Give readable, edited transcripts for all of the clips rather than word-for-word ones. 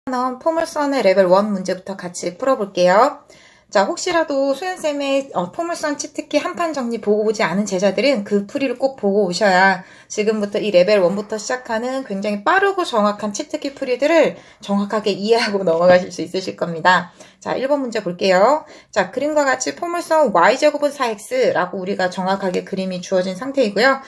나온 포물선의 레벨 1 문제부터 같이 풀어볼게요. 자, 혹시라도 소연쌤의 포물선 치트키 한판 정리 보고 오지 않은 제자들은 그 풀이를 꼭 보고 오셔야 지금부터 이 레벨 1부터 시작하는 굉장히 빠르고 정확한 치트키 풀이들을 정확하게 이해하고 넘어가실 수 있으실 겁니다. 자, 1번 문제 볼게요. 자, 그림과 같이 포물선 y제곱은 4x라고 우리가 정확하게 그림이 주어진 상태이고요.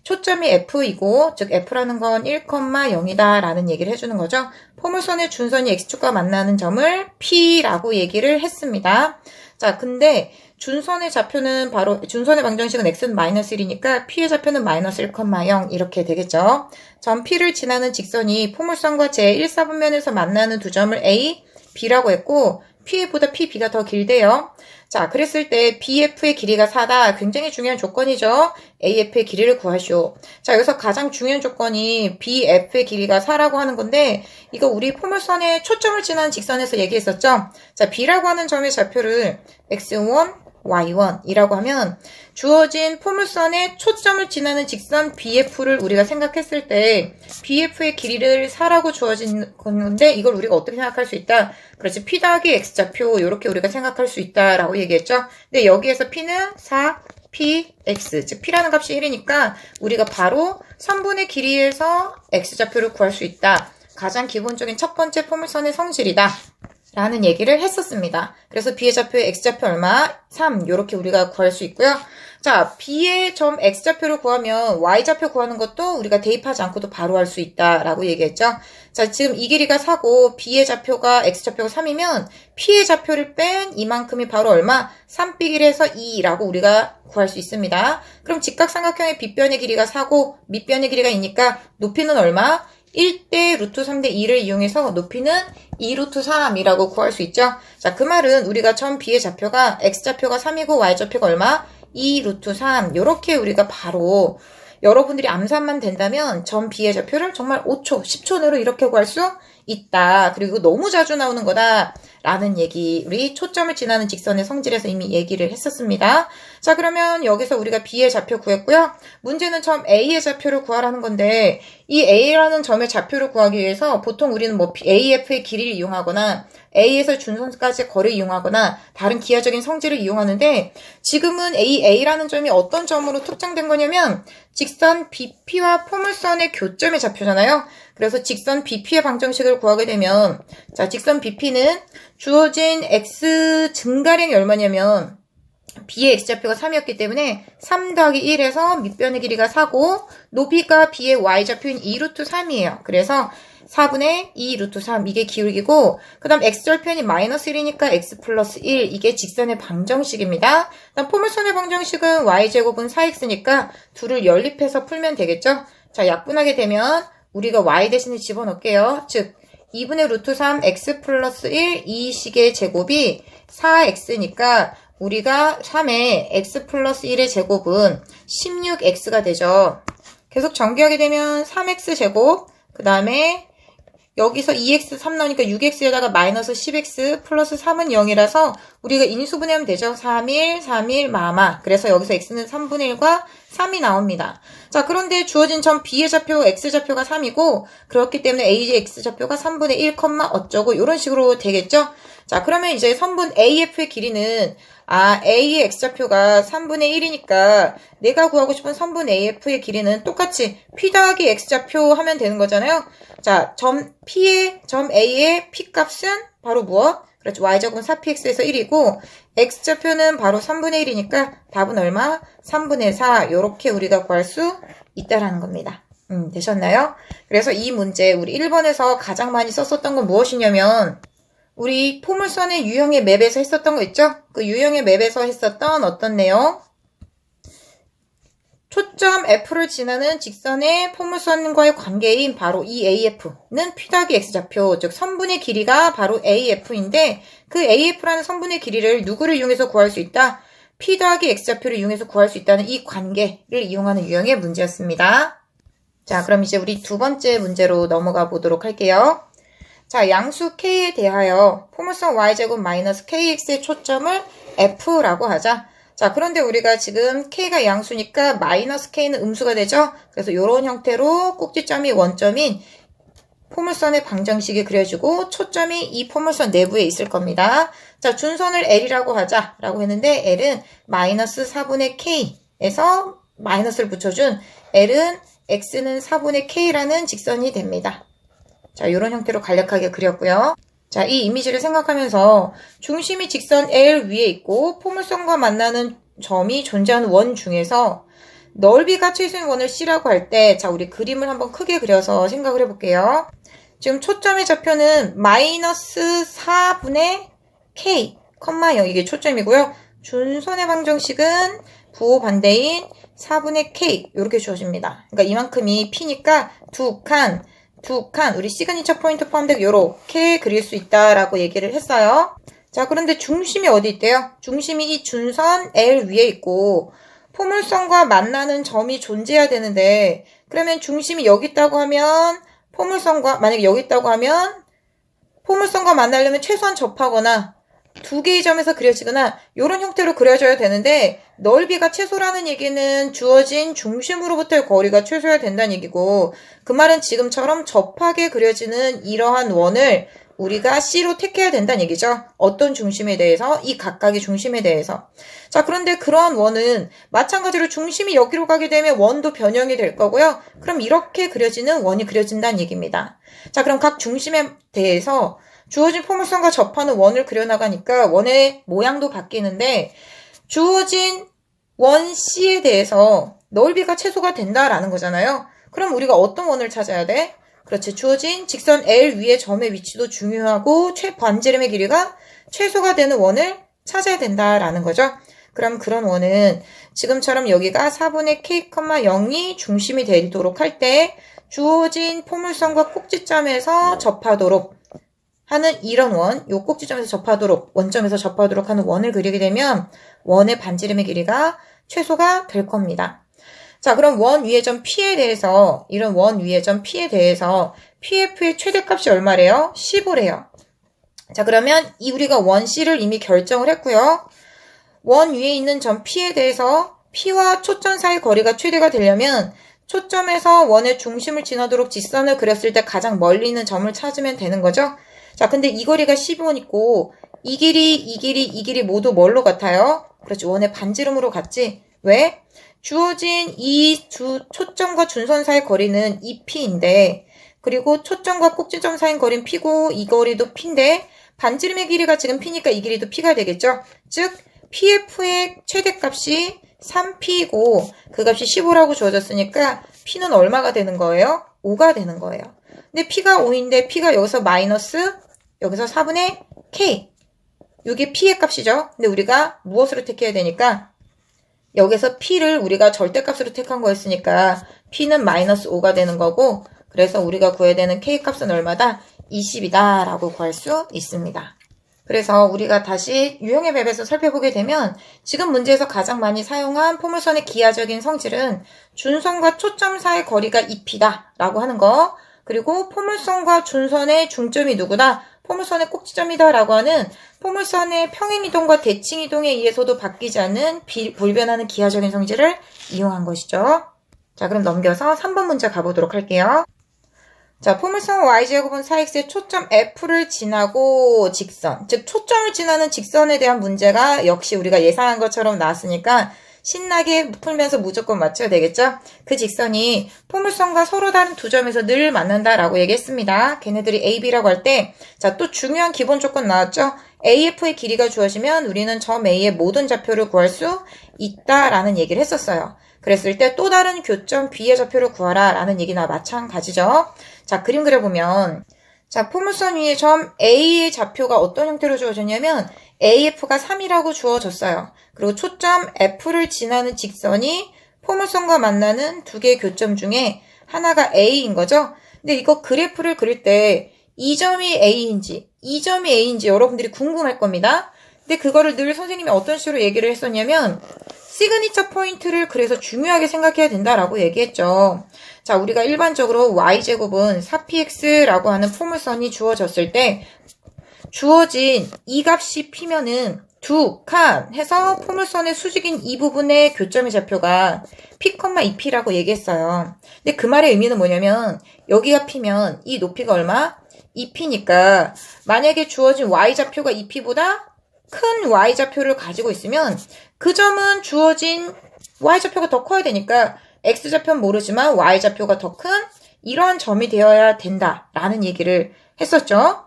초점이 F이고, 즉 F라는 건 1,0이다 라는 얘기를 해주는 거죠. 포물선의 준선이 X축과 만나는 점을 P라고 얘기를 했습니다. 자, 근데 준선의 좌표는 바로, 준선의 방정식은 X는 -1이니까 P의 좌표는 -1,0 이렇게 되겠죠. 점 P를 지나는 직선이 포물선과 제1사분면에서 만나는 두 점을 A, B라고 했고, P보다 PB가 더 길대요. 자, 그랬을 때 BF의 길이가 4다. 굉장히 중요한 조건이죠. AF의 길이를 구하시오. 자, 여기서 가장 중요한 조건이 BF의 길이가 4라고 하는 건데, 이거 우리 포물선의 초점을 지나는 직선에서 얘기했었죠. 자, B라고 하는 점의 좌표를 X1, Y1이라고 하면 주어진 포물선의 초점을 지나는 직선 BF를 우리가 생각했을 때 BF의 길이를 4라고 주어진 건데 이걸 우리가 어떻게 생각할 수 있다? 그렇지, P 더하기 X좌표 이렇게 우리가 생각할 수 있다라고 얘기했죠. 근데 여기에서 P는 4, Px, 즉 P라는 값이 1이니까 우리가 바로 선분의 길이에서 X좌표를 구할 수 있다. 가장 기본적인 첫 번째 포물선의 성질이다. 라는 얘기를 했었습니다. 그래서 B의 좌표의 X좌표 얼마? 3. 이렇게 우리가 구할 수 있고요. 자, B의 점 X좌표를 구하면 Y좌표 구하는 것도 우리가 대입하지 않고도 바로 할 수 있다라고 얘기했죠. 자, 지금 이 길이가 4고 B의 좌표가 X좌표가 3이면 P의 좌표를 뺀 이만큼이 바로 얼마? 3 빼기 1에서 2라고 우리가 구할 수 있습니다. 그럼 직각삼각형의 빗변의 길이가 4고 밑변의 길이가 2니까 높이는 얼마? 1대 루트 3대 2를 이용해서 높이는 2 루트 3이라고 구할 수 있죠. 자, 그 말은 우리가 점 B의 좌표가 X좌표가 3이고 Y좌표가 얼마? 2 루트 3. 요렇게 우리가 바로 여러분들이 암산만 된다면 점 B의 좌표를 정말 5초, 10초 내로 이렇게 구할 수 있다. 그리고 너무 자주 나오는 거다. 라는 얘기, 우리 초점을 지나는 직선의 성질에서 이미 얘기를 했었습니다. 자, 그러면 여기서 우리가 B의 좌표 구했고요. 문제는 점 A의 좌표를 구하라는 건데 이 A라는 점의 좌표를 구하기 위해서 보통 우리는 뭐 AF의 길이를 이용하거나 A에서 준선까지의 거리를 이용하거나 다른 기하적인 성질을 이용하는데 지금은 A라는 점이 어떤 점으로 특정된 거냐면 직선 BP와 포물선의 교점의 좌표잖아요. 그래서 직선 BP의 방정식을 구하게 되면 자, 직선 BP는 주어진 X 증가량이 얼마냐면 B의 X좌표가 3이었기 때문에 3 더하기 1에서 밑변의 길이가 4고 높이가 B의 Y좌표인 2 루트 3이에요. 그래서 4분의 2 루트 3 이게 기울기고 그 다음 X절편이 마이너스 1이니까 X 플러스 1 이게 직선의 방정식입니다. 그다음 포물선의 방정식은 Y제곱은 4X니까 둘을 연립해서 풀면 되겠죠. 자, 약분하게 되면 우리가 Y 대신에 집어넣을게요. 즉 2분의 루트 3 X 플러스 1 이 식의 제곱이 4X니까 우리가 3의 X 플러스 1의 제곱은 16X가 되죠. 계속 전개하게 되면 3X 제곱, 그 다음에 여기서 2x 3 나오니까 6x에다가 마이너스 10x 플러스 3은 0이라서 우리가 인수분해하면 되죠. 3일, 3일, 마마. 그래서 여기서 x는 3분의 1과 3이 나옵니다. 자, 그런데 주어진 점 B의 좌표, X좌표가 3이고 그렇기 때문에 A의 X좌표가 3분의 1, 어쩌고 이런 식으로 되겠죠. 자, 그러면 이제 선분 AF의 길이는 A의 X좌표가 3분의 1이니까 내가 구하고 싶은 선분 AF의 길이는 똑같이 P 더하기 X좌표 하면 되는 거잖아요. 자, 점 A의 P 값은 바로 무엇? 그렇죠. Y제곱은 4px에서 1이고 X좌표는 바로 3분의 1이니까 답은 얼마? 3분의 4 요렇게 우리가 구할 수 있다라는 겁니다. 되셨나요? 그래서 이 문제 우리 1번에서 가장 많이 썼었던 건 무엇이냐면 우리 포물선의 유형의 맵에서 했었던 거 있죠? 그 유형의 맵에서 했었던 어떤 내용? 초점 F를 지나는 직선의 포물선과의 관계인 바로 이 AF는 P 더하기 X좌표, 즉 선분의 길이가 바로 AF인데 그 AF라는 선분의 길이를 누구를 이용해서 구할 수 있다? P 더하기 X좌표를 이용해서 구할 수 있다는 이 관계를 이용하는 유형의 문제였습니다. 자, 그럼 이제 우리 두 번째 문제로 넘어가 보도록 할게요. 자, 양수 K에 대하여 포물선 Y제곱 마이너스 KX의 초점을 F라고 하자. 자, 그런데 우리가 지금 K가 양수니까 마이너스 K는 음수가 되죠? 그래서 이런 형태로 꼭지점이 원점인 포물선의 방정식이 그려지고 초점이 이 포물선 내부에 있을 겁니다. 자, 준선을 L이라고 하자라고 했는데 L은 마이너스 4분의 K에서 마이너스를 붙여준 L은 X는 4분의 K라는 직선이 됩니다. 자, 이런 형태로 간략하게 그렸고요. 자, 이 이미지를 생각하면서 중심이 직선 L 위에 있고 포물선과 만나는 점이 존재하는 원 중에서 넓이가 최소인 원을 C라고 할 때, 자, 우리 그림을 한번 크게 그려서 생각을 해볼게요. 지금 초점의 좌표는 마이너스 4분의 K, 0 이게 초점이고요. 준선의 방정식은 부호 반대인 4분의 K 이렇게 주어집니다. 그러니까 이만큼이 P니까 두 칸 우리 시그니처 포인트 포함되고 이렇게 그릴 수 있다라고 얘기를 했어요. 자, 그런데 중심이 어디 있대요? 중심이 이 준선 L 위에 있고 포물선과 만나는 점이 존재해야 되는데, 그러면 중심이 여기 있다고 하면 만약에 여기 있다고 하면 포물선과 만나려면 최소한 접하거나 두 개의 점에서 그려지거나 이런 형태로 그려져야 되는데, 넓이가 최소라는 얘기는 주어진 중심으로부터의 거리가 최소여야 된다는 얘기고, 그 말은 지금처럼 접하게 그려지는 이러한 원을 우리가 C로 택해야 된다는 얘기죠. 어떤 중심에 대해서? 이 각각의 중심에 대해서. 자, 그런데 그러한 원은 마찬가지로 중심이 여기로 가게 되면 원도 변형이 될 거고요. 그럼 이렇게 그려지는 원이 그려진다는 얘기입니다. 자, 그럼 각 중심에 대해서 주어진 포물선과 접하는 원을 그려나가니까 원의 모양도 바뀌는데, 주어진 원 C에 대해서 넓이가 최소가 된다라는 거잖아요. 그럼 우리가 어떤 원을 찾아야 돼? 그렇지. 주어진 직선 L 위의 점의 위치도 중요하고 반지름의 길이가 최소가 되는 원을 찾아야 된다라는 거죠. 그럼 그런 원은 지금처럼 여기가 4분의 K, 0이 중심이 되도록 할 때 주어진 포물선과 꼭지점에서 접하도록 하는 이런 원, 요 꼭지점에서 접하도록, 원점에서 접하도록 하는 원을 그리게 되면 원의 반지름의 길이가 최소가 될 겁니다. 자, 그럼 원 위의 점 P에 대해서, 이런 원 위의 점 P에 대해서 PF의 최대값이 얼마래요? 15래요. 자, 그러면 우리가 원 C를 이미 결정을 했고요. 원 위에 있는 점 P에 대해서 P와 초점 사이 거리가 최대가 되려면 초점에서 원의 중심을 지나도록 직선을 그렸을 때 가장 멀리 있는 점을 찾으면 되는 거죠. 자, 근데 이 거리가 15니까 이 길이 모두 뭘로 같아요? 그렇지, 원의 반지름으로 같지. 왜? 주어진 이 초점과 준선 사이 거리는 2P인데, 그리고 초점과 꼭지점 사이 거리는 P고, 이 거리도 P인데, 반지름의 길이가 지금 P니까 이 길이도 P가 되겠죠? 즉, PF의 최대값이 3P고, 그 값이 15라고 주어졌으니까, P는 얼마가 되는 거예요? 5가 되는 거예요. 근데 P가 5인데, P가 여기서 마이너스, 여기서 4분의 K. 이게 P의 값이죠? 근데 우리가 무엇으로 택해야 되니까, 여기서 P를 우리가 절대값으로 택한 거였으니까 P는 마이너스 5가 되는 거고, 그래서 우리가 구해야 되는 K값은 얼마다? 20이다 라고 구할 수 있습니다. 그래서 우리가 다시 유형의 맵에서 살펴보게 되면 지금 문제에서 가장 많이 사용한 포물선의 기하적인 성질은 준선과 초점 사이 거리가 2P다 라고 하는 거, 그리고 포물선과 준선의 중점이 누구다? 포물선의 꼭지점이다 라고 하는 포물선의 평행이동과 대칭이동에 의해서도 바뀌지 않는 불변하는 기하적인 성질을 이용한 것이죠. 자, 그럼 넘겨서 3번 문제 가보도록 할게요. 자, 포물선 y제곱은 4x의 초점 F를 지나고 직선, 즉 초점을 지나는 직선에 대한 문제가 역시 우리가 예상한 것처럼 나왔으니까 신나게 풀면서 무조건 맞춰야 되겠죠? 그 직선이 포물선과 서로 다른 두 점에서 늘 만난다라고 얘기했습니다. 걔네들이 A, B라고 할 때, 자, 또 중요한 기본 조건 나왔죠? AF의 길이가 주어지면 우리는 점 A의 모든 좌표를 구할 수 있다라는 얘기를 했었어요. 그랬을 때 또 다른 교점 B의 좌표를 구하라 라는 얘기나 마찬가지죠. 자, 그림 그려보면, 자, 포물선 위에 점 A의 좌표가 어떤 형태로 주어졌냐면 AF가 3이라고 주어졌어요. 그리고 초점 F를 지나는 직선이 포물선과 만나는 두 개의 교점 중에 하나가 A인 거죠. 근데 이거 그래프를 그릴 때 이 점이 A인지 이 점이 A인지 여러분들이 궁금할 겁니다. 근데 그거를 늘 선생님이 어떤 식으로 얘기를 했었냐면 시그니처 포인트를 그래서 중요하게 생각해야 된다라고 얘기했죠. 자, 우리가 일반적으로 y제곱은 4px라고 하는 포물선이 주어졌을 때 주어진 이 값이 P면은 두 칸 해서 포물선의 수직인 이 부분의 교점의 좌표가 P, 2P라고 얘기했어요. 근데 그 말의 의미는 뭐냐면 여기가 P면 이 높이가 얼마? 2P니까 만약에 주어진 Y좌표가 2P보다 큰 Y좌표를 가지고 있으면 그 점은 주어진 Y좌표가 더 커야 되니까 X좌표는 모르지만 Y좌표가 더 큰 이러한 점이 되어야 된다라는 얘기를 했었죠.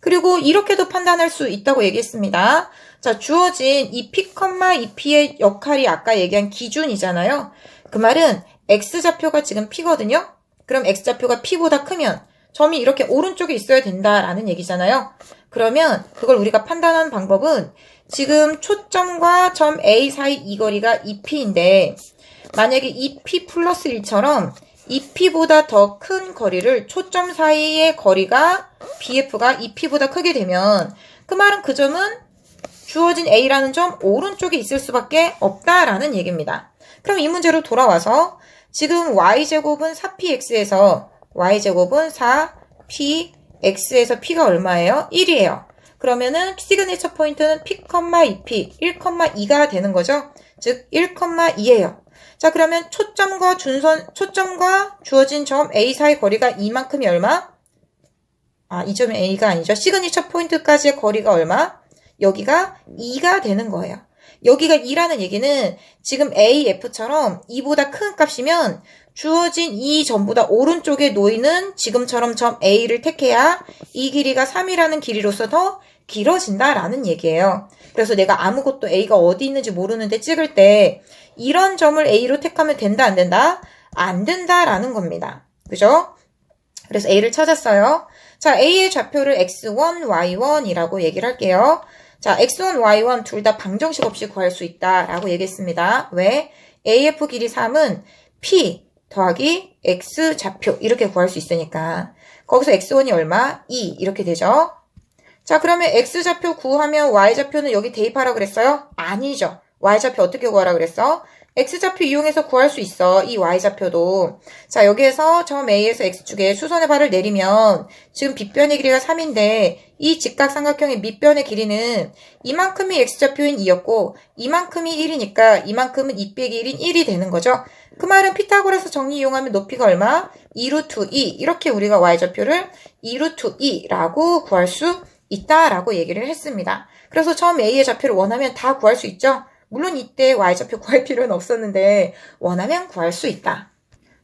그리고 이렇게도 판단할 수 있다고 얘기했습니다. 자, 주어진 이 P, 2P의 역할이 아까 얘기한 기준이잖아요. 그 말은 X좌표가 지금 P거든요. 그럼 X좌표가 P보다 크면 점이 이렇게 오른쪽에 있어야 된다라는 얘기잖아요. 그러면 그걸 우리가 판단하는 방법은 지금 초점과 점 A 사이 이 거리가 2P인데 만약에 2P 플러스 1처럼 2P보다 더 큰 거리를 초점 사이의 거리가 BF가 2P보다 크게 되면 그 말은 그 점은 주어진 A라는 점 오른쪽에 있을 수밖에 없다라는 얘기입니다. 그럼 이 문제로 돌아와서 지금 Y제곱은 4PX에서 Y제곱은 4PX에서 P가 얼마예요? 1이에요. 그러면은 시그니처 포인트는 P, 2P, 1,2가 되는 거죠. 즉 1,2예요. 자, 그러면 초점과 주어진 점 A 사이 거리가 이만큼이 얼마? 이 점이 A가 아니죠. 시그니처 포인트까지의 거리가 얼마? 여기가 2가 되는 거예요. 여기가 2라는 얘기는 지금 AF처럼 2보다 큰 값이면 주어진 이 점보다 오른쪽에 놓이는 지금처럼 점 A를 택해야 이 길이가 3이라는 길이로서 더 길어진다라는 얘기예요. 그래서 내가 아무것도 A가 어디 있는지 모르는데 찍을 때 이런 점을 A로 택하면 된다, 안 된다? 안 된다라는 겁니다. 그죠? 그래서 A를 찾았어요. 자, A의 좌표를 X1, Y1이라고 얘기를 할게요. 자, X1, Y1 둘 다 방정식 없이 구할 수 있다라고 얘기했습니다. 왜? AF 길이 3은 P 더하기 X 좌표 이렇게 구할 수 있으니까 거기서 X1이 얼마? 2 이렇게 되죠. 자, 그러면 X좌표 구하면 Y좌표는 여기 대입하라 그랬어요? 아니죠. Y좌표 어떻게 구하라 그랬어? X좌표 이용해서 구할 수 있어. 이 Y좌표도. 자, 여기에서 점 A에서 X축에 수선의 발을 내리면 지금 빗변의 길이가 3인데 이 직각삼각형의 밑변의 길이는 이만큼이 X좌표인 2였고 이만큼이 1이니까 이만큼은 2 빼기 1인 1이 되는 거죠. 그 말은 피타고라스 정리 이용하면 높이가 얼마? 2루트 2. 이렇게 우리가 Y좌표를 2루트 2라고 구할 수 있다라고 얘기를 했습니다. 그래서 처음 A의 좌표를 원하면 다 구할 수 있죠. 물론 이때 Y좌표 구할 필요는 없었는데 원하면 구할 수 있다.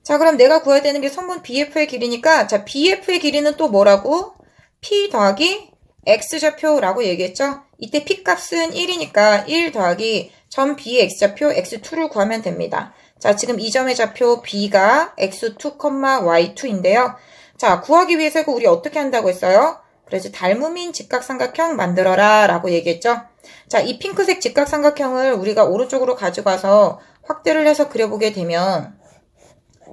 자, 그럼 내가 구해야 되는 게 선분 BF의 길이니까 자, BF의 길이는 또 뭐라고? P 더하기 X좌표라고 얘기했죠. 이때 P 값은 1이니까 1 더하기 점 B의 X좌표 X2를 구하면 됩니다. 자, 지금 이 점의 좌표 B가 X2, Y2인데요. 자, 구하기 위해서 이거 우리 어떻게 한다고 했어요? 그래서 닮음인 직각삼각형 만들어라 라고 얘기했죠. 자, 이 핑크색 직각삼각형을 우리가 오른쪽으로 가져가서 확대를 해서 그려보게 되면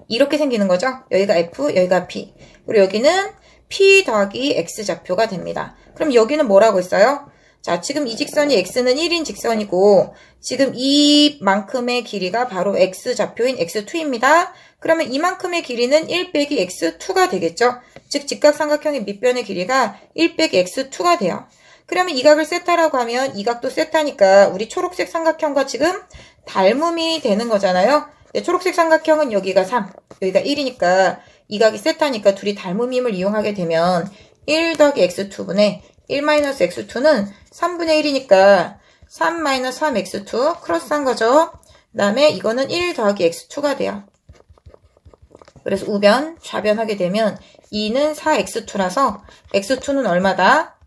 이렇게 생기는 거죠. 여기가 F, 여기가 P. 그리고 여기는 P 더하기 X좌표가 됩니다. 그럼 여기는 뭐라고 했어요? 자, 지금 이 직선이 X는 1인 직선이고 지금 이만큼의 길이가 바로 X좌표인 X2입니다. 그러면 이만큼의 길이는 1 빼기 X2가 되겠죠. 즉 직각삼각형의 밑변의 길이가 1 빼기 X2가 돼요. 그러면 이 각을 세타라고 하면 이 각도 세타니까 우리 초록색 삼각형과 지금 닮음이 되는 거잖아요. 네, 초록색 삼각형은 여기가 3, 여기가 1이니까 이 각이 세타니까 둘이 닮음임을 이용하게 되면 1 더하기 X2분의 1 마이너스 X2는 3분의 1이니까 3 마이너스 3X2 크로스한 거죠. 그 다음에 이거는 1 더하기 X2가 돼요. 그래서 우변, 좌변 하게 되면 2는 4X2라서 X2는 얼마다?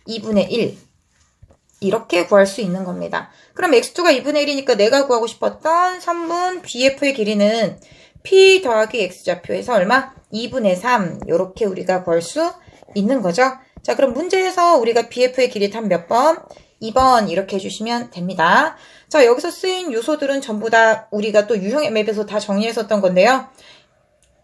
2분의 1. 이렇게 구할 수 있는 겁니다. 그럼 X2가 2분의 1이니까 내가 구하고 싶었던 3분 BF의 길이는 P 더하기 X좌표에서 얼마? 2분의 3. 이렇게 우리가 구할 수 있는 거죠. 자, 그럼 문제에서 우리가 BF의 길이 답 몇 번? 2번 이렇게 해주시면 됩니다. 자, 여기서 쓰인 요소들은 전부 다 우리가 또 유형 맵에서 다 정리했었던 건데요.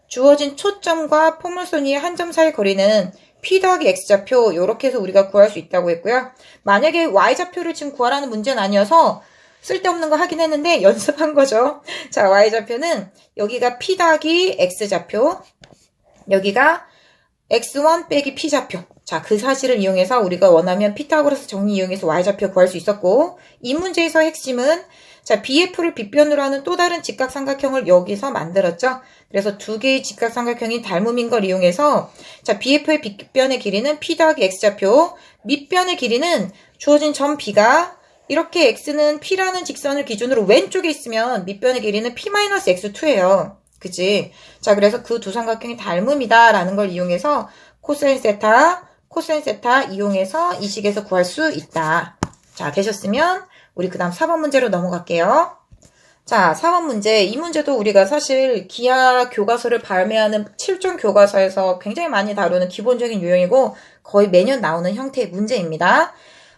주어진 초점과 포물선 위의 한 점 사이 거리는 P 더하기 X좌표 이렇게 해서 우리가 구할 수 있다고 했고요. 만약에 Y좌표를 지금 구하라는 문제는 아니어서 쓸데없는 거 하긴 했는데 연습한 거죠. 자, Y좌표는 여기가 P 더하기 X좌표, 여기가 x1 빼기 p좌표. 자, 그 사실을 이용해서 우리가 원하면 피타고라스 정리 이용해서 y좌표 구할 수 있었고, 이 문제에서 핵심은 자, BF를 빗변으로 하는 또 다른 직각삼각형을 여기서 만들었죠. 그래서 두 개의 직각삼각형이 닮음인 걸 이용해서 자, BF의 빗변의 길이는 P 더하기 X좌표, 밑변의 길이는 주어진 점 B가 이렇게 X는 P라는 직선을 기준으로 왼쪽에 있으면 밑변의 길이는 P-X2예요. 그치? 자, 그래서 그 두 삼각형이 닮음이다 라는 걸 이용해서 코사인 세타, 코사인 세타 이용해서 이 식에서 구할 수 있다. 자, 되셨으면 우리 그 다음 4번 문제로 넘어갈게요. 자, 4번 문제. 이 문제도 우리가 사실 기하 교과서를 발매하는 7종 교과서에서 굉장히 많이 다루는 기본적인 유형이고 거의 매년 나오는 형태의 문제입니다.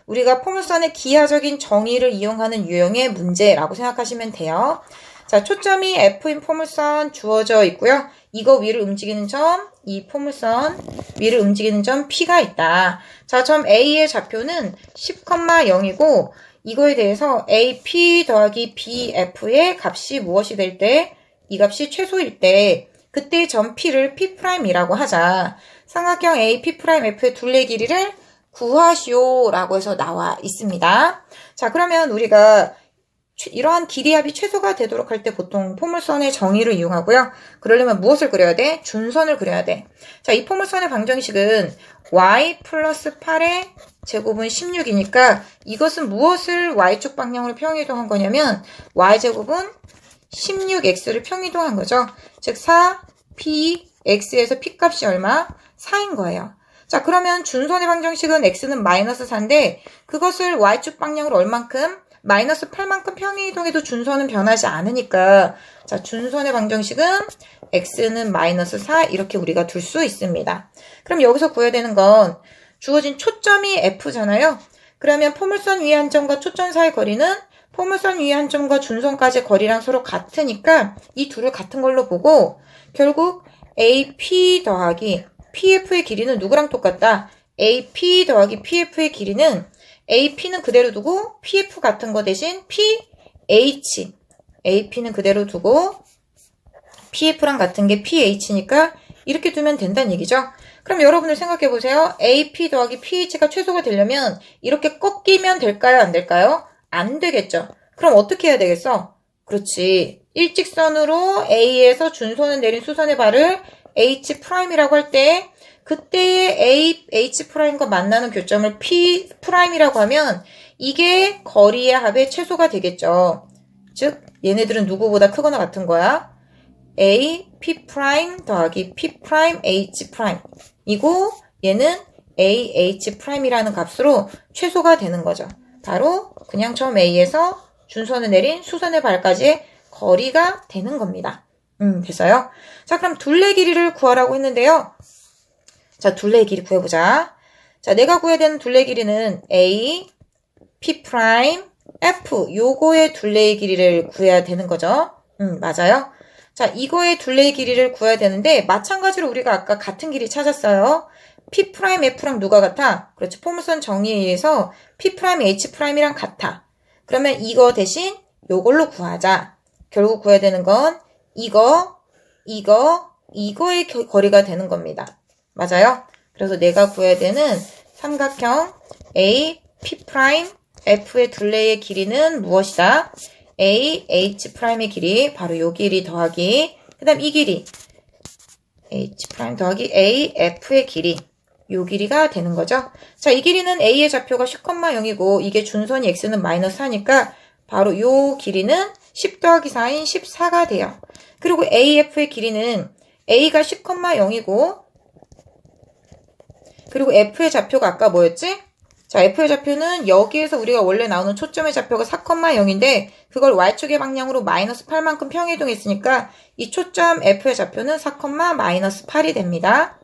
우리가 포물선의 기하적인 정의를 이용하는 유형의 문제라고 생각하시면 돼요. 자, 초점이 F인 포물선 주어져 있고요. 이거 위를 움직이는 점, 이 포물선 위를 움직이는 점 P가 있다. 자, 점 A의 좌표는 10,0이고 이거에 대해서 AP 더하기 BF의 값이 무엇이 될 때, 이 값이 최소일 때, 그때 점 P를 P'이라고 하자. 삼각형 AP'F의 둘레 길이를 구하시오라고 해서 나와 있습니다. 자, 그러면 우리가 이러한 길이합이 최소가 되도록 할 때 보통 포물선의 정의를 이용하고요. 그러려면 무엇을 그려야 돼? 준선을 그려야 돼. 자, 이 포물선의 방정식은 y 플러스 8의 제곱은 16이니까 이것은 무엇을 y축 방향으로 평이동한 거냐면 y제곱은 16x를 평이동한 거죠. 즉 4p x에서 p값이 얼마? 4인 거예요. 자, 그러면 준선의 방정식은 x는 마이너스 4인데 그것을 y축 방향으로 얼만큼? 마이너스 8만큼 평행이동해도 준선은 변하지 않으니까 자, 준선의 방정식은 x는 마이너스 4 이렇게 우리가 둘 수 있습니다. 그럼 여기서 구해야 되는 건 주어진 초점이 F잖아요. 그러면 포물선 위의 한 점과 초점 사이의 거리는 포물선 위의 한 점과 준선까지의 거리랑 서로 같으니까 이 둘을 같은 걸로 보고 결국 AP 더하기 PF의 길이는 누구랑 똑같다? AP 더하기 PF의 길이는 AP는 그대로 두고 PF 같은 거 대신 PH AP는 그대로 두고 PF랑 같은 게 PH니까 이렇게 두면 된다는 얘기죠. 그럼 여러분들 생각해 보세요. AP 더하기 PH가 최소가 되려면 이렇게 꺾이면 될까요? 안 될까요? 안 되겠죠. 그럼 어떻게 해야 되겠어? 그렇지. 일직선으로 A에서 준선을 내린 수선의 발을 H'이라고 할 때 그때의 H'과 만나는 교점을 P'이라고 하면 이게 거리의 합의 최소가 되겠죠. 즉 얘네들은 누구보다 크거나 같은 거야. A, P' 더하기 P' H' 이고 얘는 A, H'이라는 값으로 최소가 되는 거죠. 바로 그냥 점 A에서 준선을 내린 수선의 발까지의 거리가 되는 겁니다. 됐어요? 자, 그럼 둘레 길이를 구하라고 했는데요. 자, 둘레 길이 구해보자. 자, 내가 구해야 되는 둘레 길이는 A, P', F 요거의 둘레의 길이를 구해야 되는 거죠. 맞아요. 자, 이거의 둘레의 길이를 구해야 되는데 마찬가지로 우리가 아까 같은 길이 찾았어요. P', F랑 누가 같아? 그렇죠. 포물선 정리에 의해서 P', H'이랑 같아. 그러면 이거 대신 요걸로 구하자. 결국 구해야 되는 건 이거의 거리가 되는 겁니다. 맞아요? 그래서 내가 구해야 되는 삼각형 A, P', F의 둘레의 길이는 무엇이다? A, H'의 길이, 바로 요 길이 더하기, 그 다음 이 길이, H' 더하기 A, F의 길이, 요 길이가 되는 거죠. 자, 이 길이는 A의 좌표가 10,0이고, 이게 준선이 X는 마이너스 4니까, 바로 요 길이는 10 더하기 4인 14가 돼요. 그리고 AF의 길이는 A가 10,0이고, 그리고 F의 좌표가 아까 뭐였지? 자, F의 좌표는 여기에서 우리가 원래 나오는 초점의 좌표가 4,0인데 그걸 Y축의 방향으로 마이너스 8만큼 평이동했으니까 이 초점 F의 좌표는 4,-8이 됩니다.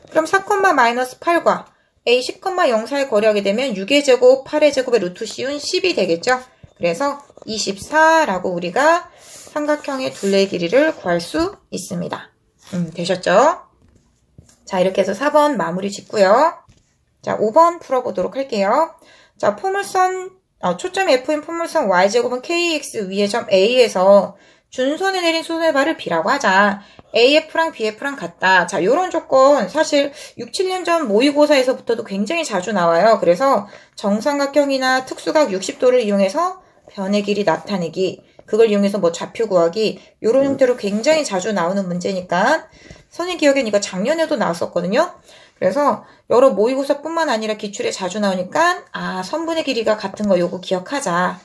그럼 4,-8과 A 10,0 사이 거리하게 되면 6의 제곱, 8의 제곱의 루트 씌운 10이 되겠죠? 그래서 24라고 우리가 삼각형의 둘레의 길이를 구할 수 있습니다. 되셨죠? 자, 이렇게 해서 4번 마무리 짓고요. 자, 5번 풀어보도록 할게요. 자, 포물선, 초점이 F인 포물선 Y제곱은 KX 위의 점 A에서 준선에 내린 수선의 발을 B라고 하자. AF랑 BF랑 같다. 자, 요런 조건 사실 6, 7년 전 모의고사에서부터도 굉장히 자주 나와요. 그래서 정삼각형이나 특수각 60도를 이용해서 변의 길이 나타내기, 그걸 이용해서 뭐 좌표 구하기, 요런 형태로 굉장히 자주 나오는 문제니까 선생님 기억엔 이거 작년에도 나왔었거든요. 그래서 여러 모의고사뿐만 아니라 기출에 자주 나오니까 선분의 길이가 같은 거 요거 기억하자.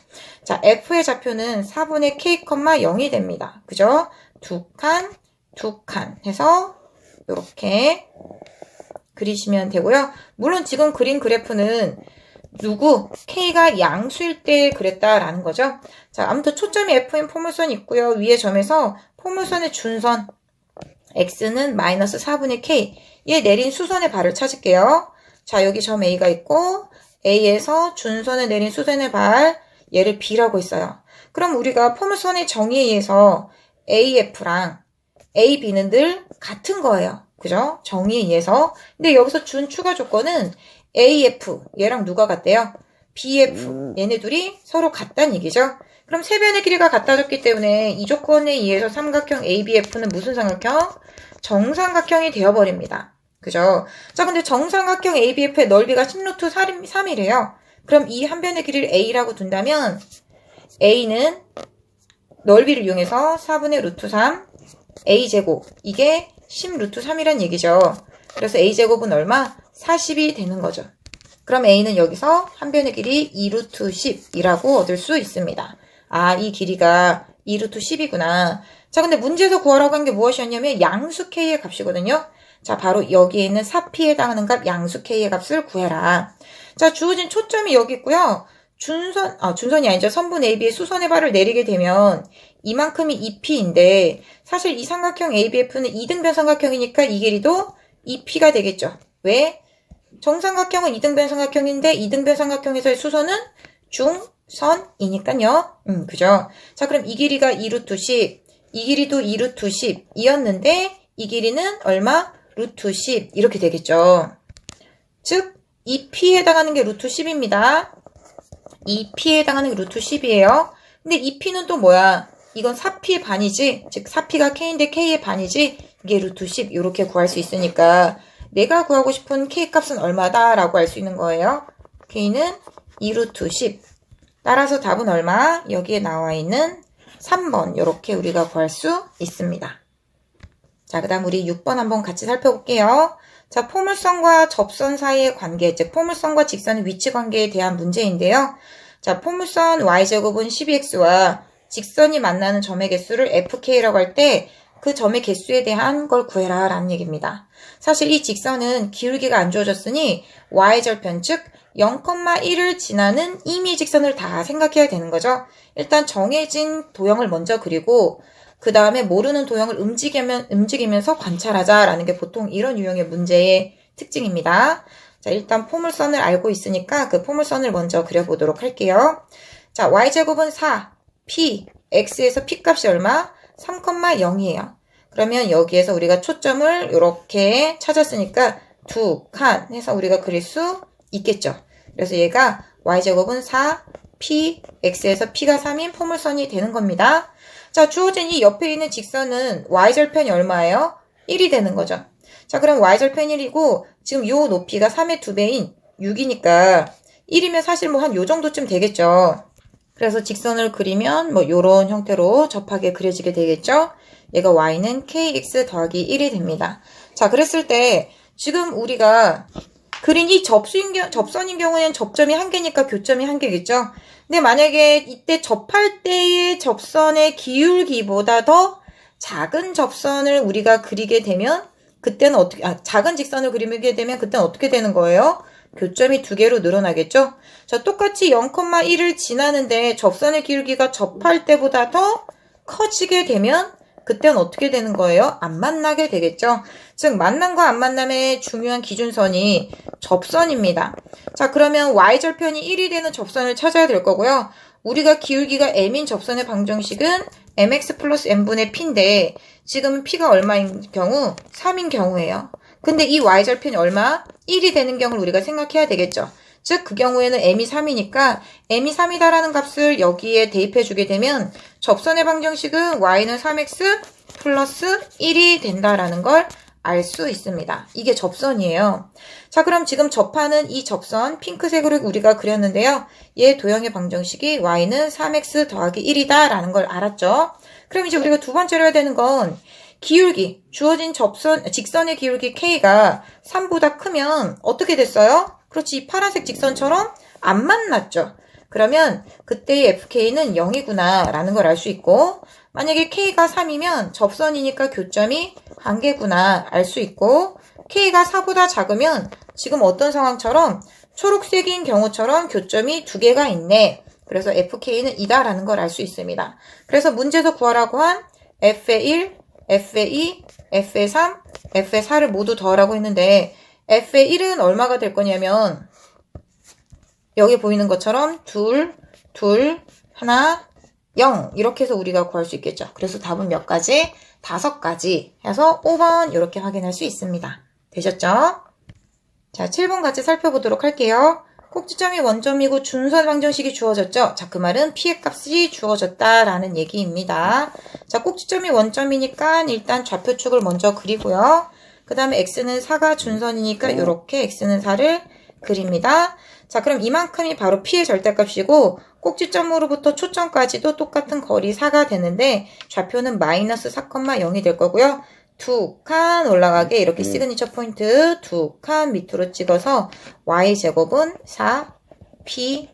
자, F의 좌표는 4분의 K, 0이 됩니다. 그죠? 두 칸 해서 이렇게 그리시면 되고요. 물론 지금 그린 그래프는 K가 양수일 때 그랬다라는 거죠. 자, 아무튼 초점이 F인 포물선이 있고요. 위에 점에서 포물선의 준선 X는 마이너스 4분의 K, 얘 내린 수선의 발을 찾을게요. 자, 여기 점 A가 있고 A에서 준선에 내린 수선의 발, 얘를 B라고 했어요. 그럼 우리가 포물선의 정의에 의해서 AF랑 AB는 늘 같은 거예요. 그죠? 정의에 의해서. 근데 여기서 준 추가 조건은 AF, 얘랑 누가 같대요? BF, 얘네 둘이 서로 같다는 얘기죠. 그럼 세 변의 길이가 같아졌기 때문에 이 조건에 의해서 삼각형 ABF는 무슨 삼각형? 정삼각형이 되어버립니다. 그죠? 자, 근데 정삼각형 ABF의 넓이가 10루트 3이래요. 그럼 이 한 변의 길이를 A라고 둔다면 A는 넓이를 이용해서 4분의 루트 3 A제곱, 이게 10루트 3이란 얘기죠. 그래서 A제곱은 얼마? 40이 되는 거죠. 그럼 A는 여기서 한 변의 길이 2루트 10이라고 얻을 수 있습니다. 이 길이가 2루트 10이구나. 자, 근데 문제에서 구하라고 한 게 무엇이었냐면 양수 K의 값이거든요. 자, 바로 여기에 있는 4P에 해당하는 값 양수 K의 값을 구해라. 자, 주어진 초점이 여기 있고요. 준선이 아니죠. 선분 AB의 수선의 발을 내리게 되면 이만큼이 2P인데 사실 이 삼각형 ABF는 2등변 삼각형이니까 이 길이도 2P가 되겠죠. 왜? 정삼각형은 2등변 삼각형인데 2등변 삼각형에서의 수선은 중선이니까요. 그죠? 자, 그럼 이 길이가 2루트 10, 이 길이도 2루트 10이었는데 이 길이는 얼마? 루트 10 이렇게 되겠죠. 즉 2P에 해당하는 게 루트 10입니다. 2P에 해당하는 게 루트 10이에요. 근데 2P는 또 뭐야? 이건 4P의 반이지, 즉 4P가 K인데 K의 반이지, 이게 루트 10 이렇게 구할 수 있으니까 내가 구하고 싶은 K 값은 얼마다? 라고 알 수 있는 거예요. K는 2루트 10. 따라서 답은 얼마? 여기에 나와 있는 3번 이렇게 우리가 구할 수 있습니다. 자, 그 다음 우리 6번 한번 같이 살펴볼게요. 자, 포물선과 접선 사이의 관계, 즉 포물선과 직선의 위치 관계에 대한 문제인데요. 자, 포물선 y제곱은 12x와 직선이 만나는 점의 개수를 fk라고 할 때 그 점의 개수에 대한 걸 구해라 라는 얘기입니다. 사실 이 직선은 기울기가 안 주어졌으니 y절편, 즉 0,1을 지나는 임의 직선을 다 생각해야 되는 거죠. 일단 정해진 도형을 먼저 그리고 그 다음에 모르는 도형을 움직이면서 관찰하자라는 게 보통 이런 유형의 문제의 특징입니다. 자, 일단 포물선을 알고 있으니까 그 포물선을 먼저 그려보도록 할게요. 자, y제곱은 4, p, x에서 p 값이 얼마? 3,0이에요. 그러면 여기에서 우리가 초점을 이렇게 찾았으니까 두 칸 해서 우리가 그릴 수 있겠죠. 그래서 얘가 y제곱은 4, p, x에서 p가 3인 포물선이 되는 겁니다. 자, 주어진 이 옆에 있는 직선은 y절편이 얼마예요? 1이 되는 거죠. 자, 그럼 y절편 1이고 지금 요 높이가 3의 2배인 6이니까 1이면 사실 뭐 한 요 정도쯤 되겠죠. 그래서 직선을 그리면 뭐 요런 형태로 접하게 그려지게 되겠죠. 얘가 y는 kx 더하기 1이 됩니다. 자, 그랬을 때 지금 우리가 그린 이 접선인 경우에는 접점이 한 개니까 교점이 한 개겠죠. 근데 만약에 이때 접할 때의 접선의 기울기보다 더 작은 접선을 우리가 그리게 되면 그때는 작은 직선을 그리게 되면 그때는 어떻게 되는 거예요? 교점이 두 개로 늘어나겠죠? 자, 똑같이 0,1을 지나는데 접선의 기울기가 접할 때보다 더 커지게 되면 그때는 어떻게 되는 거예요? 안 만나게 되겠죠? 즉, 만남과 안 만남의 중요한 기준선이 접선입니다. 자, 그러면 y절편이 1이 되는 접선을 찾아야 될 거고요. 우리가 기울기가 m인 접선의 방정식은 mx 플러스 n분의 p인데 지금 p가 얼마인 경우? 3인 경우예요. 근데 이 y절편이 얼마? 1이 되는 경우를 우리가 생각해야 되겠죠. 즉 그 경우에는 m이 3이니까 m이 3이다라는 값을 여기에 대입해주게 되면 접선의 방정식은 y는 3x 플러스 1이 된다라는 걸 알 수 있습니다. 이게 접선이에요. 자, 그럼 지금 접하는 이 접선 핑크색으로 우리가 그렸는데요. 얘 도형의 방정식이 y는 3x 더하기 1이다 라는 걸 알았죠. 그럼 이제 우리가 두 번째로 해야 되는 건 기울기, 주어진 직선의 기울기 k가 3보다 크면 어떻게 됐어요? 그렇지, 이 파란색 직선처럼 안 만났죠. 그러면 그때의 fk는 0이구나 라는 걸 알 수 있고, 만약에 k가 3이면 접선이니까 교점이 관계구나 알 수 있고, k가 4보다 작으면 지금 어떤 상황처럼 초록색인 경우처럼 교점이 두 개가 있네. 그래서 fk는 2다라는 걸 알 수 있습니다. 그래서 문제에서 구하라고 한 f의 1, f의 2, f의 3, f의 4를 모두 더하라고 했는데 f의 1은 얼마가 될 거냐면 여기 보이는 것처럼 2, 2, 1, 0 이렇게 해서 우리가 구할 수 있겠죠. 그래서 답은 몇 가지? 5가지 해서 5번 이렇게 확인할 수 있습니다. 되셨죠? 자, 7번 같이 살펴보도록 할게요. 꼭지점이 원점이고 준선 방정식이 주어졌죠? 자, 그 말은 p의 값이 주어졌다라는 얘기입니다. 자, 꼭지점이 원점이니까 일단 좌표축을 먼저 그리고요. 그 다음에 x는 4가 준선이니까 이렇게 x는 4를 그립니다. 자, 그럼 이만큼이 바로 p의 절대값이고 꼭지점으로부터 초점까지도 똑같은 거리 4가 되는데 좌표는 마이너스 4,0이 될 거고요. 두 칸 올라가게 이렇게 시그니처 포인트 두 칸 밑으로 찍어서 y제곱은 4px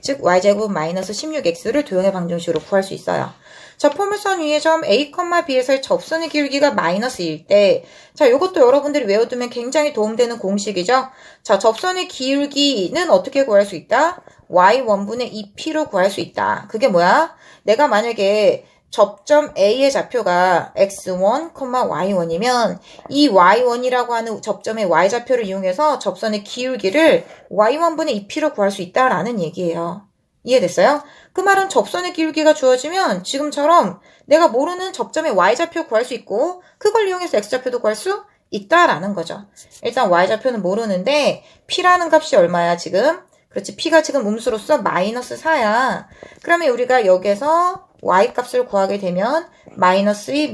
즉 y제곱 마이너스 16x를 도형의 방정식으로 구할 수 있어요. 자, 포물선 위의 점 a, b에서의 접선의 기울기가 마이너스일 때, 자, 이것도 여러분들이 외워두면 굉장히 도움되는 공식이죠. 자, 접선의 기울기는 어떻게 구할 수 있다? y1분의 2p로 구할 수 있다. 그게 뭐야? 내가 만약에 접점 A의 좌표가 x1, y1이면 이 y1이라고 하는 접점의 y좌표를 이용해서 접선의 기울기를 y1분의 2p로 구할 수 있다라는 얘기예요. 이해됐어요? 그 말은 접선의 기울기가 주어지면 지금처럼 내가 모르는 접점의 y좌표 구할 수 있고 그걸 이용해서 x좌표도 구할 수 있다라는 거죠. 일단 y좌표는 모르는데 p라는 값이 얼마야 지금? 그렇지, p가 지금 음수로서 마이너스 4야. 그러면 우리가 여기에서 y값을 구하게 되면 마이너스 2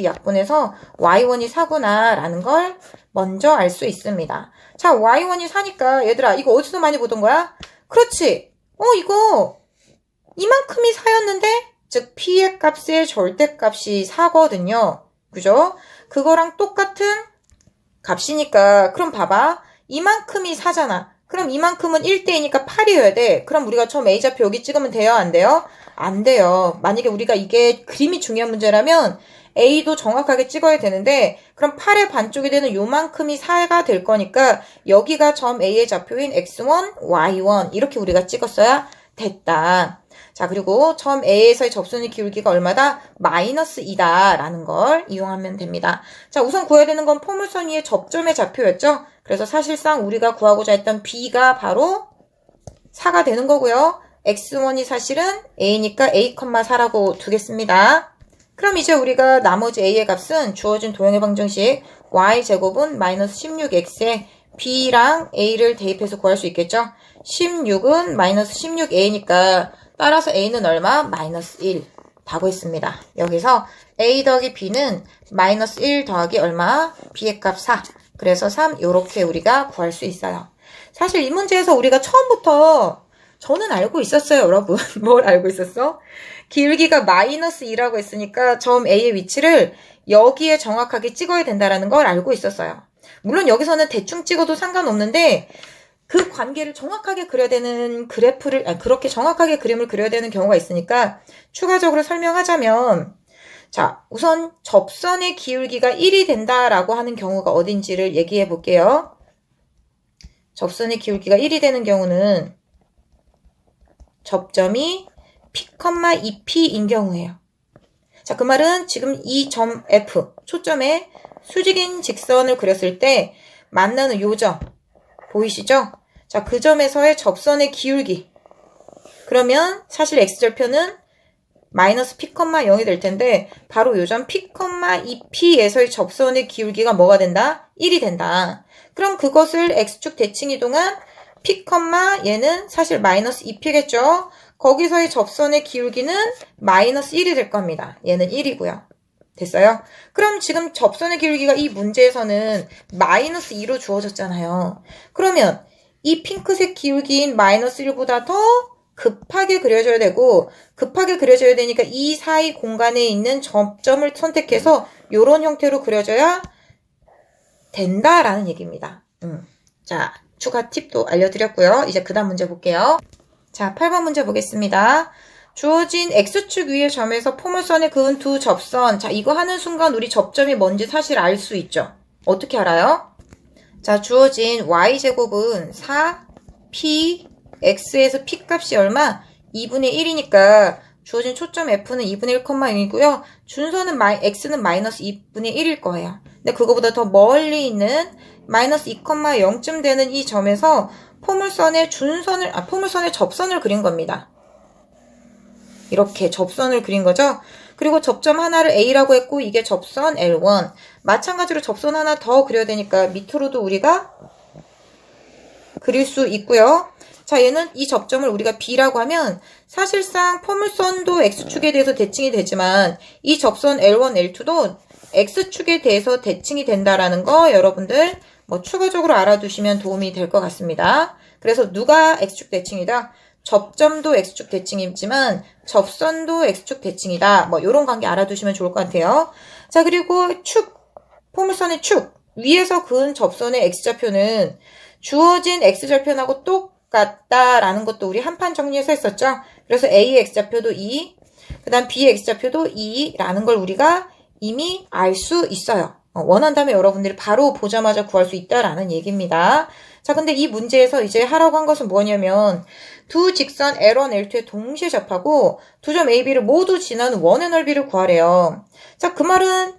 약분해서 y1이 4구나 라는 걸 먼저 알 수 있습니다. 자, y1이 4니까 얘들아 이거 어디서 많이 보던 거야? 그렇지, 이거 이만큼이 4였는데 즉 p의 값의 절대값이 4거든요. 그죠? 그거랑 똑같은 값이니까 그럼 봐봐, 이만큼이 4잖아. 그럼 이만큼은 1대이니까 8이어야 돼. 그럼 우리가 처음 A좌표 여기 찍으면 돼요? 안 돼요? 안 돼요. 만약에 우리가 이게 그림이 중요한 문제라면 A도 정확하게 찍어야 되는데 그럼 8의 반쪽이 되는 요만큼이 4가 될 거니까 여기가 점 A의 좌표인 x1, y1 이렇게 우리가 찍었어야 됐다. 자, 그리고 점 A에서의 접선의 기울기가 얼마다? 마이너스 2다 라는 걸 이용하면 됩니다. 자, 우선 구해야 되는 건 포물선 위의 접점의 좌표였죠? 그래서 사실상 우리가 구하고자 했던 B가 바로 4가 되는 거고요. x1이 사실은 A니까 A,4라고 두겠습니다. 그럼 이제 우리가 나머지 A의 값은 주어진 도형의 방정식 Y제곱은 마이너스 16X에 B랑 A를 대입해서 구할 수 있겠죠? 16은 마이너스 16A니까 따라서 A는 얼마? 마이너스 1. 다 구했습니다. 여기서 A 더하기 B는 마이너스 1 더하기 얼마? B의 값 4. 그래서 3 요렇게 우리가 구할 수 있어요. 사실 이 문제에서 우리가 처음부터 저는 알고 있었어요, 여러분. 뭘 알고 있었어? 기울기가 마이너스 2라고 했으니까 점 A의 위치를 여기에 정확하게 찍어야 된다는 걸 알고 있었어요. 물론 여기서는 대충 찍어도 상관없는데 그 관계를 정확하게 그려야 되는 그렇게 정확하게 그림을 그려야 되는 경우가 있으니까 추가적으로 설명하자면, 자, 우선 접선의 기울기가 1이 된다라고 하는 경우가 어딘지를 얘기해 볼게요. 접선의 기울기가 1이 되는 경우는 접점이 P,2P인 경우예요. 자, 그 말은 지금 이 점 F, 초점에 수직인 직선을 그렸을 때 만나는 요 점, 보이시죠? 자, 그 점에서의 접선의 기울기. 그러면 사실 x절표는 마이너스 P,0이 될 텐데 바로 요 점 P,2P에서의 접선의 기울기가 뭐가 된다? 1이 된다. 그럼 그것을 x축 대칭 이동한 P, 얘는 사실 마이너스 2P겠죠? 거기서의 접선의 기울기는 마이너스 1이 될 겁니다. 얘는 1이고요. 됐어요? 그럼 지금 접선의 기울기가 이 문제에서는 마이너스 2로 주어졌잖아요. 그러면 이 핑크색 기울기인 마이너스 1보다 더 급하게 그려줘야 되고, 급하게 그려줘야 되니까 이 사이 공간에 있는 접점을 선택해서 이런 형태로 그려줘야 된다라는 얘기입니다. 자, 추가 팁도 알려드렸고요. 이제 그 다음 문제 볼게요. 자, 8번 문제 보겠습니다. 주어진 X축 위의 점에서 포물선에 그은 두 접선. 자, 이거 하는 순간 우리 접점이 뭔지 사실 알 수 있죠. 어떻게 알아요? 자, 주어진 Y제곱은 4P, X에서 P 값이 얼마? 2분의 1이니까 주어진 초점 F는 2분의 1,0이고요. 준선은 X는 마이너스 2분의 1일 거예요. 근데 그거보다 더 멀리 있는 마이너스 2,0쯤 되는 이 점에서 포물선의 접선을 그린 겁니다. 이렇게 접선을 그린 거죠. 그리고 접점 하나를 A라고 했고 이게 접선 L1. 마찬가지로 접선 하나 더 그려야 되니까 밑으로도 우리가 그릴 수 있고요. 자, 얘는 이 접점을 우리가 B라고 하면 사실상 포물선도 X축에 대해서 대칭이 되지만 이 접선 L1, L2도 X축에 대해서 대칭이 된다라는 거 여러분들 뭐 추가적으로 알아두시면 도움이 될 것 같습니다. 그래서 누가 X축 대칭이다? 접점도 X축 대칭이지만 접선도 X축 대칭이다. 뭐 이런 관계 알아두시면 좋을 것 같아요. 자, 그리고 포물선의 축 위에서 그은 접선의 X좌표는 주어진 X좌표하고 똑같다라는 것도 우리 한판 정리해서 했었죠. 그래서 A의 X좌표도 2, 그 다음 B의 X좌표도 2라는 걸 우리가 이미 알 수 있어요. 원한다면 여러분들이 바로 보자마자 구할 수 있다라는 얘기입니다. 자, 근데 이 문제에서 이제 하라고 한 것은 뭐냐면 두 직선 L1, L2에 동시에 접하고 두 점 A, B를 모두 지나는 원의 넓이를 구하래요. 자, 그 말은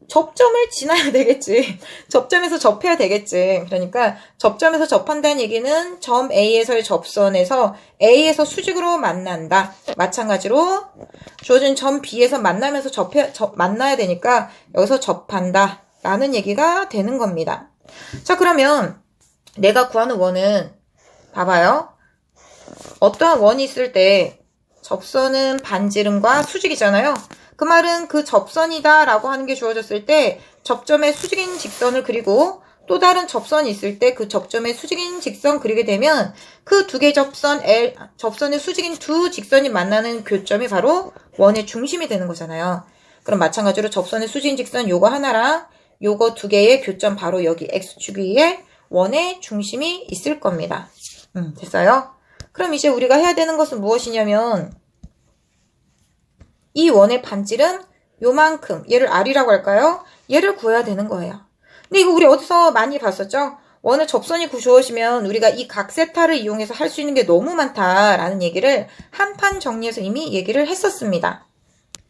접점을 지나야 되겠지. 접점에서 접해야 되겠지. 그러니까 접점에서 접한다는 얘기는 점 A에서의 접선에서 A에서 수직으로 만난다. 마찬가지로 주어진 점 B에서 만나면서 만나야 되니까 여기서 접한다. 라는 얘기가 되는 겁니다. 자, 그러면 내가 구하는 원은 봐봐요. 어떠한 원이 있을 때 접선은 반지름과 수직이잖아요. 그 말은 그 접선이다 라고 하는 게 주어졌을 때 접점의 수직인 직선을 그리고 또 다른 접선이 있을 때 그 접점의 수직인 직선 그리게 되면 그 두 개 접선의 수직인 두 직선이 만나는 교점이 바로 원의 중심이 되는 거잖아요. 그럼 마찬가지로 접선의 수직인 직선 요거 하나랑 요거 두 개의 교점 바로 여기 X축 위에 원의 중심이 있을 겁니다. 됐어요? 그럼 이제 우리가 해야 되는 것은 무엇이냐면 이 원의 반지름 요만큼, 얘를 R이라고 할까요? 얘를 구해야 되는 거예요. 근데 이거 우리 어디서 많이 봤었죠? 원의 접선이 주어지면 우리가 이 각 세타를 이용해서 할 수 있는 게 너무 많다라는 얘기를 한판 정리해서 이미 얘기를 했었습니다.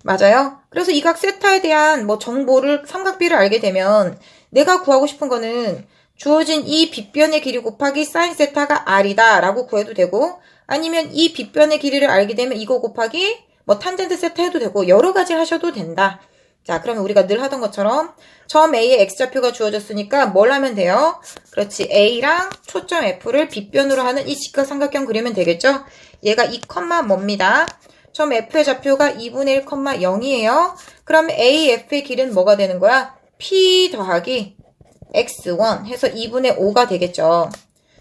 맞아요? 그래서 이 각 세타에 대한 뭐 정보를 삼각비를 알게 되면 내가 구하고 싶은 거는 주어진 이 빗변의 길이 곱하기 사인 세타가 R이다 라고 구해도 되고 아니면 이 빗변의 길이를 알게 되면 이거 곱하기 뭐 탄젠트 세타 해도 되고 여러 가지 하셔도 된다. 자, 그러면 우리가 늘 하던 것처럼 점 A의 X좌표가 주어졌으니까 뭘 하면 돼요? 그렇지. A랑 초점 F를 빗변으로 하는 이 직각삼각형 그리면 되겠죠? 얘가 2, 뭡니다. 점 F의 좌표가 2분의 1,0이에요. 그럼 AF의 길은 뭐가 되는 거야? P 더하기 X1 해서 2분의 5가 되겠죠.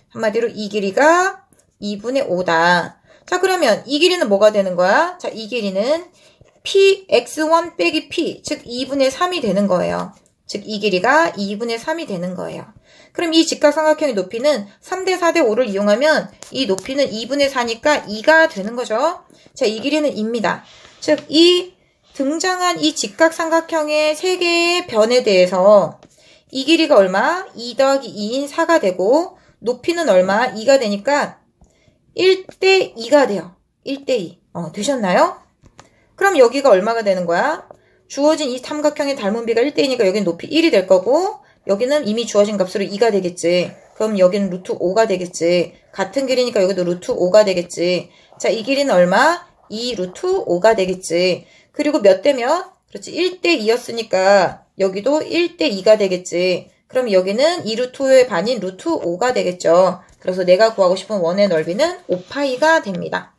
한마디로 이 길이가 2분의 5다. 자, 그러면 이 길이는 뭐가 되는 거야? 자, 이 길이는 P, X1 빼기 P, 즉 2분의 3이 되는 거예요. 즉 이 길이가 2분의 3이 되는 거예요. 그럼 이 직각삼각형의 높이는 3대 4대 5를 이용하면 이 높이는 2분의 4니까 2가 되는 거죠. 자, 이 길이는 2입니다. 즉 이 등장한 이 직각삼각형의 세 개의 변에 대해서 이 길이가 얼마? 2 더하기 2인 4가 되고 높이는 얼마? 2가 되니까 1대 2가 돼요. 1대 2. 되셨나요? 그럼 여기가 얼마가 되는 거야? 주어진 이 삼각형의 닮은비가 1대 2니까 여기는 높이 1이 될 거고 여기는 이미 주어진 값으로 2가 되겠지. 그럼 여기는 루트 5가 되겠지. 같은 길이니까 여기도 루트 5가 되겠지. 자, 이 길이는 얼마? 2 루트 5가 되겠지. 그리고 몇 대 몇? 그렇지. 1대 2였으니까 여기도 1대 2가 되겠지. 그럼 여기는 2루트 5의 반인 루트 5가 되겠죠. 그래서 내가 구하고 싶은 원의 넓이는 5파이가 됩니다.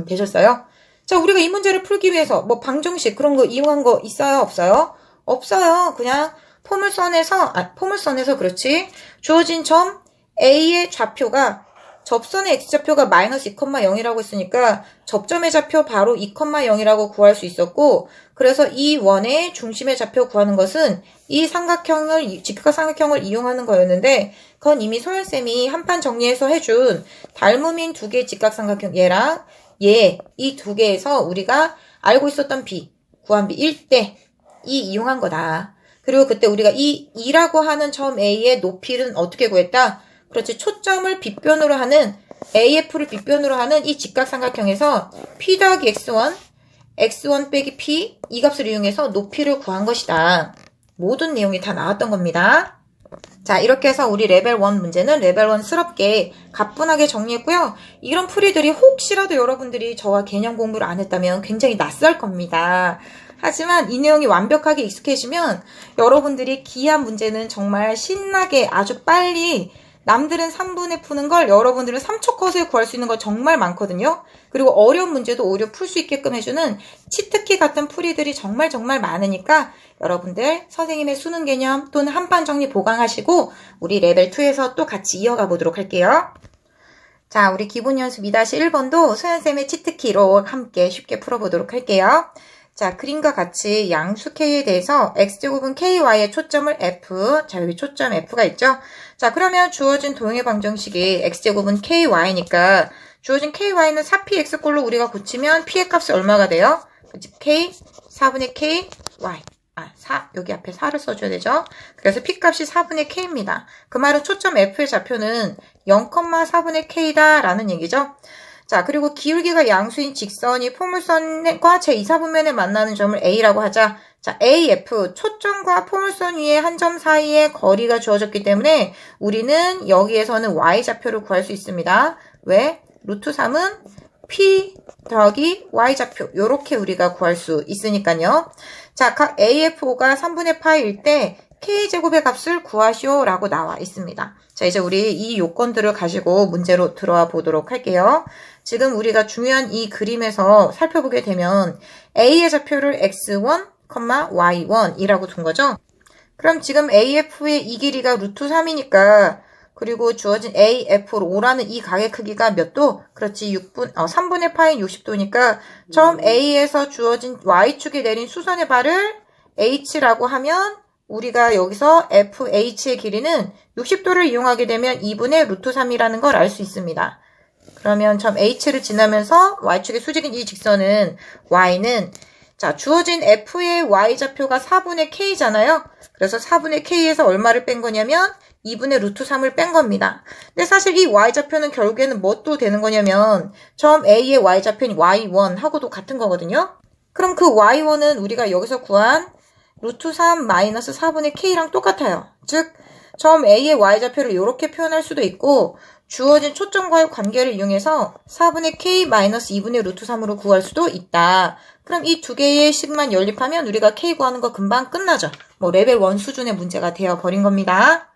되셨어요? 자, 우리가 이 문제를 풀기 위해서 뭐 방정식 그런 거 이용한 거 있어요? 없어요? 없어요. 그냥 포물선에서 그렇지. 주어진 점 A의 좌표가 접선의 x좌표가 마이너스 2,0이라고 했으니까 접점의 좌표 바로 2,0이라고 구할 수 있었고, 그래서 이 원의 중심의 좌표 구하는 것은 이 직각삼각형을 이용하는 거였는데, 그건 이미 소연쌤이 한판 정리해서 해준 닮음인 두 개의 직각삼각형 얘랑 얘 이 두 개에서 우리가 알고 있었던 b, 구한 b 1대 2 이용한 거다. 그리고 그때 우리가 이 2라고 하는 점 A의 높이는 어떻게 구했다? 그렇지. 초점을 빗변으로 하는 AF를 빗변으로 하는 이 직각삼각형에서 P 더하기 X1, X1 빼기 P 이 값을 이용해서 높이를 구한 것이다. 모든 내용이 다 나왔던 겁니다. 자, 이렇게 해서 우리 레벨 1 문제는 레벨 1스럽게 가뿐하게 정리했고요. 이런 풀이들이 혹시라도 여러분들이 저와 개념 공부를 안 했다면 굉장히 낯설 겁니다. 하지만 이 내용이 완벽하게 익숙해지면 여러분들이 기한 문제는 정말 신나게 아주 빨리 남들은 3분에 푸는 걸 여러분들은 3초 컷에 구할 수 있는 거 정말 많거든요. 그리고 어려운 문제도 오히려 풀 수 있게끔 해주는 치트키 같은 풀이들이 정말 많으니까 여러분들 선생님의 수능 개념 또는 한판 정리 보강하시고 우리 레벨 2에서 또 같이 이어가 보도록 할게요. 자, 우리 기본 연습 2-1번도 소연쌤의 치트키로 함께 쉽게 풀어보도록 할게요. 자, 그림과 같이 양수 K에 대해서 X제곱은 KY의 초점을 F, 자, 여기 초점 F가 있죠? 자, 그러면 주어진 도형의 방정식이 X제곱은 KY니까 주어진 KY는 4PX꼴로 우리가 고치면 P의 값이 얼마가 돼요? 즉, K, 4분의 KY. 여기 앞에 4를 써줘야 되죠? 그래서 P값이 4분의 K입니다. 그 말은 초점 F의 좌표는 0,4분의 K다 라는 얘기죠? 자, 그리고 기울기가 양수인 직선이 포물선과 제2사분면에 만나는 점을 A라고 하자. 자, AF, 초점과 포물선 위에 한 점 사이의 거리가 주어졌기 때문에 우리는 여기에서는 Y좌표를 구할 수 있습니다. 왜? 루트 3은 P 더하기 Y좌표. 요렇게 우리가 구할 수 있으니까요. 자, 각 AFO가 3분의 파일 때 K제곱의 값을 구하시오 라고 나와 있습니다. 자, 이제 우리 이 요건들을 가지고 문제로 들어와 보도록 할게요. 지금 우리가 중요한 이 그림에서 살펴보게 되면 A의 좌표를 X1, Y1이라고 둔 거죠. 그럼 지금 AF의 이 길이가 루트 3이니까 그리고 주어진 AF로라는 이 각의 크기가 몇 도? 그렇지, 3분의 파인 60도니까 점 A에서 주어진 Y축에 내린 수선의 발을 H라고 하면 우리가 여기서 FH의 길이는 60도를 이용하게 되면 2분의 루트 3이라는 걸 알 수 있습니다. 그러면 점 H를 지나면서 Y축의 수직인 이 직선은 Y는 자, 주어진 F의 Y좌표가 4분의 K잖아요. 그래서 4분의 K에서 얼마를 뺀 거냐면 2분의 루트 3을 뺀 겁니다. 근데 사실 이 Y좌표는 결국에는 뭣도 되는 거냐면 점 A의 Y좌표인 Y1하고도 같은 거거든요. 그럼 그 Y1은 우리가 여기서 구한 루트 3 마이너스 4분의 K랑 똑같아요. 즉, 점 A의 Y좌표를 이렇게 표현할 수도 있고 주어진 초점과의 관계를 이용해서 4분의 K 마이너스 2분의 루트 3으로 구할 수도 있다. 그럼 이 두 개의 식만 연립하면 우리가 K 구하는 거 금방 끝나죠. 뭐 레벨 1 수준의 문제가 되어 버린 겁니다.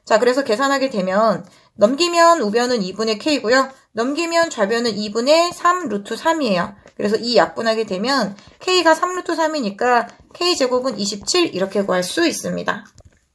자, 그래서 계산하게 되면 넘기면 우변은 2분의 K고요. 넘기면 좌변은 2분의 3 루트 3이에요. 그래서 이 약분하게 되면 K가 3 루트 3이니까 K제곱은 27 이렇게 구할 수 있습니다.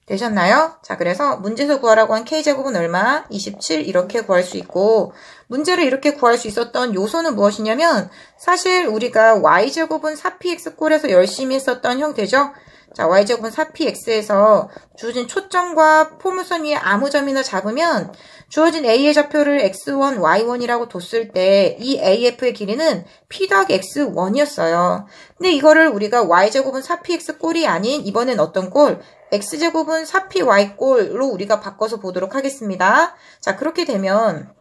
되셨나요? 자, 그래서 문제에서 구하라고 한 K제곱은 얼마? 27 이렇게 구할 수 있고 문제를 이렇게 구할 수 있었던 요소는 무엇이냐면 사실 우리가 Y제곱은 4PX꼴에서 열심히 했었던 형태죠. 자, Y제곱은 4PX에서 주어진 초점과 포물선 위에 아무 점이나 잡으면 주어진 A의 좌표를 X1, Y1이라고 뒀을 때 이 AF의 길이는 P 더하기 X1이었어요. 근데 이거를 우리가 Y제곱은 4PX 꼴이 아닌 이번엔 어떤 꼴? X제곱은 4PY 꼴로 우리가 바꿔서 보도록 하겠습니다. 자, 그렇게 되면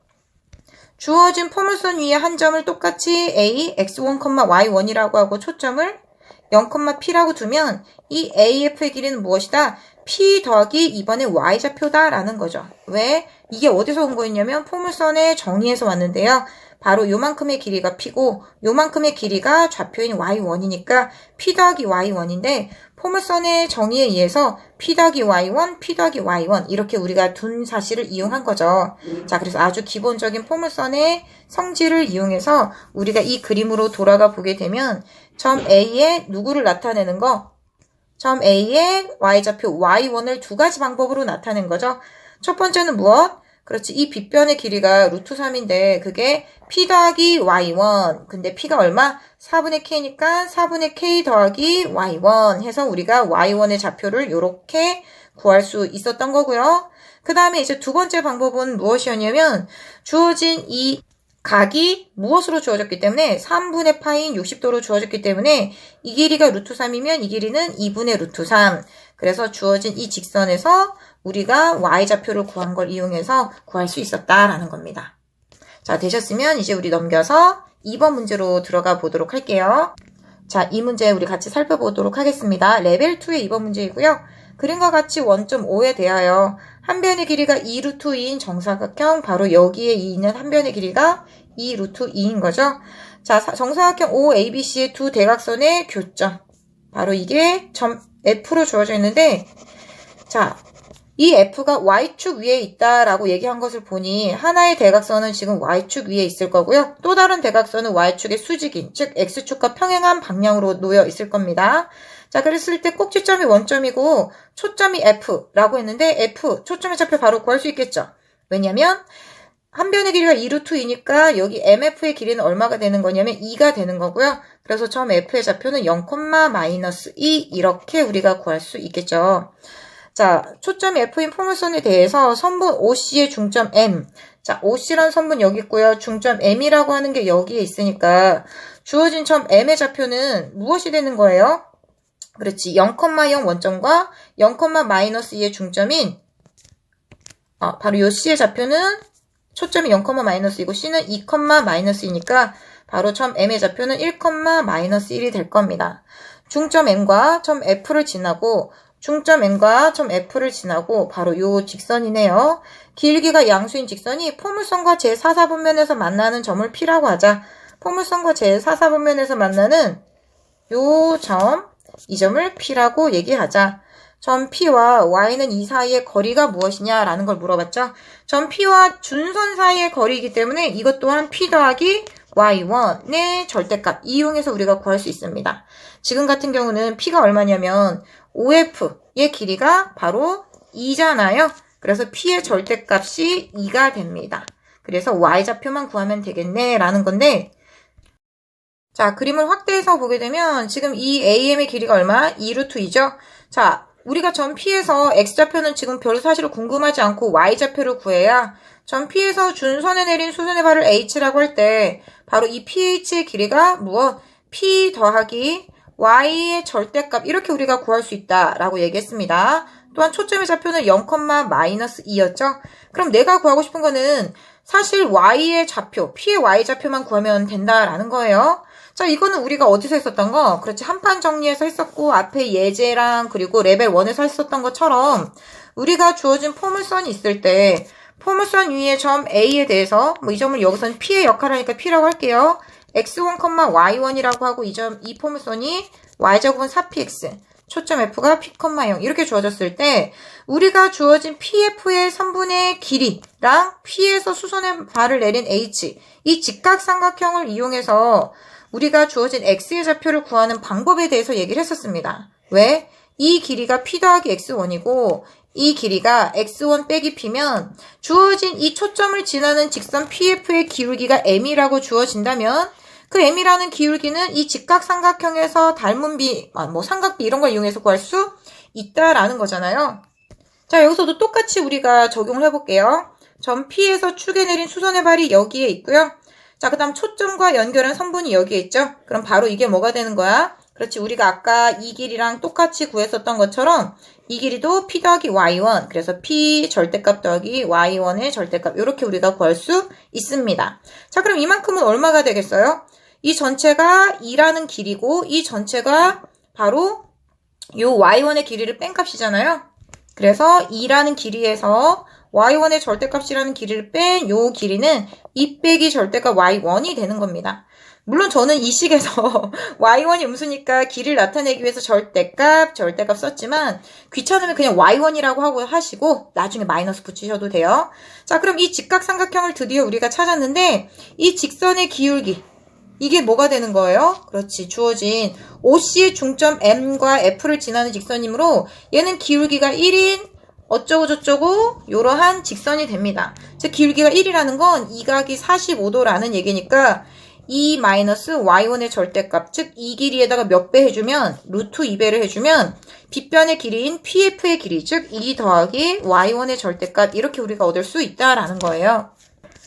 주어진 포물선 위에 한 점을 똑같이 A, X1, Y1이라고 하고 초점을 0,P라고 두면 이 AF의 길이는 무엇이다? P 더하기 이번에 Y좌표다라는 거죠. 왜? 이게 어디서 온 거였냐면 포물선의 정의에서 왔는데요. 바로 요만큼의 길이가 P고 요만큼의 길이가 좌표인 Y1이니까 P 더하기 Y1인데 포물선의 정의에 의해서 P 더하기 Y1, P 더하기 Y1 이렇게 우리가 둔 사실을 이용한 거죠. 자, 그래서 아주 기본적인 포물선의 성질을 이용해서 우리가 이 그림으로 돌아가 보게 되면 점 A에 누구를 나타내는 거? 점 A의 Y좌표 Y1을 두 가지 방법으로 나타낸 거죠. 첫 번째는 무엇? 그렇지. 이 빗변의 길이가 루트 3인데 그게 P 더하기 Y1. 근데 P가 얼마? 4분의 K니까 4분의 K 더하기 Y1 해서 우리가 Y1의 좌표를 이렇게 구할 수 있었던 거고요. 그 다음에 이제 두 번째 방법은 무엇이었냐면 주어진 이 각이 무엇으로 주어졌기 때문에 3분의 파인 60도로 주어졌기 때문에 이 길이가 루트 3이면 이 길이는 2분의 루트 3. 그래서 주어진 이 직선에서 우리가 Y좌표를 구한 걸 이용해서 구할 수 있었다라는 겁니다. 자, 되셨으면 이제 우리 넘겨서 2번 문제로 들어가 보도록 할게요. 자, 이 문제 우리 같이 살펴보도록 하겠습니다. 레벨 2의 2번 문제이고요. 그림과 같이 원점 O에 대하여 한 변의 길이가 2루트 2인 정사각형, 바로 여기에 2 있는 한 변의 길이가 2루트 2인 거죠. 자, 정사각형 OABC의 두 대각선의 교점. 바로 이게 점 F로 주어져 있는데, 자, 이 F가 Y축 위에 있다라고 얘기한 것을 보니 하나의 대각선은 지금 Y축 위에 있을 거고요. 또 다른 대각선은 Y축의 수직인, 즉 X축과 평행한 방향으로 놓여 있을 겁니다. 자, 그랬을 때 꼭지점이 원점이고 초점이 F라고 했는데 F, 초점의 좌표 바로 구할 수 있겠죠. 왜냐면 한 변의 길이가 2루트 2니까 여기 MF의 길이는 얼마가 되는 거냐면 2가 되는 거고요. 그래서 점 F의 좌표는 0,-2 이렇게 우리가 구할 수 있겠죠. 자, 초점 F인 포물선에 대해서 선분 OC의 중점 M. 자, OC라는 선분 여기 있고요. 중점 M이라고 하는 게 여기에 있으니까 주어진 점 M의 좌표는 무엇이 되는 거예요? 그렇지. 0,0 원점과 0,-2의 중점인 바로 요 C의 좌표는 초점이 0,-2이고 C는 2,-2이니까 바로 점 M의 좌표는 1,-1이 될 겁니다. 중점 M과 점 F를 지나고 중점 N과 점 F를 지나고 바로 요 직선이네요. 길기가 양수인 직선이 포물선과 제4사분면에서 만나는 점을 P라고 하자. 포물선과 제4사분면에서 만나는 요 점, 이 점을 P라고 얘기하자. 점 P와 Y는 이 사이의 거리가 무엇이냐라는 걸 물어봤죠. 점 P와 준선 사이의 거리이기 때문에 이것 또한 P 더하기 Y1의 절대값 이용해서 우리가 구할 수 있습니다. 지금 같은 경우는 P가 얼마냐면 OF의 길이가 바로 2잖아요. 그래서 P의 절대값이 2가 됩니다. 그래서 Y좌표만 구하면 되겠네 라는 건데, 자, 그림을 확대해서 보게 되면 지금 이 AM의 길이가 얼마? 2루트 2죠. 자, 우리가 점 P에서 X좌표는 지금 별 사실을 궁금하지 않고 Y좌표를 구해야 점 P에서 준선에 내린 수선의 발을 H라고 할 때 바로 이 PH의 길이가 무엇? P 더하기 Y의 절대값 이렇게 우리가 구할 수 있다라고 얘기했습니다. 또한 초점의 좌표는 0,-2였죠. 그럼 내가 구하고 싶은 거는 사실 Y의 좌표, P의 Y좌표만 구하면 된다라는 거예요. 자, 이거는 우리가 어디서 했었던 거? 그렇지, 한판 정리해서 했었고 앞에 예제랑 그리고 레벨 1에서 했었던 것처럼 우리가 주어진 포물선이 있을 때 포물선 위에 점 A에 대해서 이 점을 여기서는 P의 역할을 하니까 P라고 할게요. x1, y1이라고 하고 이 포물선이 y제곱은 4px, 초점 f가 p,0 이렇게 주어졌을 때 우리가 주어진 pf의 선분의 길이랑 p에서 수선의 발을 내린 h, 이 직각삼각형을 이용해서 우리가 주어진 x의 좌표를 구하는 방법에 대해서 얘기를 했었습니다. 왜? 이 길이가 p 더하기 x1이고 이 길이가 x1 빼기 p면 주어진 이 초점을 지나는 직선 pf의 기울기가 m이라고 주어진다면 그 m이라는 기울기는 이 직각삼각형에서 닮은 삼각비 이런 걸 이용해서 구할 수 있다라는 거잖아요. 자, 여기서도 똑같이 우리가 적용을 해볼게요. 점 P에서 축에 내린 수선의 발이 여기에 있고요. 자, 그 다음 초점과 연결한 선분이 여기에 있죠. 그럼 바로 이게 뭐가 되는 거야? 그렇지, 우리가 아까 이 길이랑 똑같이 구했었던 것처럼 이 길이도 P 더하기 Y1, 그래서 P 절대값 더하기 Y1의 절대값 이렇게 우리가 구할 수 있습니다. 자, 그럼 이만큼은 얼마가 되겠어요? 이 전체가 2라는 길이고 이 전체가 바로 요 Y1의 길이를 뺀 값이잖아요. 그래서 2라는 길이에서 y1의 절대값이라는 길이를 뺀 요 길이는 2 빼기 절대값 y1이 되는 겁니다. 물론 저는 이 식에서 y1이 음수니까 길이를 나타내기 위해서 절대값 썼지만 귀찮으면 그냥 y1이라고 하고 하시고 나중에 마이너스 붙이셔도 돼요. 자, 그럼 이 직각삼각형을 드디어 우리가 찾았는데 이 직선의 기울기 이게 뭐가 되는 거예요? 그렇지. 주어진 OC의 중점 M과 F를 지나는 직선이므로 얘는 기울기가 1인 어쩌고 저쩌고 이러한 직선이 됩니다. 즉 기울기가 1이라는 건 이 각이 45도라는 얘기니까 2-y1의 절대값, 즉 이 길이에다가 몇 배 해주면 루트 2배를 해주면 빗변의 길이인 PF의 길이, 즉 2 더하기 y1의 절대값 이렇게 우리가 얻을 수 있다라는 거예요.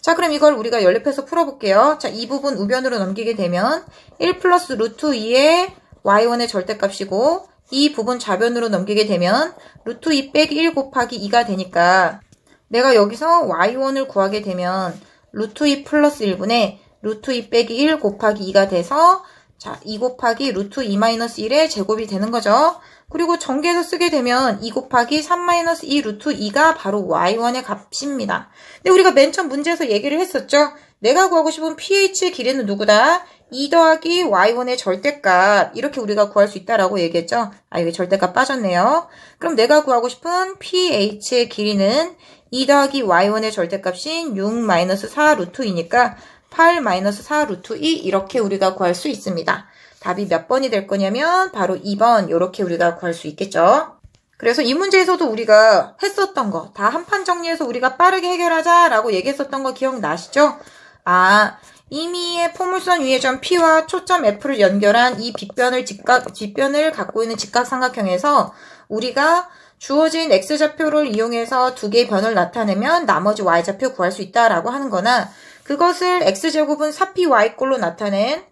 자, 그럼 이걸 우리가 연립해서 풀어볼게요. 자, 이 부분 우변으로 넘기게 되면 1 플러스 루트 2의 y1의 절대값이고 이 부분 좌변으로 넘기게 되면 루트 2 빼기 1 곱하기 2가 되니까 내가 여기서 y1을 구하게 되면 루트 2 플러스 1분의 루트 2 빼기 1 곱하기 2가 돼서 자, 2 곱하기 루트 2 마이너스 1의 제곱이 되는 거죠. 그리고 전개해서 쓰게 되면 2 곱하기 3 마이너스 2 루트 2가 바로 y1의 값입니다. 근데 우리가 맨 처음 문제에서 얘기를 했었죠. 내가 구하고 싶은 pH의 길이는 누구다? 2 더하기 y1의 절대값 이렇게 우리가 구할 수 있다라고 얘기했죠. 아, 여기 절대값 빠졌네요. 그럼 내가 구하고 싶은 pH의 길이는 2 더하기 y1의 절대값인 6 마이너스 4 루트 2니까 8 마이너스 4 루트 2 이렇게 우리가 구할 수 있습니다. 답이 몇 번이 될 거냐면 바로 2번 이렇게 우리가 구할 수 있겠죠. 그래서 이 문제에서도 우리가 했었던 거 다 한 판 정리해서 우리가 빠르게 해결하자라고 얘기했었던 거 기억나시죠? 아, 이미의 포물선 위의 점 P와 초점 F를 연결한 이 빗변을 갖고 있는 직각삼각형에서 우리가 주어진 X좌표를 이용해서 두 개의 변을 나타내면 나머지 Y좌표 구할 수 있다라고 하는 거나 그것을 X제곱은 4PY꼴로 나타낸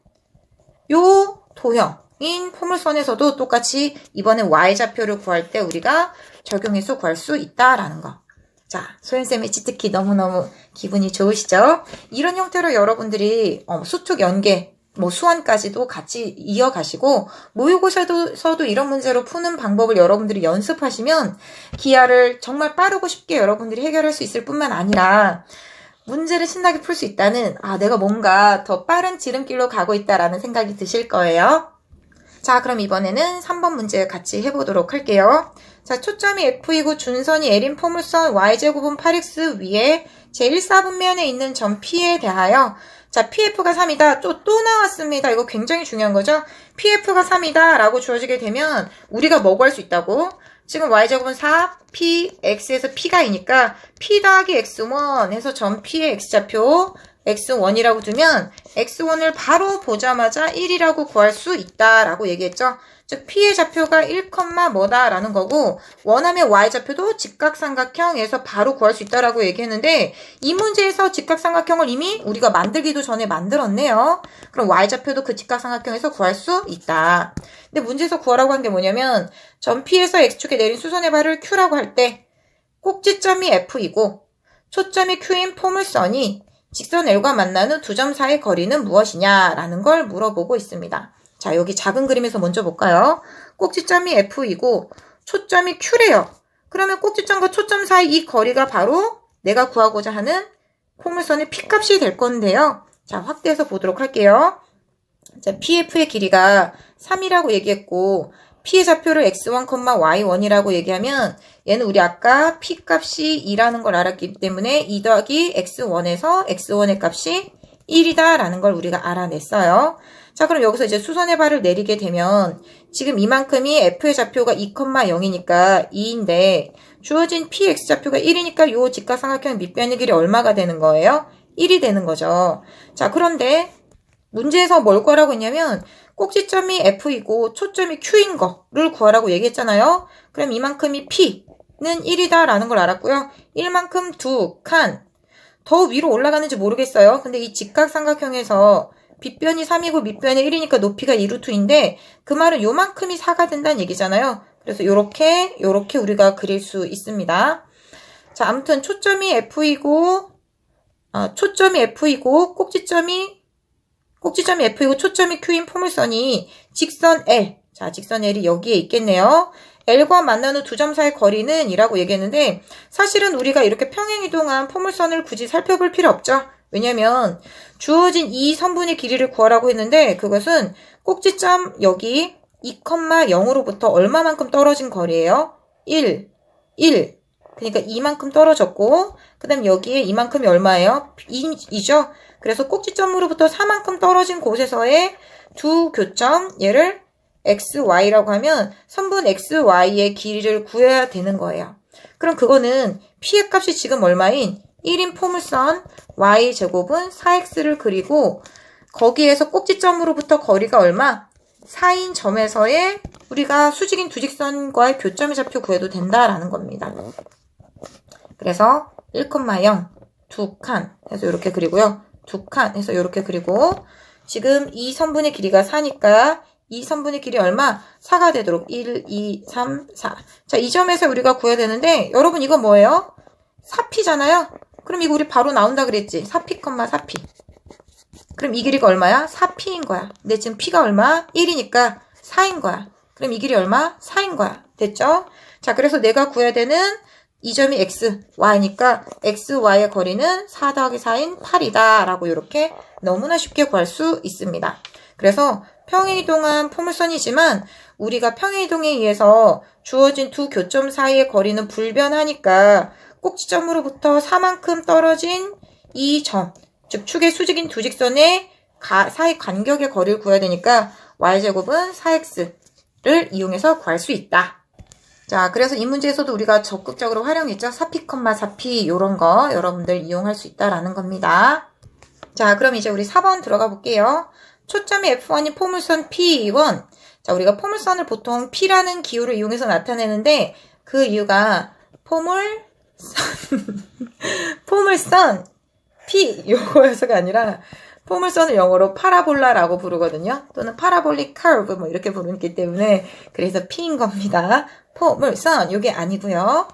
요 도형인 포물선에서도 똑같이 이번에 Y좌표를 구할 때 우리가 적용해서 구할 수 있다라는 거. 자, 소연쌤의 치트키 너무너무 기분이 좋으시죠? 이런 형태로 여러분들이 수특 연계, 수완까지도 같이 이어가시고 모의고사에서도 이런 문제로 푸는 방법을 여러분들이 연습하시면 기하를 정말 빠르고 쉽게 여러분들이 해결할 수 있을 뿐만 아니라 문제를 신나게 풀 수 있다는 내가 뭔가 더 빠른 지름길로 가고 있다라는 생각이 드실 거예요. 자, 그럼 이번에는 3번 문제 같이 해보도록 할게요. 자, 초점이 F이고 준선이 L인 포물선 Y제곱은 8X 위에 제1사분면에 있는 점 P에 대하여 자, PF가 3이다. 또 나왔습니다. 이거 굉장히 중요한 거죠. PF가 3이다 라고 주어지게 되면 우리가 뭐 구할 수 있다고? 지금 Y제곱은 4, P, X에서 P가 이니까 P 더하기 X1 해서 점 P의 X좌표 X1이라고 두면 X1을 바로 보자마자 1이라고 구할 수 있다라고 얘기했죠. 즉 P의 좌표가 1, 뭐다 라는 거고 원하면 Y좌표도 직각삼각형에서 바로 구할 수 있다라고 얘기했는데 이 문제에서 직각삼각형을 이미 우리가 만들기도 전에 만들었네요. 그럼 Y좌표도 그 직각삼각형에서 구할 수 있다. 근데 문제에서 구하라고 한 게 뭐냐면 점 P에서 X축에 내린 수선의 발을 Q라고 할 때 꼭지점이 F이고 초점이 Q인 포물선이 직선 L과 만나는 두 점 사이의 거리는 무엇이냐라는 걸 물어보고 있습니다. 자, 여기 작은 그림에서 먼저 볼까요? 꼭지점이 F이고 초점이 Q래요. 그러면 꼭지점과 초점 사이 이 거리가 바로 내가 구하고자 하는 포물선의 P값이 될 건데요. 자, 확대해서 보도록 할게요. 자, PF의 길이가 3이라고 얘기했고 P의 좌표를 X1, Y1이라고 얘기하면 얘는 우리 아까 P값이 2라는 걸 알았기 때문에 2 더하기 X1에서 X1의 값이 1이다 라는 걸 우리가 알아냈어요. 자, 그럼 여기서 이제 수선의 발을 내리게 되면 지금 이만큼이 F의 좌표가 2,0이니까 2인데 주어진 PX 좌표가 1이니까 요 직각삼각형 밑변의 길이 얼마가 되는 거예요? 1이 되는 거죠. 자, 그런데 문제에서 뭘 구하라고 했냐면 꼭지점이 F이고 초점이 Q인 거를 구하라고 얘기했잖아요. 그럼 이만큼이 P는 1이다 라는 걸 알았고요. 1만큼 두 칸. 더 위로 올라가는지 모르겠어요. 근데 이 직각삼각형에서 빗변이 3이고 밑변이 1이니까 높이가 2루트인데 그 말은 요만큼이 4가 된다는 얘기잖아요. 그래서 요렇게 우리가 그릴 수 있습니다. 자, 아무튼 초점이 F이고 꼭지점이 F이고 초점이 Q인 포물선이 직선 L. 자, 직선 L이 여기에 있겠네요. L과 만나는 두 점 사이의 거리는 이라고 얘기했는데 사실은 우리가 이렇게 평행이동한 포물선을 굳이 살펴볼 필요 없죠. 왜냐면 주어진 이 선분의 길이를 구하라고 했는데 그것은 꼭지점 여기 2,0으로부터 얼마만큼 떨어진 거리예요? 1. 그러니까 이만큼 떨어졌고 그 다음 여기에 이만큼이 얼마예요? 2죠. 그래서 꼭지점으로부터 4만큼 떨어진 곳에서의 두 교점 얘를 XY라고 하면 선분 XY의 길이를 구해야 되는 거예요. 그럼 그거는 P의 값이 지금 얼마인 1인 포물선 Y제곱은 4X를 그리고 거기에서 꼭지점으로부터 거리가 얼마? 4인 점에서의 우리가 수직인 두 직선과의 교점의 좌표 구해도 된다라는 겁니다. 그래서 1,0 두 칸 해서 이렇게 그리고요. 두 칸 해서 이렇게 그리고 지금 이 선분의 길이가 4니까 이 선분의 길이 얼마? 4가 되도록 1, 2, 3, 4. 자, 이 점에서 우리가 구해야 되는데 여러분 이거 뭐예요? 4P잖아요? 그럼 이거 우리 바로 나온다 그랬지? 4P, 4P. 그럼 이 길이가 얼마야? 4P인 거야. 근데 지금 P가 얼마? 1이니까 4인 거야. 그럼 이 길이 얼마? 4인 거야. 됐죠? 자, 그래서 내가 구해야 되는 이 점이 X, Y니까 X, Y의 거리는 4 더하기 4인 8이다. 라고 이렇게 너무나 쉽게 구할 수 있습니다. 그래서 평행이동한 포물선이지만 우리가 평행이동에 의해서 주어진 두 교점 사이의 거리는 불변하니까 꼭지점으로부터 4만큼 떨어진 이 점, 즉 축의 수직인 두 직선의 사이 간격의 거리를 구해야 되니까 y제곱은 4x를 이용해서 구할 수 있다. 자, 그래서 이 문제에서도 우리가 적극적으로 활용했죠. 4p, 4p 이런 거 여러분들 이용할 수 있다라는 겁니다. 자, 그럼 이제 우리 4번 들어가 볼게요. 초점이 F1인 포물선 P1. 자, 우리가 포물선을 보통 P라는 기호를 이용해서 나타내는데 그 이유가 포물선 P 요거여서가 아니라 포물선을 영어로 파라볼라라고 부르거든요. 또는 파라볼릭 커브 뭐 이렇게 부르기 때문에 그래서 P인 겁니다. 포물선 요게 아니고요.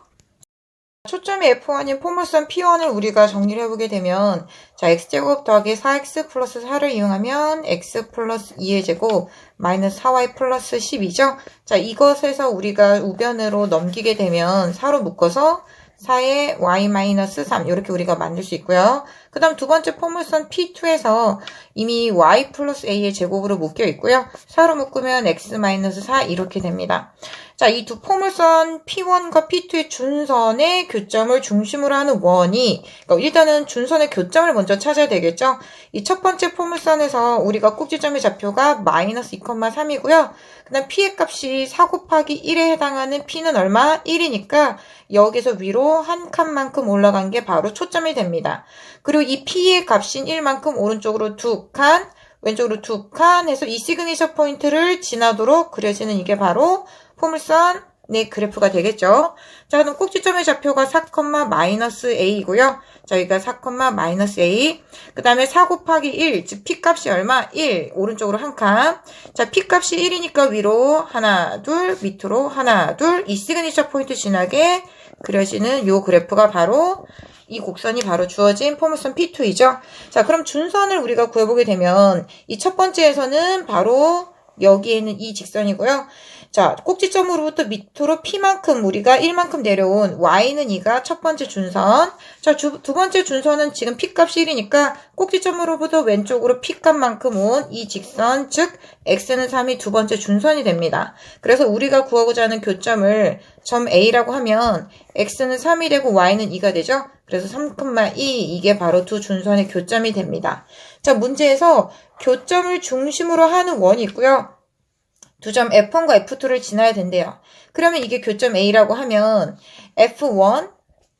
초점이 F1인 포물선 P1을 우리가 정리를 해보게 되면 자 x제곱 더하기 4x 플러스 4를 이용하면 x 플러스 2의 제곱 마이너스 4y 플러스 12죠. 자 이것에서 우리가 우변으로 넘기게 되면 4로 묶어서 4의 y 마이너스 3 이렇게 우리가 만들 수 있고요. 그 다음 두 번째 포물선 P2에서 이미 y 플러스 a의 제곱으로 묶여 있고요. 4로 묶으면 x 마이너스 4 이렇게 됩니다. 자, 이 두 포물선 P1과 P2의 준선의 교점을 중심으로 하는 원이 그러니까 일단은 준선의 교점을 먼저 찾아야 되겠죠. 이 첫 번째 포물선에서 우리가 꼭지점의 좌표가 마이너스 2,3이고요. 그 다음 P의 값이 4 곱하기 1에 해당하는 P는 얼마? 1이니까 여기서 위로 한 칸만큼 올라간 게 바로 초점이 됩니다. 그리고 이 P의 값인 1만큼 오른쪽으로 2칸, 왼쪽으로 2칸 해서 이 시그니처 포인트를 지나도록 그려지는 이게 바로 포물선의 그래프가 되겠죠. 자, 그럼 꼭지점의 좌표가 4, 마이너스 a이고요. 자, 여기가 4, 마이너스 a. 그 다음에 4 곱하기 1, 즉 P값이 얼마? 1. 오른쪽으로 한 칸. 자, P값이 1이니까 위로 하나, 둘, 밑으로 하나, 둘. 이 시그니처 포인트 지나게 그려지는 요 그래프가 바로 이 곡선이 바로 주어진 포물선 P2이죠. 자, 그럼 준선을 우리가 구해보게 되면 이 첫 번째에서는 바로 여기에는 이 직선이고요. 자, 꼭지점으로부터 밑으로 P만큼 우리가 1만큼 내려온 Y는 2가 첫 번째 준선. 자, 두 번째 준선은 지금 P값이 1이니까 꼭지점으로부터 왼쪽으로 P값만큼 온 이 직선, 즉 X는 3이 두 번째 준선이 됩니다. 그래서 우리가 구하고자 하는 교점을 점 A라고 하면 X는 3이 되고 Y는 2가 되죠. 그래서 3,2 이게 바로 두 준선의 교점이 됩니다. 자, 문제에서 교점을 중심으로 하는 원이 있고요. 두 점 F1과 F2를 지나야 된대요. 그러면 이게 교점 A라고 하면 F1,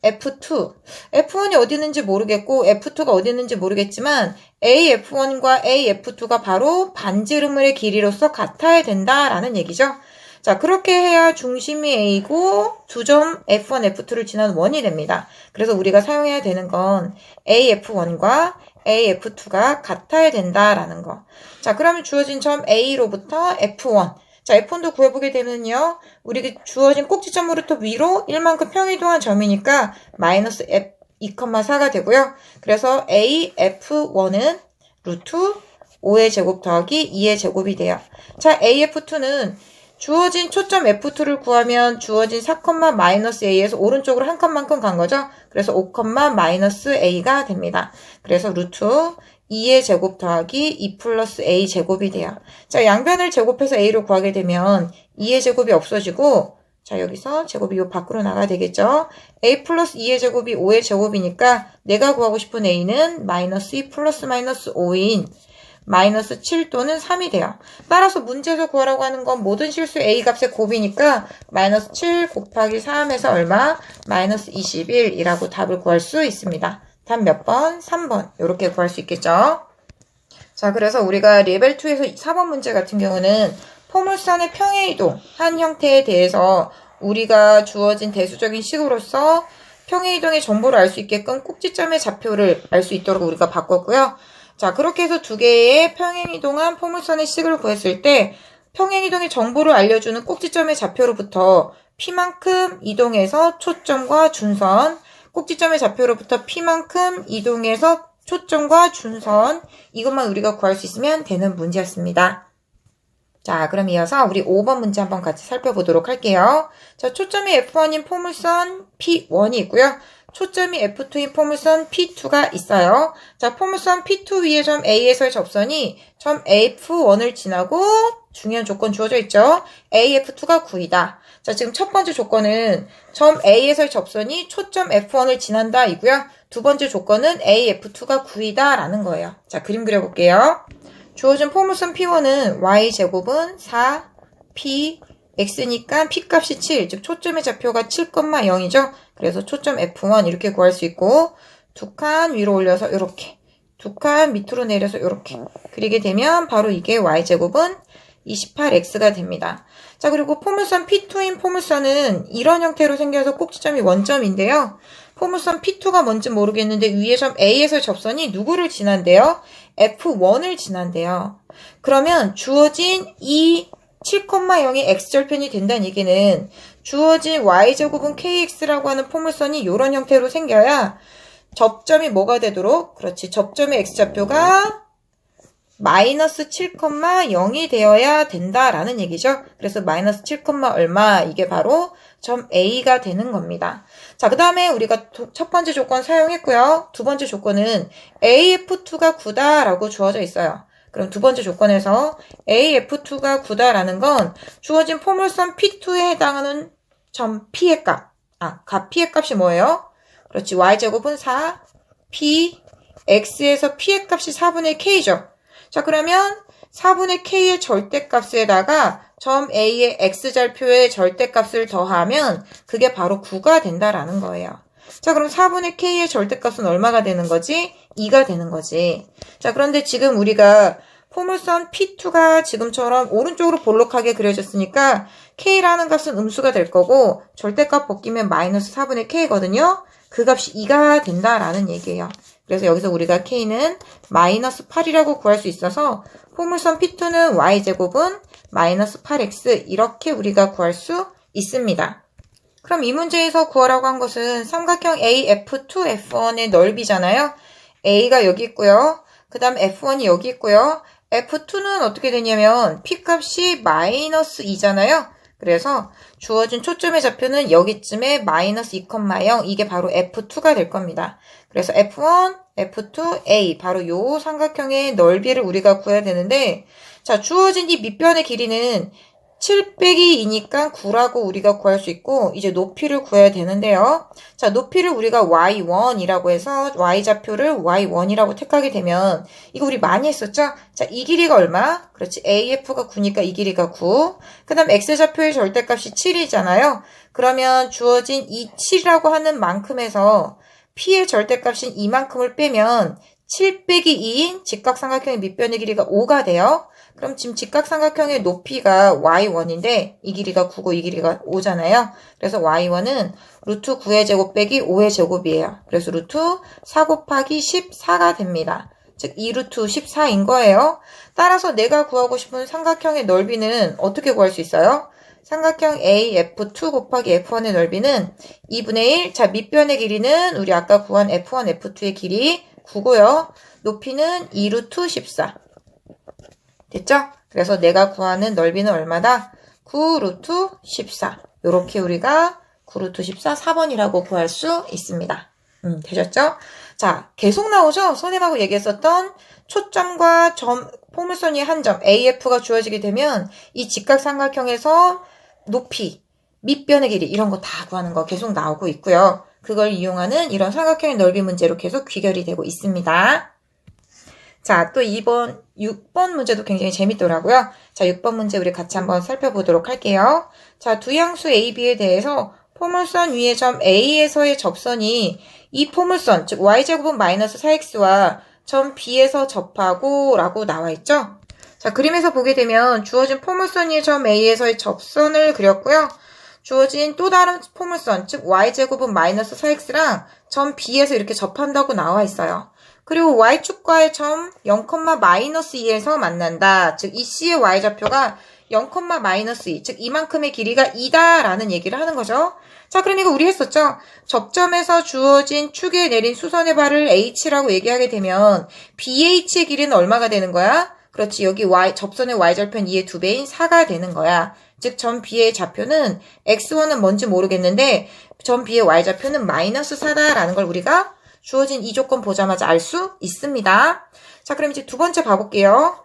F2, F1이 어디 있는지 모르겠고 F2가 어디 있는지 모르겠지만 AF1과 AF2가 바로 반지름의 길이로서 같아야 된다라는 얘기죠. 자, 그렇게 해야 중심이 A고 두 점 F1, F2를 지나는 원이 됩니다. 그래서 우리가 사용해야 되는 건 AF1과 AF2가 같아야 된다라는 거. 자, 그러면 주어진 점 A로부터 F1. 자, F1도 구해보게 되면요. 우리 주어진 꼭지점으로부터 위로 1만큼 평이동한 점이니까 마이너스 2,4가 되고요. 그래서 AF1은 루트 5의 제곱 더하기 2의 제곱이 돼요. 자, AF2는 주어진 초점 F2를 구하면 주어진 4, A에서 오른쪽으로 한 칸만큼 간 거죠. 그래서 5, A가 됩니다. 그래서 루트 2의 제곱 더하기 2 플러스 A 제곱이 돼요. 자, 양변을 제곱해서 A로 구하게 되면 2의 제곱이 없어지고, 자, 여기서 제곱이 요 밖으로 나가야 되겠죠. A 플러스 2의 제곱이 5의 제곱이니까 내가 구하고 싶은 A는 마이너스 2 플러스 마이너스 5인 마이너스 7 또는 3이 돼요. 따라서 문제에서 구하라고 하는 건 모든 실수 A 값의 곱이니까 마이너스 7 곱하기 3에서 얼마? 마이너스 21이라고 답을 구할 수 있습니다. 답 몇 번? 3번. 이렇게 구할 수 있겠죠. 자, 그래서 우리가 레벨 2에서 4번 문제 같은 경우는 포물선의 평행이동 한 형태에 대해서 우리가 주어진 대수적인 식으로서 평행이동의 정보를 알 수 있게끔 꼭지점의 좌표를 알 수 있도록 우리가 바꿨고요. 자, 그렇게 해서 두 개의 평행이동한 포물선의 식을 구했을 때 평행이동의 정보를 알려주는 꼭지점의 좌표로부터 P만큼 이동해서 초점과 준선, 꼭지점의 좌표로부터 P만큼 이동해서 초점과 준선, 이것만 우리가 구할 수 있으면 되는 문제였습니다. 자, 그럼 이어서 우리 5번 문제 한번 같이 살펴보도록 할게요. 자, 초점이 F1인 포물선 P1이 있고요. 초점이 F2인 포물선 P2가 있어요. 자, 포물선 P2 위에 점 A에서의 접선이 점 F1을 지나고 중요한 조건 주어져 있죠. AF2가 9이다. 자, 지금 첫 번째 조건은 점 A에서의 접선이 초점 F1을 지난다 이고요. 두 번째 조건은 AF2가 9이다 라는 거예요. 자, 그림 그려볼게요. 주어진 포물선 P1은 Y제곱은 4, P, X니까 P값이 7, 즉 초점의 좌표가 7,0이죠. 그래서 초점 F1 이렇게 구할 수 있고 두 칸 위로 올려서 이렇게, 두 칸 밑으로 내려서 이렇게 그리게 되면 바로 이게 Y제곱은 28X가 됩니다. 자, 그리고 포물선 P2인 포물선은 이런 형태로 생겨서 꼭지점이 원점인데요. 포물선 P2가 뭔지 모르겠는데 위에 점 A에서 접선이 누구를 지난대요? F1을 지난대요. 그러면 주어진 이 7,0이 X절편이 된다는 얘기는 주어진 Y제곱은 KX라고 하는 포물선이 이런 형태로 생겨야 접점이 뭐가 되도록? 그렇지. 접점의 X좌표가 마이너스 7,0이 되어야 된다라는 얘기죠. 그래서 마이너스 7, 얼마 이게 바로 점 A가 되는 겁니다. 자, 그 다음에 우리가 첫 번째 조건 사용했고요. 두 번째 조건은 AF2가 9다라고 주어져 있어요. 그럼 두 번째 조건에서 AF2가 9다라는 건 주어진 포물선 P2에 해당하는 점 P의 값. 값 P의 값이 뭐예요? 그렇지. Y제곱은 4, P, X에서 P의 값이 4분의 K죠. 자, 그러면 4분의 K의 절대값에다가 점 A의 X절표의 절대값을 더하면 그게 바로 9가 된다라는 거예요. 자, 그럼 4분의 K의 절대값은 얼마가 되는 거지? 2가 되는 거지. 자, 그런데 지금 우리가 포물선 P2가 지금처럼 오른쪽으로 볼록하게 그려졌으니까 K라는 값은 음수가 될 거고 절대값 벗기면 마이너스 4분의 K거든요. 그 값이 2가 된다라는 얘기예요. 그래서 여기서 우리가 K는 마이너스 8이라고 구할 수 있어서 포물선 P2는 Y제곱은 마이너스 8X 이렇게 우리가 구할 수 있습니다. 그럼 이 문제에서 구하라고 한 것은 삼각형 AF2, F1의 넓이잖아요. A가 여기 있고요. 그 다음 F1이 여기 있고요. F2는 어떻게 되냐면 P값이 마이너스 2잖아요. 그래서 주어진 초점의 좌표는 여기쯤에 마이너스 2,0 이게 바로 F2가 될 겁니다. 그래서 F1, F2, A 바로 요 삼각형의 넓이를 우리가 구해야 되는데 자, 주어진 이 밑변의 길이는 7 빼기 2니까 9라고 우리가 구할 수 있고 이제 높이를 구해야 되는데요. 자, 높이를 우리가 Y1이라고 해서 Y좌표를 Y1이라고 택하게 되면 이거 우리 많이 했었죠? 자, 이 길이가 얼마? 그렇지. AF가 9니까 이 길이가 9. 그 다음 X좌표의 절대값이 7이잖아요. 그러면 주어진 이 7이라고 하는 만큼에서 P의 절대값인 이만큼을 빼면 7 빼기 2인 직각삼각형의 밑변의 길이가 5가 돼요. 그럼 지금 직각삼각형의 높이가 y1인데 이 길이가 9고 이 길이가 5잖아요. 그래서 y1은 루트 9의 제곱 빼기 5의 제곱이에요. 그래서 루트 4 곱하기 14가 됩니다. 즉 2루트 14인 거예요. 따라서 내가 구하고 싶은 삼각형의 넓이는 어떻게 구할 수 있어요? 삼각형 AF2 곱하기 F1의 넓이는 2분의 1. 자, 밑변의 길이는 우리 아까 구한 F1, F2의 길이 9고요. 높이는 2루트 14. 됐죠? 그래서 내가 구하는 넓이는 얼마다? 9 루트 14. 요렇게 우리가 9 루트 14 4번이라고 구할 수 있습니다. 되셨죠? 자, 계속 나오죠? 선생님하고 얘기했었던 초점과 포물선 위의 한 점 AF가 주어지게 되면 이 직각삼각형에서 높이, 밑변의 길이 이런 거 다 구하는 거 계속 나오고 있고요. 그걸 이용하는 이런 삼각형의 넓이 문제로 계속 귀결이 되고 있습니다. 자, 또 6번 문제도 굉장히 재밌더라고요. 자, 6번 문제 우리 같이 한번 살펴보도록 할게요. 자, 두 양수 A, B에 대해서 포물선 위의 점 A에서의 접선이 이 포물선, 즉 y제곱은 마이너스 4x와 점 B에서 접하고 라고 나와 있죠. 자, 그림에서 보게 되면 주어진 포물선 위의 점 A에서의 접선을 그렸고요. 주어진 또 다른 포물선, 즉 y제곱은 마이너스 4x랑 점 B에서 이렇게 접한다고 나와 있어요. 그리고 y축과의 점 0,-2에서 만난다. 즉 이 C의 y좌표가 0,-2, 즉 이만큼의 길이가 2다라는 얘기를 하는 거죠. 자, 그럼 이거 우리 했었죠? 접점에서 주어진 축에 내린 수선의 발을 H라고 얘기하게 되면 BH의 길이는 얼마가 되는 거야? 그렇지, 여기 접선의 y절편 2의 2배인 4가 되는 거야. 즉 점 B의 좌표는 X1은 뭔지 모르겠는데 점 B의 y좌표는 마이너스 4다라는 걸 우리가 주어진 이 조건 보자마자 알 수 있습니다. 자, 그럼 이제 두 번째 봐볼게요.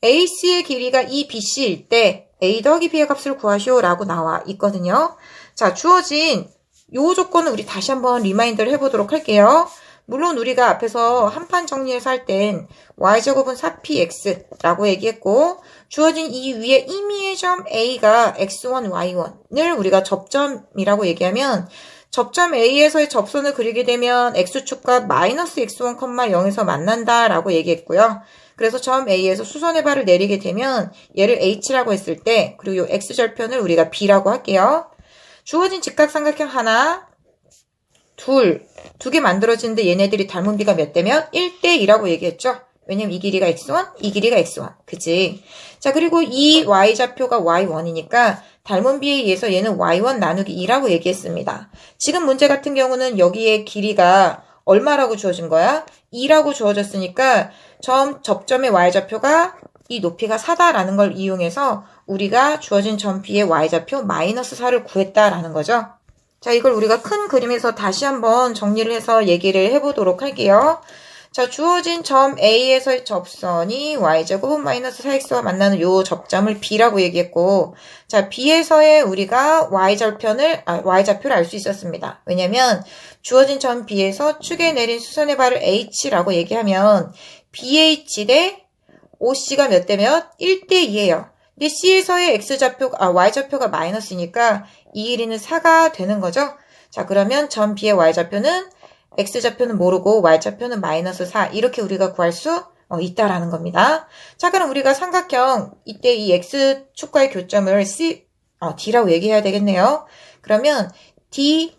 AC의 길이가 이 BC일 때 A 더하기 B의 값을 구하시오 라고 나와 있거든요. 자, 주어진 요 조건을 우리 다시 한번 리마인드를 해보도록 할게요. 물론 우리가 앞에서 한판 정리해서 할 땐 y제곱은 4px라고 얘기했고 주어진 이 위에 임의의 점 A가 x1, y1을 우리가 접점이라고 얘기하면 접점 A에서의 접선을 그리게 되면 x축과 마이너스 x1, 0에서 만난다라고 얘기했고요. 그래서 점 A에서 수선의 발을 내리게 되면 얘를 H라고 했을 때 그리고 이 X절편을 우리가 B라고 할게요. 주어진 직각삼각형 하나, 두 개 만들어지는데 얘네들이 닮은 비가 몇 대면 1대2라고 얘기했죠. 왜냐면 이 길이가 x1, 이 길이가 x1. 그치? 자, 그리고 이 y좌표가 y1이니까 닮은 비에 의해서 얘는 y1 나누기 2라고 얘기했습니다. 지금 문제 같은 경우는 여기에 길이가 얼마라고 주어진 거야? 2라고 주어졌으니까 접점의 y좌표가 이 높이가 4다라는 걸 이용해서 우리가 주어진 점 B의 y좌표 마이너스 4를 구했다라는 거죠. 자, 이걸 우리가 큰 그림에서 다시 한번 정리를 해서 얘기를 해보도록 할게요. 자, 주어진 점 A에서의 접선이 y제곱은 마이너스 4x와 만나는 요 접점을 B라고 얘기했고, 자, B에서의 우리가 y좌표를 알 수 있었습니다. 왜냐면 주어진 점 B에서 축에 내린 수선의 발을 H라고 얘기하면 BH 대 OC가 몇 대 몇? 1대2예요. 근데 C에서의 y좌표가 마이너스니까 이 길이는 4가 되는 거죠. 자, 그러면 점 B의 y좌표는 x좌표는 모르고 y좌표는 마이너스 4 이렇게 우리가 구할 수 있다라는 겁니다. 자, 그럼 우리가 삼각형 이때 이 x축과의 교점을 D라고 얘기해야 되겠네요. 그러면 DOC랑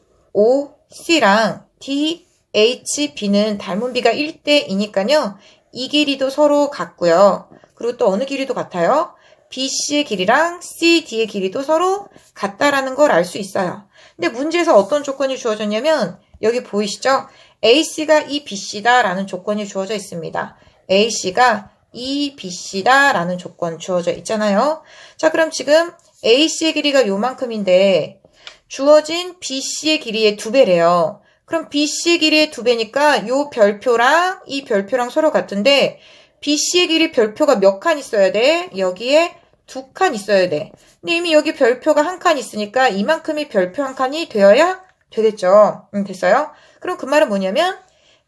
DHB는 닮은 비가 1대2니까요. 이 길이도 서로 같고요. 그리고 또 어느 길이도 같아요? BC의 길이랑 CD의 길이도 서로 같다라는 걸 알 수 있어요. 근데 문제에서 어떤 조건이 주어졌냐면 여기 보이시죠? AC가 이 BC다라는 조건이 주어져 있습니다. AC가 이 BC다라는 조건 주어져 있잖아요. 자, 그럼 지금 AC의 길이가 요만큼인데 주어진 BC의 길이의 2배래요. 그럼 BC의 길이의 2배니까 요 별표랑 이 별표랑 서로 같은데 BC의 길이 별표가 몇 칸 있어야 돼? 여기에 2칸 있어야 돼. 근데 이미 여기 별표가 한 칸 있으니까 이만큼이 별표 한 칸이 되어야 되겠죠. 됐어요? 그럼 그 말은 뭐냐면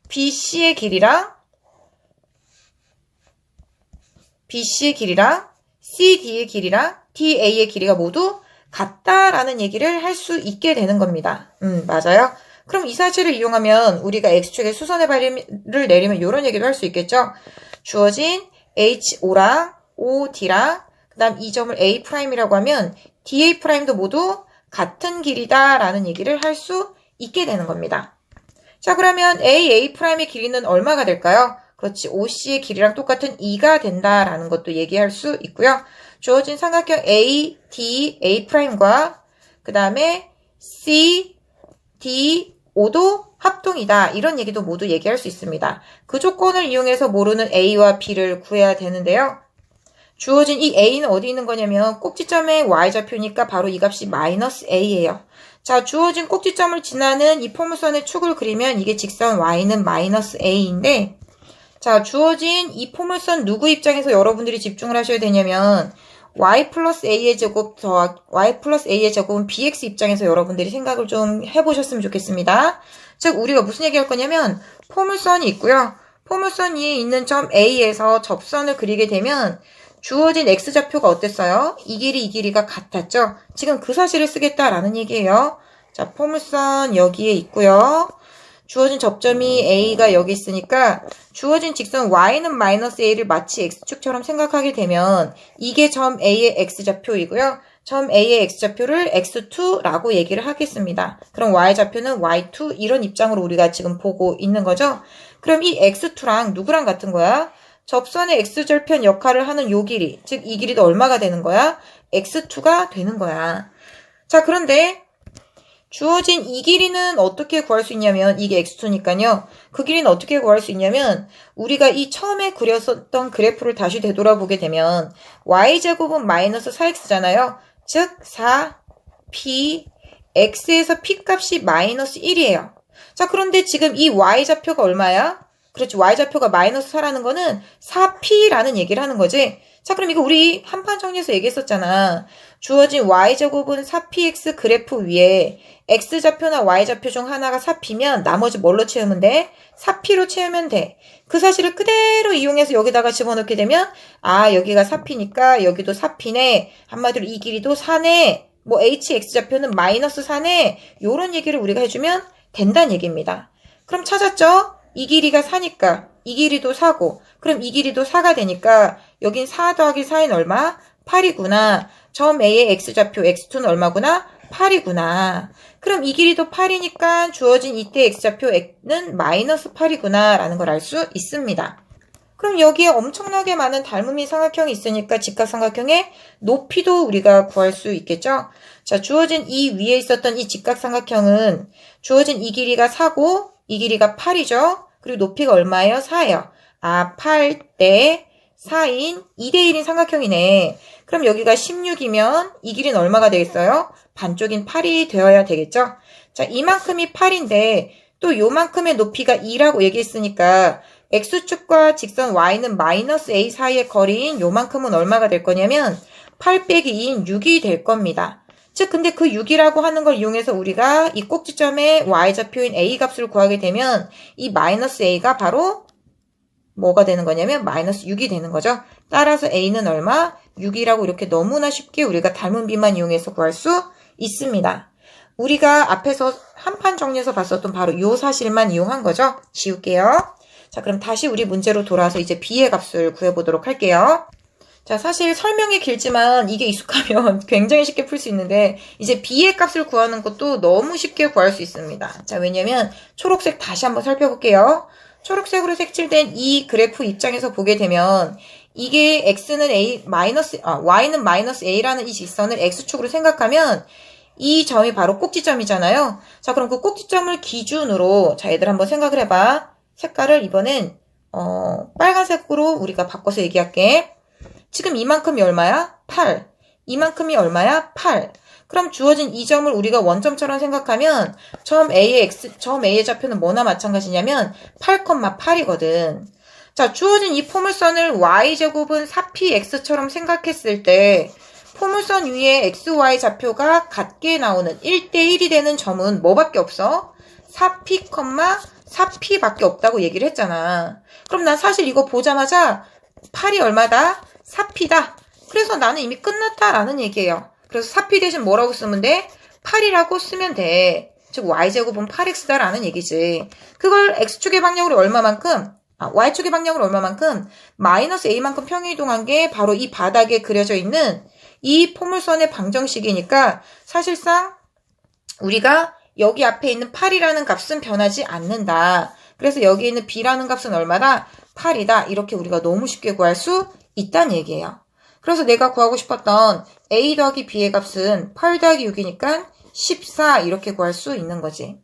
BC의 길이랑 CD의 길이랑 DA의 길이가 모두 같다라는 얘기를 할 수 있게 되는 겁니다. 맞아요? 그럼 이 사실을 이용하면 우리가 X축에 수선의 발을 내리면 이런 얘기도 할 수 있겠죠. 주어진 HO랑 OD랑 그 다음 이 점을 A'이라고 하면 DA'도 모두 같은 길이다라는 얘기를 할 수 있게 되는 겁니다. 자, 그러면 A'의 길이는 얼마가 될까요? 그렇지, OC의 길이랑 똑같은 2가 된다라는 것도 얘기할 수 있고요. 주어진 삼각형 ADA'과 그 다음에 CDO도 합동이다. 이런 얘기도 모두 얘기할 수 있습니다. 그 조건을 이용해서 모르는 A와 B를 구해야 되는데요. 주어진 이 a는 어디 있는 거냐면 꼭지점의 y좌표니까 바로 이 값이 마이너스 a예요. 자, 주어진 꼭지점을 지나는 이 포물선의 축을 그리면 이게 직선 y는 마이너스 a인데, 자, 주어진 이 포물선 누구 입장에서 여러분들이 집중을 하셔야 되냐면 y 플러스 a의 제곱 더하기 y 플러스 a의 제곱은 bx 입장에서 여러분들이 생각을 좀 해보셨으면 좋겠습니다. 즉 우리가 무슨 얘기할 거냐면 포물선이 있고요. 포물선 위에 있는 점 A에서 접선을 그리게 되면 주어진 X좌표가 어땠어요? 이 길이가 같았죠? 지금 그 사실을 쓰겠다라는 얘기예요. 자, 포물선 여기에 있고요. 주어진 접점이 A가 여기 있으니까 주어진 직선 Y는 마이너스 A를 마치 X축처럼 생각하게 되면 이게 점 A의 X좌표이고요. 점 A의 X좌표를 X2라고 얘기를 하겠습니다. 그럼 Y좌표는 Y2 이런 입장으로 우리가 지금 보고 있는 거죠. 그럼 이 X2랑 누구랑 같은 거야? 접선의 X절편 역할을 하는 요 길이, 즉 이 길이도 얼마가 되는 거야? X2가 되는 거야. 자, 그런데 주어진 이 길이는 어떻게 구할 수 있냐면 이게 X2니까요. 그 길이는 어떻게 구할 수 있냐면 우리가 이 처음에 그렸었던 그래프를 다시 되돌아보게 되면 Y제곱은 마이너스 4X잖아요. 즉 4P, X에서 P값이 마이너스 1이에요. 자, 그런데 지금 이 Y좌표가 얼마야? 그렇지, Y좌표가 마이너스 4라는 거는 4P라는 얘기를 하는 거지. 자, 그럼 이거 우리 한판 정리해서 얘기했었잖아. 주어진 Y제곱은 4PX 그래프 위에 X좌표나 Y좌표 중 하나가 4P면 나머지 뭘로 채우면 돼? 4P로 채우면 돼. 그 사실을 그대로 이용해서 여기다가 집어넣게 되면 아, 여기가 4P니까 여기도 4P네. 한마디로 이 길이도 4네. 뭐 HX좌표는 마이너스 4네. 요런 얘기를 우리가 해주면 된다는 얘기입니다. 그럼 찾았죠? 이 길이가 4니까 이 길이도 4고 그럼 이 길이도 4가 되니까 여긴 4 더하기 4인 얼마? 8이구나. 점 A의 X좌표 X2는 얼마구나? 8이구나. 그럼 이 길이도 8이니까 주어진 이때 X좌표는 마이너스 8이구나 라는 걸 알 수 있습니다. 그럼 여기에 엄청나게 많은 닮음인 삼각형이 있으니까 직각삼각형의 높이도 우리가 구할 수 있겠죠? 자, 주어진 이 위에 있었던 이 직각삼각형은 주어진 이 길이가 4고 이 길이가 8이죠? 그리고 높이가 얼마예요? 4예요. 아, 8대 4인 2대1인 삼각형이네. 그럼 여기가 16이면 이 길이는 얼마가 되겠어요? 반쪽인 8이 되어야 되겠죠? 자, 이만큼이 8인데 또 요만큼의 높이가 2라고 얘기했으니까 X축과 직선 Y는 마이너스 A 사이의 거리인 요만큼은 얼마가 될 거냐면 8 빼기 2인 6이 될 겁니다. 즉 근데 그 6이라고 하는 걸 이용해서 우리가 이 꼭지점의 Y좌표인 A 값을 구하게 되면 이 마이너스 A가 바로 뭐가 되는 거냐면 마이너스 6이 되는 거죠. 따라서 A는 얼마? 6이라고 이렇게 너무나 쉽게 우리가 닮은 비만 이용해서 구할 수 있습니다. 우리가 앞에서 한판 정리해서 봤었던 바로 이 사실만 이용한 거죠. 지울게요. 자, 그럼 다시 우리 문제로 돌아와서 이제 B의 값을 구해보도록 할게요. 자, 사실 설명이 길지만 이게 익숙하면 굉장히 쉽게 풀 수 있는데 이제 B의 값을 구하는 것도 너무 쉽게 구할 수 있습니다. 자, 왜냐면 초록색 다시 한번 살펴볼게요. 초록색으로 색칠된 이 그래프 입장에서 보게 되면 이게 X는 A, Y는 마이너스 A라는 이 직선을 X축으로 생각하면 이 점이 바로 꼭지점이잖아요. 자, 그럼 그 꼭지점을 기준으로 자, 얘들 한번 생각을 해봐. 색깔을 이번엔 빨간색으로 우리가 바꿔서 얘기할게. 지금 이만큼이 얼마야? 8. 이만큼이 얼마야? 8. 그럼 주어진 이 점을 우리가 원점처럼 생각하면 점 A의 좌표는 뭐나 마찬가지냐면 8,8이거든. 자, 주어진 이 포물선을 Y제곱은 4PX처럼 생각했을 때 포물선 위에 XY 좌표가 같게 나오는 1대1이 되는 점은 뭐밖에 없어? 4P, 4P밖에 없다고 얘기를 했잖아. 그럼 난 사실 이거 보자마자 8이 얼마다? 4P다. 그래서 나는 이미 끝났다라는 얘기예요. 그래서 4P 대신 뭐라고 쓰면 돼? 8이라고 쓰면 돼. 즉 Y제곱은 8X다라는 얘기지. 그걸 X축의 방향으로 얼마만큼? Y축의 방향으로 얼마만큼? 마이너스 A만큼 평행이동한 게 바로 이 바닥에 그려져 있는 이 포물선의 방정식이니까 사실상 우리가 여기 앞에 있는 8이라는 값은 변하지 않는다. 그래서 여기 있는 B라는 값은 얼마다? 8이다. 이렇게 우리가 너무 쉽게 구할 수 있다는 얘기예요. 그래서 내가 구하고 싶었던 A 더하기 B의 값은 8 더하기 6이니까 14 이렇게 구할 수 있는 거지.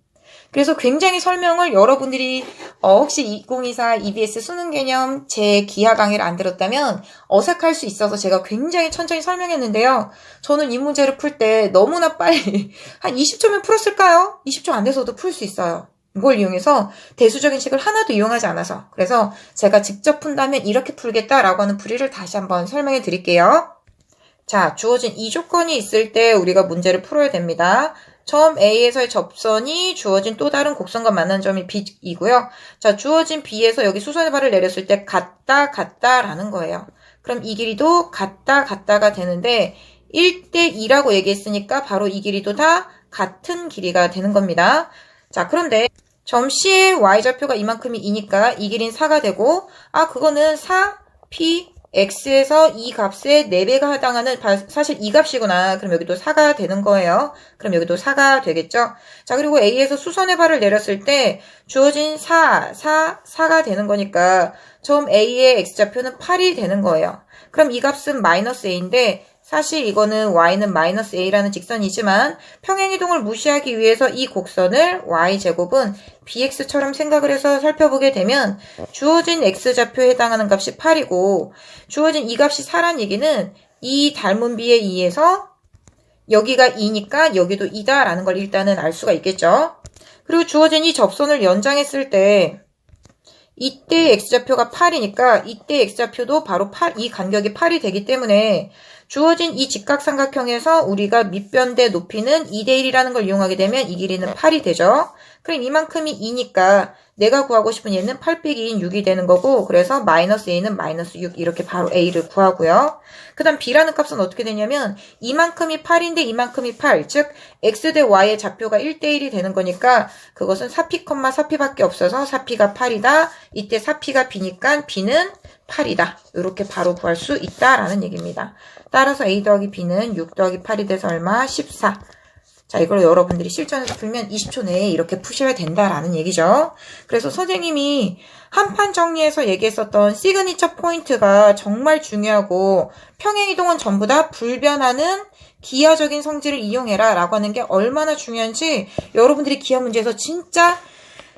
그래서 굉장히 설명을 여러분들이 혹시 2024 EBS 수능 개념 제 기하 강의를 안 들었다면 어색할 수 있어서 제가 굉장히 천천히 설명했는데요. 저는 이 문제를 풀 때 너무나 빨리 한 20초면 풀었을까요? 20초 안 돼서도 풀 수 있어요. 이걸 이용해서 대수적인 식을 하나도 이용하지 않아서. 그래서 제가 직접 푼다면 이렇게 풀겠다라고 하는 풀이를 다시 한번 설명해 드릴게요. 자, 주어진 이 조건이 있을 때 우리가 문제를 풀어야 됩니다. 점 A에서의 접선이 주어진 또 다른 곡선과 만난 점이 B이고요. 자, 주어진 B에서 여기 수선의 발을 내렸을 때 같다라는 거예요. 그럼 이 길이도 같다가 되는데 1대2라고 얘기했으니까 바로 이 길이도 다 같은 길이가 되는 겁니다. 자, 그런데 점 C의 Y좌표가 이만큼이 2니까 이 길이는 4가 되고 그거는 4P x에서 이 값의 4배가 해당하는 사실 이 값이구나. 그럼 여기도 4가 되는 거예요. 그럼 여기도 4가 되겠죠. 자, 그리고 A에서 수선의 발을 내렸을 때 주어진 4가 되는 거니까 점 A의 x좌표는 8이 되는 거예요. 그럼 이 값은 마이너스 A인데 사실 이거는 y는 마이너스 a라는 직선이지만 평행이동을 무시하기 위해서 이 곡선을 y제곱은 bx처럼 생각을 해서 살펴보게 되면 주어진 x좌표에 해당하는 값이 8이고 주어진 이 값이 4란 얘기는 이 닮은 b에 2에서 여기가 2니까 여기도 2다라는 걸 일단은 알 수가 있겠죠. 그리고 주어진 이 접선을 연장했을 때 이때 x좌표가 8이니까 이때 x좌표도 바로 8, 이 간격이 8이 되기 때문에 주어진 이 직각삼각형에서 우리가 밑변대 높이는 2대1이라는 걸 이용하게 되면 이 길이는 8이 되죠. 그럼 이만큼이 2니까 내가 구하고 싶은 얘는 8 빼기 2인 6이 되는 거고 그래서 마이너스 a는 마이너스 6 이렇게 바로 a를 구하고요. 그 다음 b라는 값은 어떻게 되냐면 이만큼이 8인데 이만큼이 8, 즉 x 대 y의 좌표가 1대1이 되는 거니까 그것은 4p, 4p밖에 없어서 4p가 8이다. 이때 4p가 b니까 b는 8이다. 이렇게 바로 구할 수 있다라는 얘기입니다. 따라서 a 더하기 b는 6 더하기 8이 돼서 얼마? 14. 자, 이걸 여러분들이 실전에서 풀면 20초 내에 이렇게 푸셔야 된다라는 얘기죠. 그래서 선생님이 한판 정리해서 얘기했었던 시그니처 포인트가 정말 중요하고 평행이동은 전부 다 불변하는 기하적인 성질을 이용해라 라고 하는 게 얼마나 중요한지 여러분들이 기하 문제에서 진짜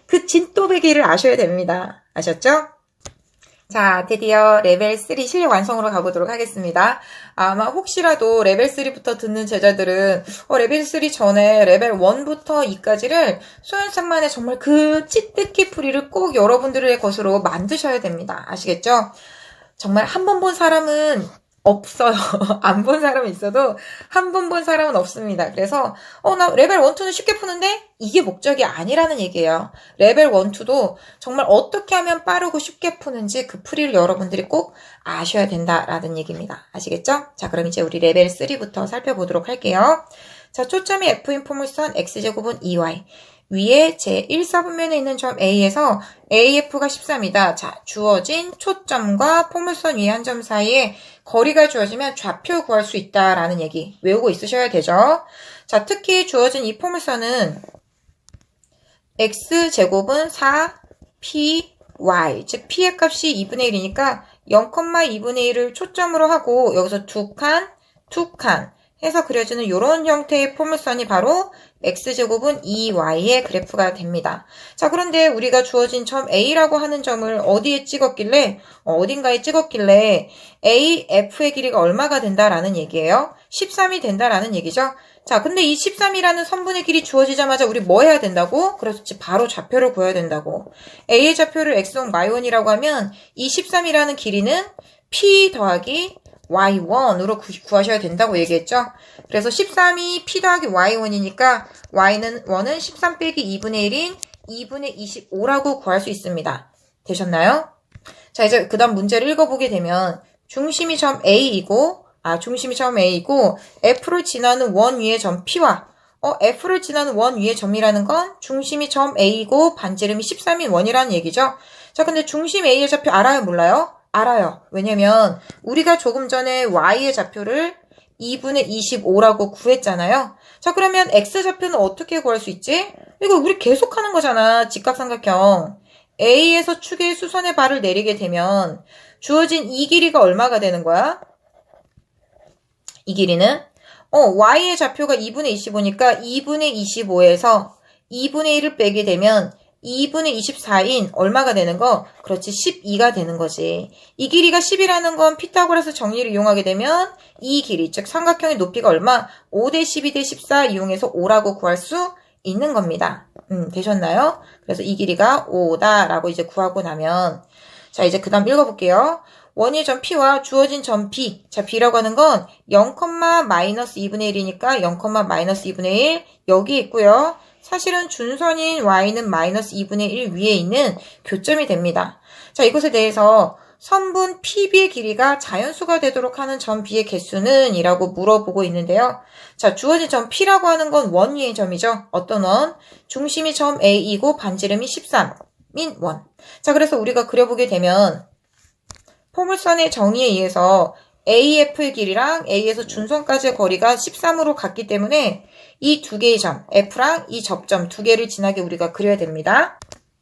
그 진또배기를 아셔야 됩니다. 아셨죠? 자, 드디어 레벨 3 실력 완성으로 가보도록 하겠습니다. 아마 혹시라도 레벨 3부터 듣는 제자들은 레벨 3 전에 레벨 1부터 2까지를 소연산만의 정말 그 찌뜯기 풀이를 꼭 여러분들의 것으로 만드셔야 됩니다. 아시겠죠? 정말 한 번 본 사람은 없어요. 안 본 사람은 있어도 한 번 본 사람은 없습니다. 그래서 나 레벨 1, 2는 쉽게 푸는데 이게 목적이 아니라는 얘기예요. 레벨 1, 2도 정말 어떻게 하면 빠르고 쉽게 푸는지 그 풀이를 여러분들이 꼭 아셔야 된다라는 얘기입니다. 아시겠죠? 자, 그럼 이제 우리 레벨 3부터 살펴보도록 할게요. 자, 초점이 F인 포물선 X제곱은 2Y. 위에 제1사분면에 있는 점 A에서 AF가 13이다. 자, 주어진 초점과 포물선 위에 한 점 사이에 거리가 주어지면 좌표 구할 수 있다라는 얘기 외우고 있으셔야 되죠. 자, 특히 주어진 이 포물선은 X제곱은 4PY, 즉 P의 값이 2분의 1이니까 0,2분의 1을 초점으로 하고 여기서 두 칸 해서 그려지는 이런 형태의 포물선이 바로 x제곱은 2y의 그래프가 됩니다. 자, 그런데 우리가 주어진 점 A라고 하는 점을 어디에 찍었길래, 어딘가에 찍었길래 AF의 길이가 얼마가 된다라는 얘기예요? 13이 된다라는 얘기죠? 자, 근데 이 13이라는 선분의 길이 주어지자마자 우리 뭐 해야 된다고? 그래서 바로 좌표를 구해야 된다고. A의 좌표를 x1, y1이라고 하면 이 13이라는 길이는 P 더하기 y1으로 구하셔야 된다고 얘기했죠. 그래서 13이 p 더하기 y1이니까 y1은 13 빼기 2분의 1인 2분의 25라고 구할 수 있습니다. 되셨나요? 자, 이제 그 다음 문제를 읽어보게 되면 중심이 점 A이고 F를 지나는 원 위의 점 P와 F를 지나는 원 위의 점이라는 건 중심이 점 A이고 반지름이 13인 원이라는 얘기죠. 자, 근데 중심 A의 좌표 알아요? 몰라요? 알아요. 왜냐면 우리가 조금 전에 y의 좌표를 2분의 25라고 구했잖아요. 자, 그러면 x좌표는 어떻게 구할 수 있지? 이거 우리 계속 하는 거잖아. 직각삼각형. A에서 축의 수선의 발을 내리게 되면 주어진 이 길이가 얼마가 되는 거야? 이 길이는 y의 좌표가 2분의 25니까 2분의 25에서 2분의 1을 빼게 되면 2분의 24인 얼마가 되는 거? 그렇지, 12가 되는 거지. 이 길이가 10이라는 건 피타고라스 정리를 이용하게 되면 이 길이, 즉 삼각형의 높이가 얼마? 5대 12대 14 이용해서 5라고 구할 수 있는 겁니다. 되셨나요? 그래서 이 길이가 5다라고 이제 구하고 나면, 자, 이제 그 다음 읽어볼게요. 원의 점 P와 주어진 점 B. 자, B라고 하는 건 0, 마이너스 2분의 1이니까 0, 마이너스 2분의 1 여기 있고요. 사실은 준선인 y는 마이너스 2분의 1 위에 있는 교점이 됩니다. 자, 이것에 대해서 선분 PB의 길이가 자연수가 되도록 하는 점 B의 개수는? 이라고 물어보고 있는데요. 자, 주어진 점 P라고 하는 건 원 위의 점이죠. 어떤 원? 중심이 점 A이고 반지름이 13인 원. 자, 그래서 우리가 그려보게 되면 포물선의 정의에 의해서 AF의 길이랑 A에서 준선까지의 거리가 13으로 같기 때문에 이 두 개의 점, F랑 이 접점 두 개를 지나게 우리가 그려야 됩니다.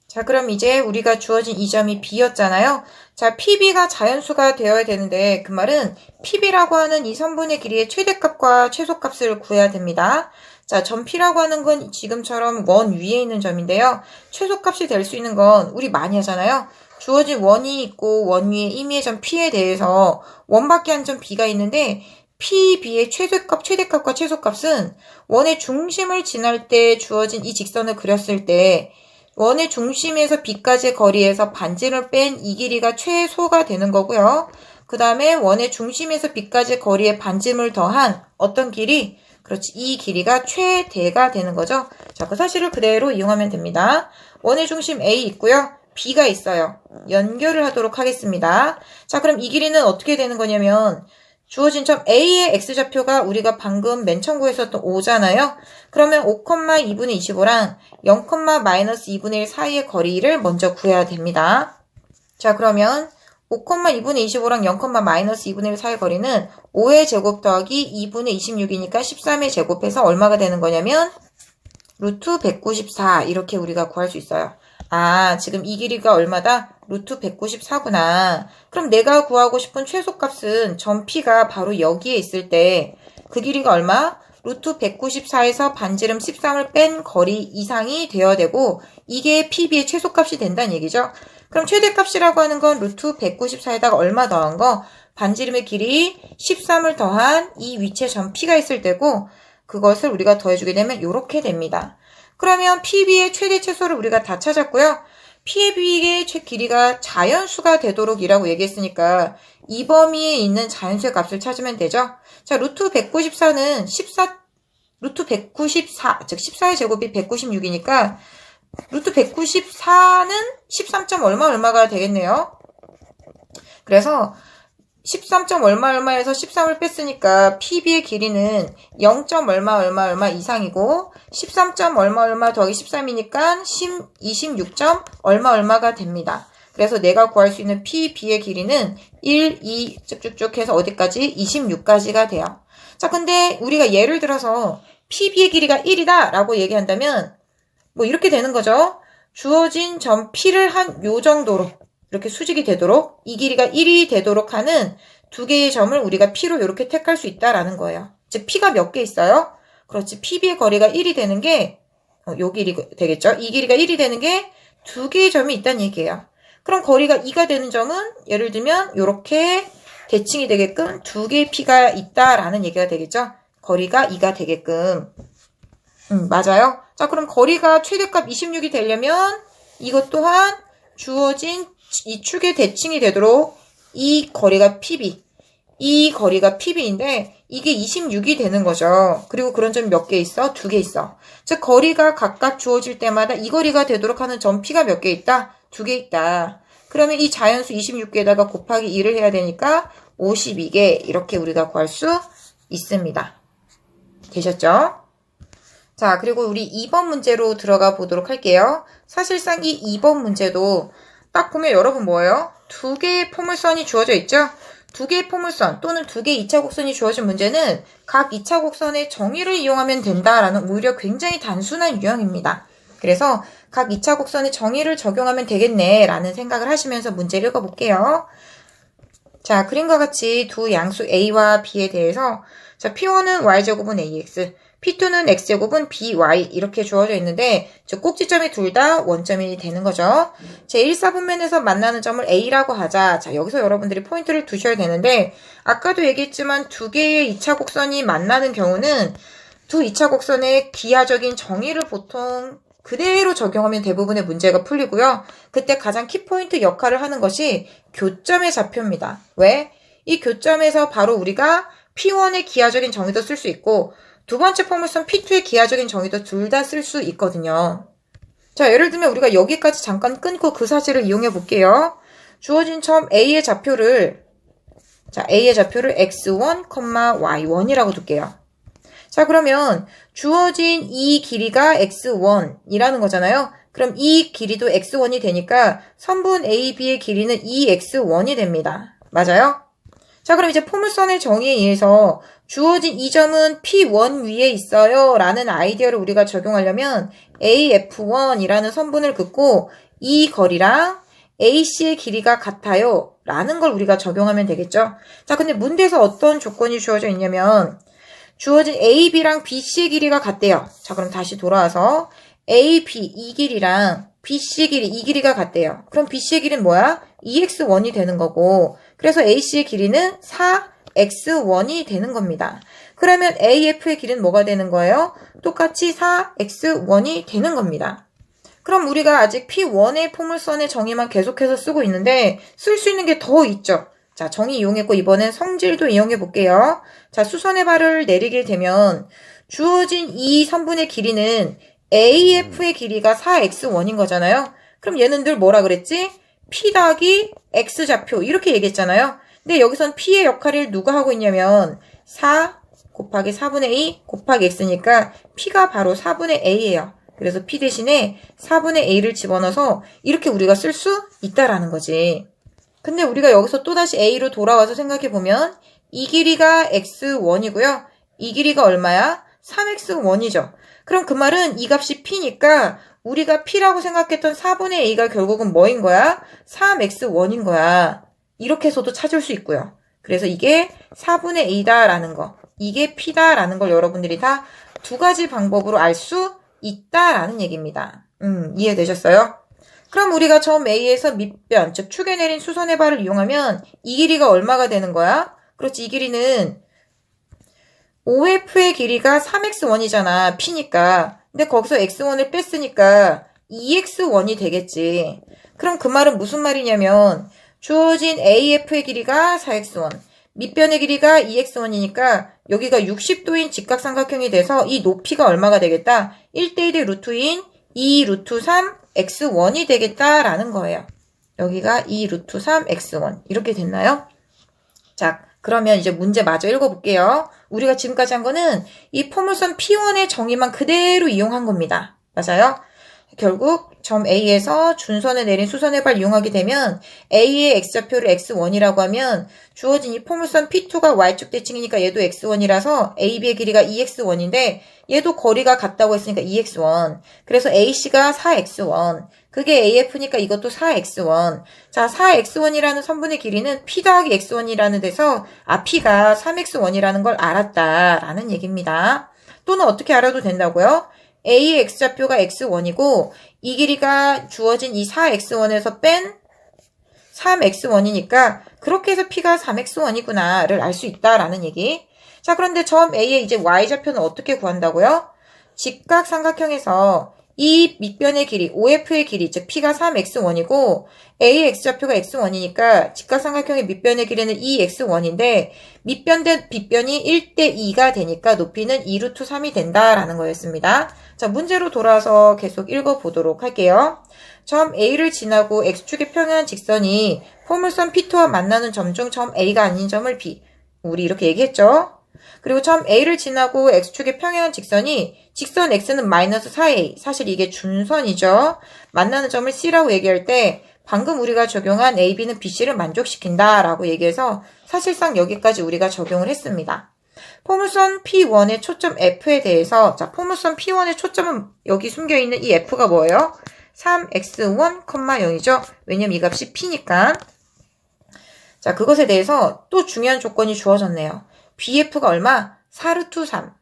자, 그럼 이제 우리가 주어진 이 점이 B였잖아요. 자, PB가 자연수가 되어야 되는데 그 말은 PB라고 하는 이 선분의 길이의 최대값과 최소값을 구해야 됩니다. 자, 점 P라고 하는 건 지금처럼 원 위에 있는 점인데요. 최소값이 될 수 있는 건 우리 많이 하잖아요. 주어진 원이 있고 원 위에 임의의 점 P에 대해서 원밖에 한 점 B가 있는데 PB의 최대값과 최소값은 원의 중심을 지날 때 주어진 이 직선을 그렸을 때 원의 중심에서 B까지의 거리에서 반지름을 뺀 이 길이가 최소가 되는 거고요. 그 다음에 원의 중심에서 B까지의 거리에 반지름을 더한 어떤 길이? 그렇지, 이 길이가 최대가 되는 거죠. 자, 그 사실을 그대로 이용하면 됩니다. 원의 중심 A 있고요. B가 있어요. 연결을 하도록 하겠습니다. 자, 그럼 이 길이는 어떻게 되는 거냐면 주어진 점 A의 X좌표가 우리가 방금 맨 처음 구했었던 5잖아요. 그러면 5, 2분의 25랑 0, 마이너스 2분의 1 사이의 거리를 먼저 구해야 됩니다. 자, 그러면 5, 2분의 25랑 0, 마이너스 2분의 1 사이의 거리는 5의 제곱 더하기 2분의 26이니까 13의 제곱해서 얼마가 되는 거냐면 루트 194 이렇게 우리가 구할 수 있어요. 아, 지금 이 길이가 얼마다? 루트 194구나. 그럼 내가 구하고 싶은 최소값은 점 P가 바로 여기에 있을 때 그 길이가 얼마? 루트 194에서 반지름 13을 뺀 거리 이상이 되어야 되고 이게 PB의 최소값이 된다는 얘기죠. 그럼 최대값이라고 하는 건 루트 194에다가 얼마 더한 거? 반지름의 길이 13을 더한 이 위치에 점 P가 있을 때고 그것을 우리가 더해주게 되면 이렇게 됩니다. 그러면 PB의 최대 최소를 우리가 다 찾았고요. PB의 길이가 자연수가 되도록 이라고 얘기했으니까 이 범위에 있는 자연수의 값을 찾으면 되죠. 자, 루트 194는 루트 194, 즉 14의 제곱이 196이니까 루트 194는 13점 얼마가 되겠네요. 그래서 13점 얼마에서 13을 뺐으니까 PB의 길이는 0. 얼마 이상이고 13점 얼마 더하기 13이니까 26점 얼마가 됩니다. 그래서 내가 구할 수 있는 PB의 길이는 1, 2 쭉쭉쭉 해서 어디까지? 26까지가 돼요. 자, 근데 우리가 예를 들어서 PB의 길이가 1이다 라고 얘기한다면 뭐 이렇게 되는 거죠. 주어진 점 P를 한 요 정도로 이렇게 수직이 되도록 이 길이가 1이 되도록 하는 두 개의 점을 우리가 P로 이렇게 택할 수 있다라는 거예요. 즉 P가 몇 개 있어요? 그렇지. PB의 거리가 1이 되는 게 요 길이 되겠죠. 이 길이가 1이 되는 게 두 개의 점이 있다는 얘기예요. 그럼 거리가 2가 되는 점은 예를 들면 이렇게 대칭이 되게끔 두 개의 P가 있다라는 얘기가 되겠죠. 거리가 2가 되게끔. 맞아요. 자, 그럼 거리가 최대값 26이 되려면 이것 또한 주어진 이 축의 대칭이 되도록 이 거리가 PB. 이 거리가 PB인데 이게 26이 되는 거죠. 그리고 그런 점이 몇 개 있어? 두 개 있어. 즉 거리가 각각 주어질 때마다 이 거리가 되도록 하는 점 P가 몇 개 있다? 두 개 있다. 그러면 이 자연수 26개에다가 곱하기 2를 해야 되니까 52개 이렇게 우리가 구할 수 있습니다. 되셨죠? 자, 그리고 우리 2번 문제로 들어가 보도록 할게요. 사실상 이 2번 문제도 딱 보면 여러분 뭐예요? 두 개의 포물선이 주어져 있죠? 두 개의 포물선 또는 두 개의 2차 곡선이 주어진 문제는 각 2차 곡선의 정의를 이용하면 된다라는 오히려 굉장히 단순한 유형입니다. 그래서 각 2차 곡선의 정의를 적용하면 되겠네라는 생각을 하시면서 문제를 읽어볼게요. 자, 그림과 같이 두 양수 A와 B에 대해서 자, P1은 Y제곱은 AX, P2는 x제곱은 by 이렇게 주어져 있는데 즉 꼭지점이 둘 다 원점이 되는 거죠. 제1사분면에서 만나는 점을 A라고 하자. 자, 여기서 여러분들이 포인트를 두셔야 되는데 아까도 얘기했지만 두 개의 2차 곡선이 만나는 경우는 두 2차 곡선의 기하적인 정의를 보통 그대로 적용하면 대부분의 문제가 풀리고요. 그때 가장 키포인트 역할을 하는 것이 교점의 좌표입니다. 왜? 이 교점에서 바로 우리가 P1의 기하적인 정의도 쓸 수 있고 두 번째 포물선 P2의 기하적인 정의도 둘 다 쓸 수 있거든요. 자, 예를 들면 우리가 여기까지 잠깐 끊고 그 사실을 이용해 볼게요. 주어진 점 A의 좌표를 x1, y1이라고 둘게요. 자, 그러면 주어진 이 길이가 x1이라는 거잖아요. 그럼 이 길이도 x1이 되니까 선분 AB의 길이는 2x1이 됩니다. 맞아요? 자, 그럼 이제 포물선의 정의에 의해서 주어진 이 점은 P1 위에 있어요 라는 아이디어를 우리가 적용하려면 AF1이라는 선분을 긋고 이 거리랑 AC의 길이가 같아요 라는 걸 우리가 적용하면 되겠죠. 자, 근데 문제에서 어떤 조건이 주어져 있냐면 주어진 AB랑 BC의 길이가 같대요. 자, 그럼 다시 돌아와서 AB 이 길이랑 BC 길이 이 길이가 같대요. 그럼 BC의 길이는 뭐야? 2x1이 되는 거고 그래서 AC의 길이는 4x1이 되는 겁니다. 그러면 AF의 길이는 뭐가 되는 거예요? 똑같이 4x1이 되는 겁니다. 그럼 우리가 아직 P1의 포물선의 정의만 계속해서 쓰고 있는데 쓸 수 있는 게 더 있죠. 자, 정의 이용했고 이번엔 성질도 이용해 볼게요. 자, 수선의 발을 내리게 되면 주어진 이 선분의 길이는 AF의 길이가 4x1인 거잖아요. 그럼 얘는 늘 뭐라 그랬지? P 더하기 X좌표 이렇게 얘기했잖아요. 근데 여기선 P의 역할을 누가 하고 있냐면 4 곱하기 4분의 2 곱하기 X니까 P가 바로 4분의 A예요. 그래서 P 대신에 4분의 A를 집어넣어서 이렇게 우리가 쓸 수 있다라는 거지. 근데 우리가 여기서 또다시 A로 돌아와서 생각해보면 이 길이가 X1이고요. 이 길이가 얼마야? 3X1이죠. 그럼 그 말은 이 값이 P니까 우리가 P라고 생각했던 4분의 A가 결국은 뭐인 거야? 3X1인 거야. 이렇게 해서도 찾을 수 있고요. 그래서 이게 4분의 A다라는 거, 이게 P다라는 걸 여러분들이 다 두 가지 방법으로 알 수 있다라는 얘기입니다. 이해되셨어요? 그럼 우리가 점 A에서 밑변, 즉 축에 내린 수선의 발을 이용하면 이 길이가 얼마가 되는 거야? 그렇지, 이 길이는 OF의 길이가 3x1이잖아, P니까. 근데 거기서 x1을 뺐으니까 2x1이 되겠지. 그럼 그 말은 무슨 말이냐면 주어진 AF의 길이가 4x1, 밑변의 길이가 2x1이니까 여기가 60도인 직각삼각형이 돼서 이 높이가 얼마가 되겠다? 1대1의 루트인 2 루트 3 x1이 되겠다라는 거예요. 여기가 2 루트 3 x1 이렇게 됐나요? 자, 그러면 이제 문제 마저 읽어볼게요. 우리가 지금까지 한 거는 이 포물선 P1의 정의만 그대로 이용한 겁니다. 맞아요? 결국 점 A에서 준선을 내린 수선의 발 이용하게 되면 A의 X좌표를 X1이라고 하면 주어진 이 포물선 P2가 Y축 대칭이니까 얘도 X1이라서 AB의 길이가 2X1인데 얘도 거리가 같다고 했으니까 2X1. 그래서 AC가 4X1. 그게 AF니까 이것도 4X1. 자, 4X1이라는 선분의 길이는 P 더하기 X1이라는 데서 P가 3X1이라는 걸 알았다라는 얘기입니다. 또는 어떻게 알아도 된다고요? A의 X좌표가 X1이고 이 길이가 주어진 이 4X1에서 뺀 3X1이니까 그렇게 해서 P가 3X1이구나를 알 수 있다라는 얘기. 자, 그런데 점 A의 이제 Y좌표는 어떻게 구한다고요? 직각삼각형에서 이 밑변의 길이, OF의 길이, 즉 P가 3X1이고 A의 X좌표가 X1이니까 직각삼각형의 밑변의 길이는 2X1인데 밑변 대 빗변이 1대2가 되니까 높이는 2루트 3이 된다라는 거였습니다. 자, 문제로 돌아와서 계속 읽어보도록 할게요. 점 A를 지나고 X축의 평행한 직선이 포물선 P2와 만나는 점 중 점 A가 아닌 점을 B. 우리 이렇게 얘기했죠? 그리고 점 A를 지나고 X축의 평행한 직선이 직선 X는 마이너스 4A. 사실 이게 준선이죠. 만나는 점을 C라고 얘기할 때 방금 우리가 적용한 AB는 BC를 만족시킨다 라고 얘기해서 사실상 여기까지 우리가 적용을 했습니다. 포물선 P1의 초점 F에 대해서 자, 포물선 P1의 초점은 여기 숨겨있는 이 F가 뭐예요? 3x1, 0이죠. 왜냐면 이 값이 P니까. 자, 그것에 대해서 또 중요한 조건이 주어졌네요. BF가 얼마? 4루트 3.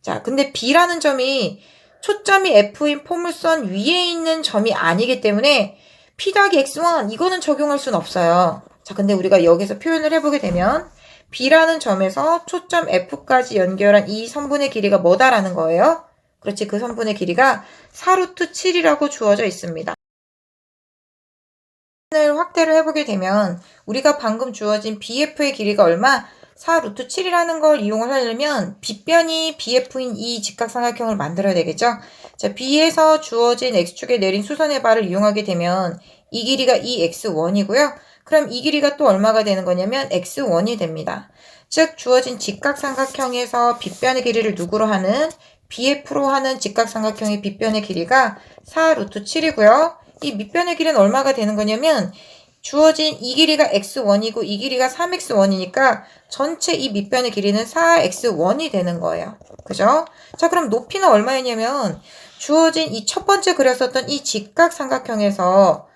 자, 근데 B라는 점이 초점이 F인 포물선 위에 있는 점이 아니기 때문에 P 더하기 X1 이거는 적용할 수는 없어요. 자, 근데 우리가 여기서 표현을 해보게 되면 B라는 점에서 초점 F까지 연결한 이 선분의 길이가 뭐다라는 거예요? 그렇지, 그 선분의 길이가 4루트 7이라고 주어져 있습니다. 을 확대를 해보게 되면 우리가 방금 주어진 BF의 길이가 얼마? 4루트 7이라는 걸 이용을 하려면 빗변이 BF인 이 직각삼각형을 만들어야 되겠죠? 자, B에서 주어진 X축에 내린 수선의 발을 이용하게 되면 이 길이가 이 X1이고요. 그럼 이 길이가 또 얼마가 되는 거냐면 X1이 됩니다. 즉 주어진 직각삼각형에서 빗변의 길이를 누구로 하는? BF로 하는 직각삼각형의 빗변의 길이가 4루트 7이고요. 이 밑변의 길이는 얼마가 되는 거냐면 주어진 이 길이가 x1이고 이 길이가 3x1이니까 전체 이 밑변의 길이는 4x1이 되는 거예요. 그죠? 자, 그럼 높이는 얼마였냐면 주어진 이 첫 번째 그렸었던 이 직각삼각형에서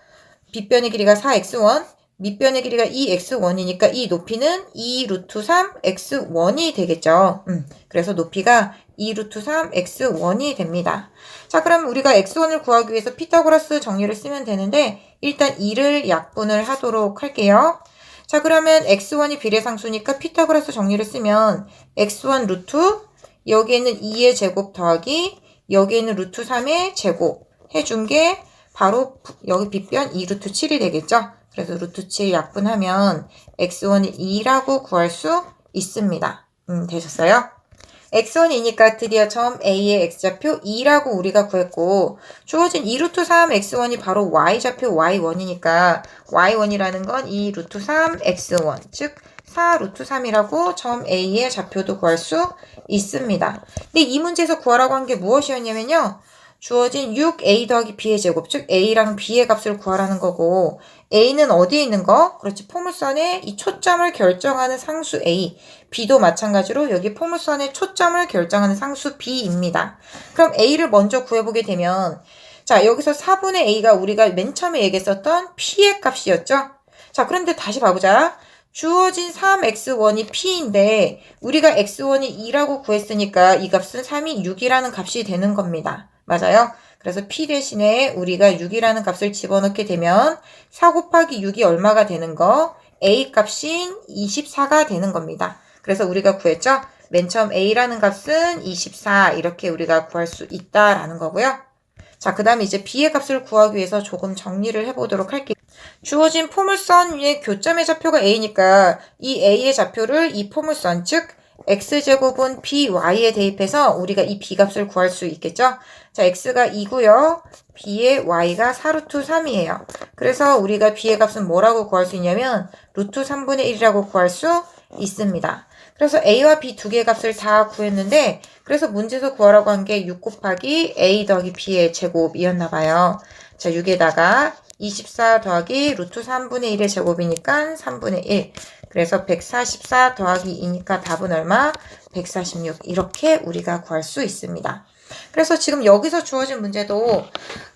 빗변의 길이가 4x1, 밑변의 길이가 2x1이니까 이 높이는 2루트 3x1이 되겠죠. 그래서 높이가 2루트 3x1이 됩니다. 자, 그럼 우리가 x1을 구하기 위해서 피타고라스 정리를 쓰면 되는데 일단 2를 약분을 하도록 할게요. 자, 그러면 x1이 비례상수니까 피타고라스 정리를 쓰면 x1 루트 여기에는 2의 제곱 더하기 여기에는 루트 3의 제곱 해준 게 바로 여기 빗변 2루트 7이 되겠죠. 그래서 루트 7 약분하면 x1이 2라고 구할 수 있습니다. 되셨어요? x1이니까 드디어 점 A의 x좌표 2라고 우리가 구했고 주어진 2루트 3 x1이 바로 y좌표 y1이니까 y1이라는 건 2루트 3 x1 즉 4루트 3이라고 점 A의 좌표도 구할 수 있습니다. 근데 이 문제에서 구하라고 한 게 무엇이었냐면요. 주어진 6a 더하기 b의 제곱 즉 a랑 b의 값을 구하라는 거고 a는 어디에 있는 거? 그렇지, 포물선의 이 초점을 결정하는 상수 a, b도 마찬가지로 여기 포물선의 초점을 결정하는 상수 b입니다. 그럼 a를 먼저 구해보게 되면 자, 여기서 4분의 a가 우리가 맨 처음에 얘기했었던 p의 값이었죠. 자, 그런데 다시 봐보자. 주어진 3x1이 p인데 우리가 x1이 2라고 구했으니까 이 값은 3이 6이라는 값이 되는 겁니다. 맞아요? 그래서 p 대신에 우리가 6이라는 값을 집어넣게 되면 4 곱하기 6이 얼마가 되는 거? a 값인 24가 되는 겁니다. 그래서 우리가 구했죠? 맨 처음 a라는 값은 24 이렇게 우리가 구할 수 있다라는 거고요. 자, 그 다음에 이제 b의 값을 구하기 위해서 조금 정리를 해보도록 할게요. 주어진 포물선 위에 교점의 좌표가 a니까 이 a의 좌표를 이 포물선 즉 x제곱은 by에 대입해서 우리가 이 b값을 구할 수 있겠죠? 자, x가 2고요. b의 y가 4루트 3이에요. 그래서 우리가 b의 값은 뭐라고 구할 수 있냐면 루트 3분의 1이라고 구할 수 있습니다. 그래서 a와 b 두 개의 값을 다 구했는데 그래서 문제에서 구하라고 한 게 6 곱하기 a 더하기 b의 제곱이었나 봐요. 자, 6에다가 24 더하기 루트 3분의 1의 제곱이니까 3분의 1. 그래서 144 더하기 2니까 답은 얼마? 146. 이렇게 우리가 구할 수 있습니다. 그래서 지금 여기서 주어진 문제도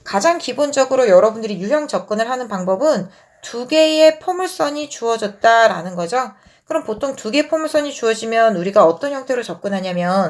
가장 기본적으로 여러분들이 유형 접근을 하는 방법은 두 개의 포물선이 주어졌다라는 거죠. 그럼 보통 두 개의 포물선이 주어지면 우리가 어떤 형태로 접근하냐면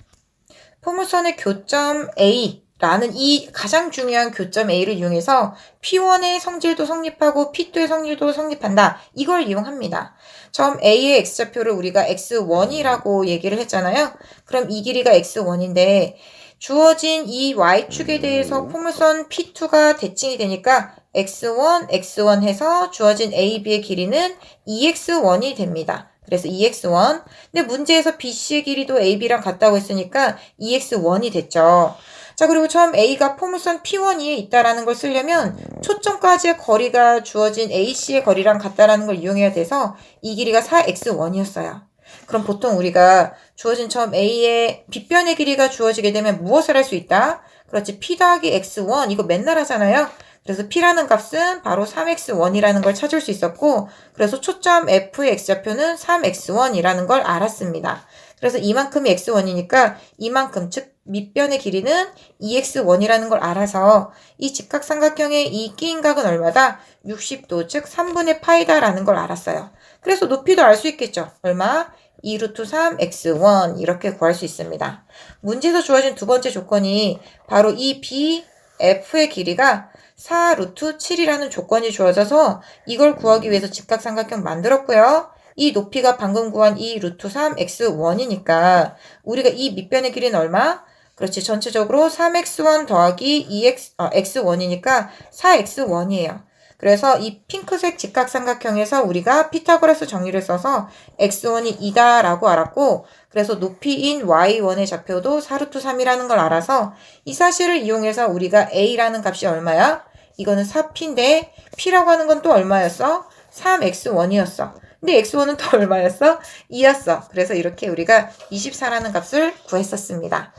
포물선의 교점 A라는 이 가장 중요한 교점 A를 이용해서 P1의 성질도 성립하고 P2의 성질도 성립한다. 이걸 이용합니다. 점 A의 x좌표를 우리가 x1이라고 얘기를 했잖아요. 그럼 이 길이가 x1인데 주어진 이 y축에 대해서 포물선 P2가 대칭이 되니까 x1 해서 주어진 A, B의 길이는 2x1이 됩니다. 그래서 2x1. 근데 문제에서 BC의 길이도 AB랑 같다고 했으니까 2x1이 됐죠. 자, 그리고 처음 A가 포물선 P1위에 있다라는 걸 쓰려면 초점까지의 거리가 주어진 AC의 거리랑 같다라는 걸 이용해야 돼서 이 길이가 4x1이었어요. 그럼 보통 우리가 주어진 처음 A의 빗변의 길이가 주어지게 되면 무엇을 할 수 있다? 그렇지, P 더하기 x1 이거 맨날 하잖아요. 그래서 P라는 값은 바로 3x1이라는 걸 찾을 수 있었고 그래서 초점 F의 x좌표는 3x1이라는 걸 알았습니다. 그래서 이만큼이 x1이니까 이만큼 즉 밑변의 길이는 2x1이라는 걸 알아서 이 직각삼각형의 이 끼인각은 얼마다? 60도 즉 3분의 파이다라는 걸 알았어요. 그래서 높이도 알 수 있겠죠. 얼마? 2 루트 3 x1 이렇게 구할 수 있습니다. 문제에서 주어진 두 번째 조건이 바로 이 BF의 길이가 4 루트 7이라는 조건이 주어져서 이걸 구하기 위해서 직각삼각형 만들었고요. 이 높이가 방금 구한 2 루트 3 x1이니까 우리가 이 밑변의 길이는 얼마? 그렇지. 전체적으로 3x1 더하기 2x1이니까 4x1이에요. 그래서 이 핑크색 직각삼각형에서 우리가 피타고라스 정리를 써서 x1이 2다라고 알았고, 그래서 높이인 y1의 좌표도 4루트 3이라는 걸 알아서 이 사실을 이용해서 우리가 a라는 값이 얼마야? 이거는 4p인데 p라고 하는 건 또 얼마였어? 3x1이었어. 근데 x1은 또 얼마였어? 2였어. 그래서 이렇게 우리가 24라는 값을 구했었습니다.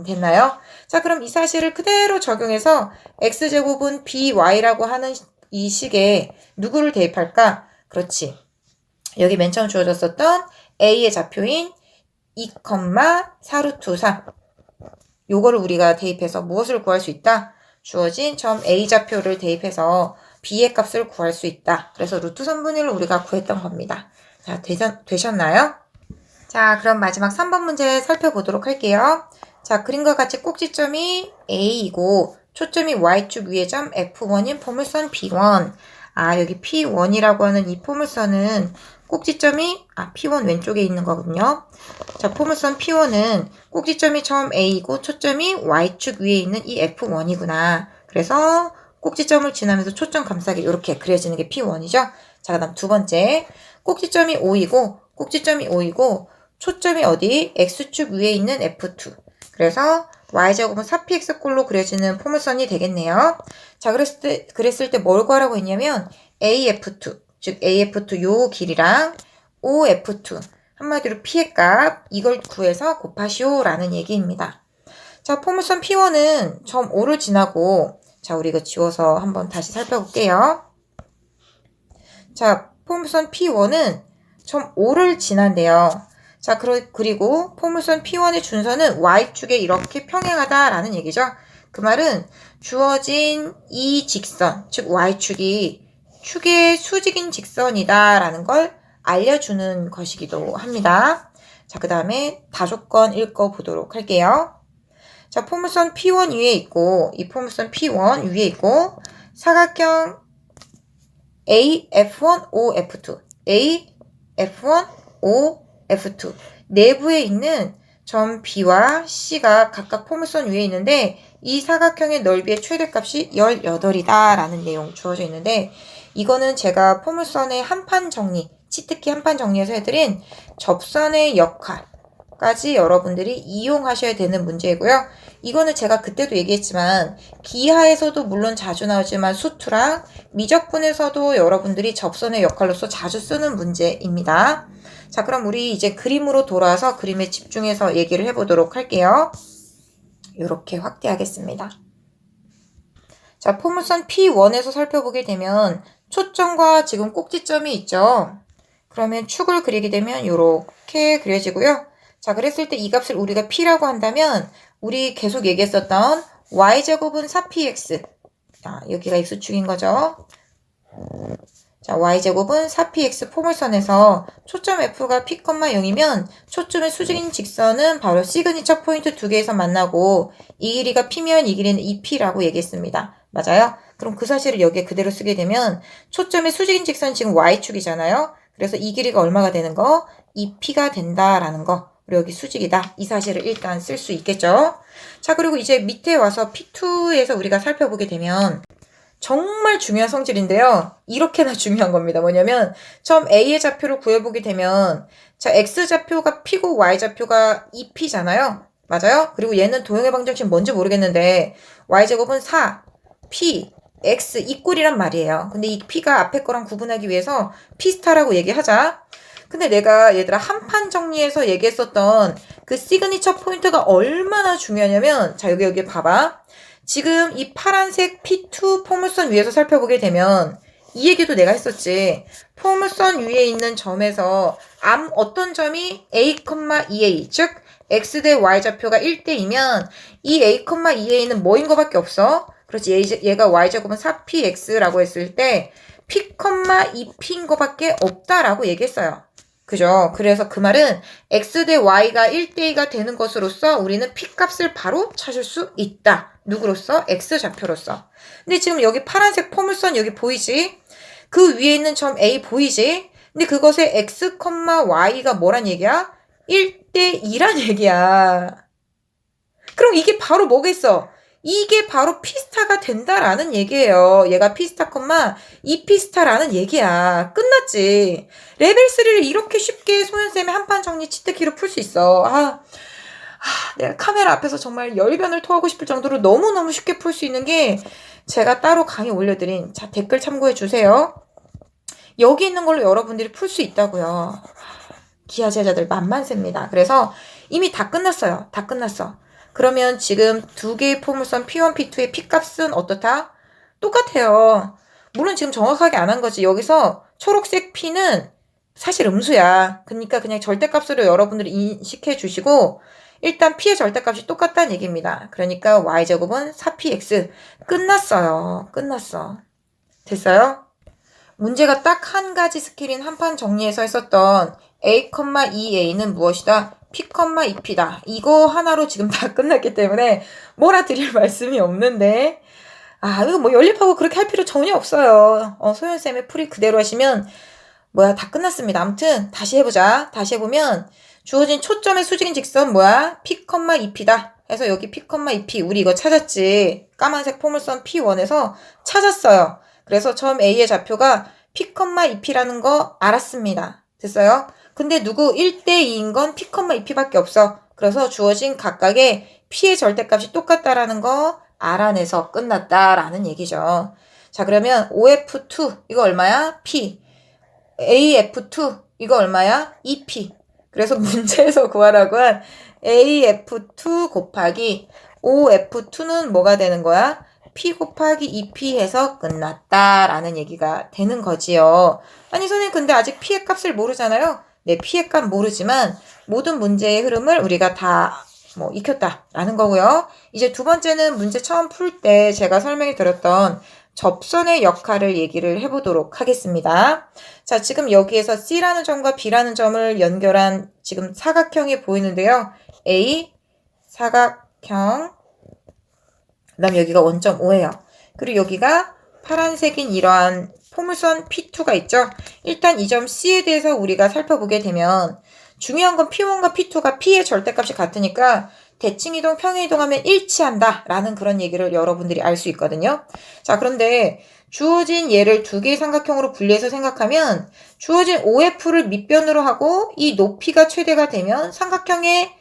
됐나요? 자, 그럼 이 사실을 그대로 적용해서 x제곱은 by라고 하는 이 식에 누구를 대입할까? 그렇지. 여기 맨 처음 주어졌었던 a의 좌표인 2,4루트 3. 요거를 우리가 대입해서 무엇을 구할 수 있다? 주어진 점 a 좌표를 대입해서 b의 값을 구할 수 있다. 그래서 루트 3분의 1을 우리가 구했던 겁니다. 자, 되셨나요? 자, 그럼 마지막 3번 문제 살펴보도록 할게요. 자, 그림과 같이 꼭지점이 a이고 초점이 y축 위의 점 F1인 포물선 B1. 여기 P1이라고 하는 이 포물선은 꼭지점이, P1 왼쪽에 있는 거거든요. 자, 포물선 P1은 꼭지점이 처음 A이고 초점이 y축 위에 있는 이 F1이구나. 그래서 꼭지점을 지나면서 초점 감싸기 이렇게 그려지는 게 P1이죠. 자, 그 다음 두 번째. 꼭지점이 O이고 초점이 어디? X축 위에 있는 F2. 그래서 y제곱은 4px꼴로 그려지는 포물선이 되겠네요. 자, 그랬을 때 뭘 구하라고 했냐면 AF2, 즉 AF2 요 길이랑 OF2, 한마디로 p의 값, 이걸 구해서 곱하시오라는 얘기입니다. 자, 포물선 P1은 점 O를 지나고, 자, 우리 이거 지워서 한번 다시 살펴볼게요. 자, 포물선 P1은 점 O를 지난대요. 자, 그리고 포물선 P1의 준선은 Y축에 이렇게 평행하다라는 얘기죠. 그 말은 주어진 이 직선, 즉 Y축이 축의 수직인 직선이다라는 걸 알려주는 것이기도 합니다. 자, 그 다음에 다조건 읽어보도록 할게요. 자, 포물선 P1 위에 있고, 이 포물선 P1 위에 있고, 사각형 AF1, OF2, AF1, OF2 내부에 있는 점 B와 C가 각각 포물선 위에 있는데 이 사각형의 넓이의 최대값이 18이다 라는 내용 주어져 있는데 이거는 제가 포물선의 한판 정리, 치트키 한판 정리해서 해드린 접선의 역할까지 여러분들이 이용하셔야 되는 문제이고요. 이거는 제가 그때도 얘기했지만 기하에서도 물론 자주 나오지만 수투랑 미적분에서도 여러분들이 접선의 역할로서 자주 쓰는 문제입니다. 자, 그럼 우리 이제 그림으로 돌아와서 그림에 집중해서 얘기를 해보도록 할게요. 이렇게 확대하겠습니다. 자, 포물선 P1에서 살펴보게 되면 초점과 지금 꼭지점이 있죠. 그러면 축을 그리게 되면 이렇게 그려지고요. 자, 그랬을 때 이 값을 우리가 P라고 한다면 우리 계속 얘기했었던 Y제곱은 4PX. 여기가 X축인 거죠. 자, y제곱은 4px 포물선에서 초점 f가 p,0이면 초점의 수직인 직선은 바로 시그니처 포인트 두 개에서 만나고 이 길이가 p면 이 길이는 2p라고 얘기했습니다. 맞아요? 그럼 그 사실을 여기에 그대로 쓰게 되면 초점의 수직인 직선은 지금 y축이잖아요. 그래서 이 길이가 얼마가 되는 거? 2p가 된다라는 거. 그리고 여기 수직이다. 이 사실을 일단 쓸 수 있겠죠. 자, 그리고 이제 밑에 와서 P2에서 우리가 살펴보게 되면 정말 중요한 성질인데요. 이렇게나 중요한 겁니다. 뭐냐면 점 A의 좌표를 구해보게 되면 자, X좌표가 P고 Y좌표가 2P잖아요. 맞아요? 그리고 얘는 도형의 방정식 뭔지 모르겠는데 Y제곱은 4, P, X 이 꼴이란 말이에요. 근데 이 P가 앞에 거랑 구분하기 위해서 P스타라고 얘기하자. 근데 내가 얘들아 한판 정리해서 얘기했었던 그 시그니처 포인트가 얼마나 중요하냐면 자, 여기 봐봐. 지금 이 파란색 P2 포물선 위에서 살펴보게 되면 이 얘기도 내가 했었지. 포물선 위에 있는 점에서 어떤 점이 A,2A 즉 X 대 Y 좌표가 1대이면 이 A,2A는 뭐인 거밖에 없어? 그렇지. 얘가 Y제곱은 4PX라고 했을 때 P,2P인 거밖에 없다라고 얘기했어요. 그죠? 그래서 그 말은 x 대 y가 1대2가 되는 것으로서 우리는 p값을 바로 찾을 수 있다. 누구로서? x 좌표로서. 근데 지금 여기 파란색 포물선 여기 보이지? 그 위에 있는 점 A 보이지? 근데 그것의 x, y가 뭐란 얘기야? 1대2란 얘기야. 그럼 이게 바로 뭐겠어? 이게 바로 P스타가 된다라는 얘기예요. 얘가 P스타, 이 P스타라는 얘기야. 끝났지. 레벨 3를 이렇게 쉽게 소연쌤의 한판 정리 치트키로 풀 수 있어. 내가 카메라 앞에서 정말 열변을 토하고 싶을 정도로 너무너무 쉽게 풀 수 있는 게 제가 따로 강의 올려드린, 자, 댓글 참고해 주세요. 여기 있는 걸로 여러분들이 풀 수 있다고요. 기아 제자들 만만세입니다. 그래서 이미 다 끝났어요. 다 끝났어. 그러면 지금 두 개의 포물선 P1, P2의 P값은 어떻다? 똑같아요. 물론 지금 정확하게 안 한 거지. 여기서 초록색 P는 사실 음수야. 그러니까 그냥 절대값으로 여러분들이 인식해 주시고 일단 P의 절대값이 똑같다는 얘기입니다. 그러니까 Y제곱은 4PX. 끝났어요. 끝났어. 됐어요? 문제가 딱 한 가지 스킬인 한판 정리해서 했었던 A, 2A는 무엇이다? P, 2P다. 이거 하나로 지금 다 끝났기 때문에 뭐라 드릴 말씀이 없는데 이거 뭐 연립하고 그렇게 할 필요 전혀 없어요. 소연쌤의 풀이 그대로 하시면 다 끝났습니다. 아무튼 다시 해보자. 다시 해보면 주어진 초점의 수직인 직선 P, 2P다. 해서 여기 P, 2P 우리 이거 찾았지. 까만색 포물선 P1에서 찾았어요. 그래서 점 A의 좌표가 P, 2P라는 거 알았습니다. 됐어요? 근데 누구 1대2인 건 P, 2P밖에 없어. 그래서 주어진 각각의 P의 절대값이 똑같다라는 거 알아내서 끝났다라는 얘기죠. 자, 그러면 OF2 이거 얼마야? P. AF2 이거 얼마야? 2P. 그래서 문제에서 구하라고 한 AF2 곱하기 OF2는 뭐가 되는 거야? P 곱하기 2P 해서 끝났다라는 얘기가 되는 거지요. 아니 선생님 근데 아직 P의 값을 모르잖아요. 네, P의 값 모르지만 모든 문제의 흐름을 우리가 다 익혔다라는 거고요. 이제 두 번째는 문제 처음 풀 때 제가 설명해 드렸던 접선의 역할을 얘기를 해보도록 하겠습니다. 자, 지금 여기에서 C라는 점과 B라는 점을 연결한 지금 사각형이 보이는데요. A 사각형 그 다음 여기가 원점 O예요. 그리고 여기가 파란색인 이러한 포물선 P2가 있죠. 일단 이 점 C에 대해서 우리가 살펴보게 되면 중요한 건 P1과 P2가 P의 절대값이 같으니까 대칭이동, 평행이동하면 일치한다 라는 그런 얘기를 여러분들이 알 수 있거든요. 자, 그런데 주어진 얘를 두 개의 삼각형으로 분리해서 생각하면 주어진 OF를 밑변으로 하고 이 높이가 최대가 되면 삼각형의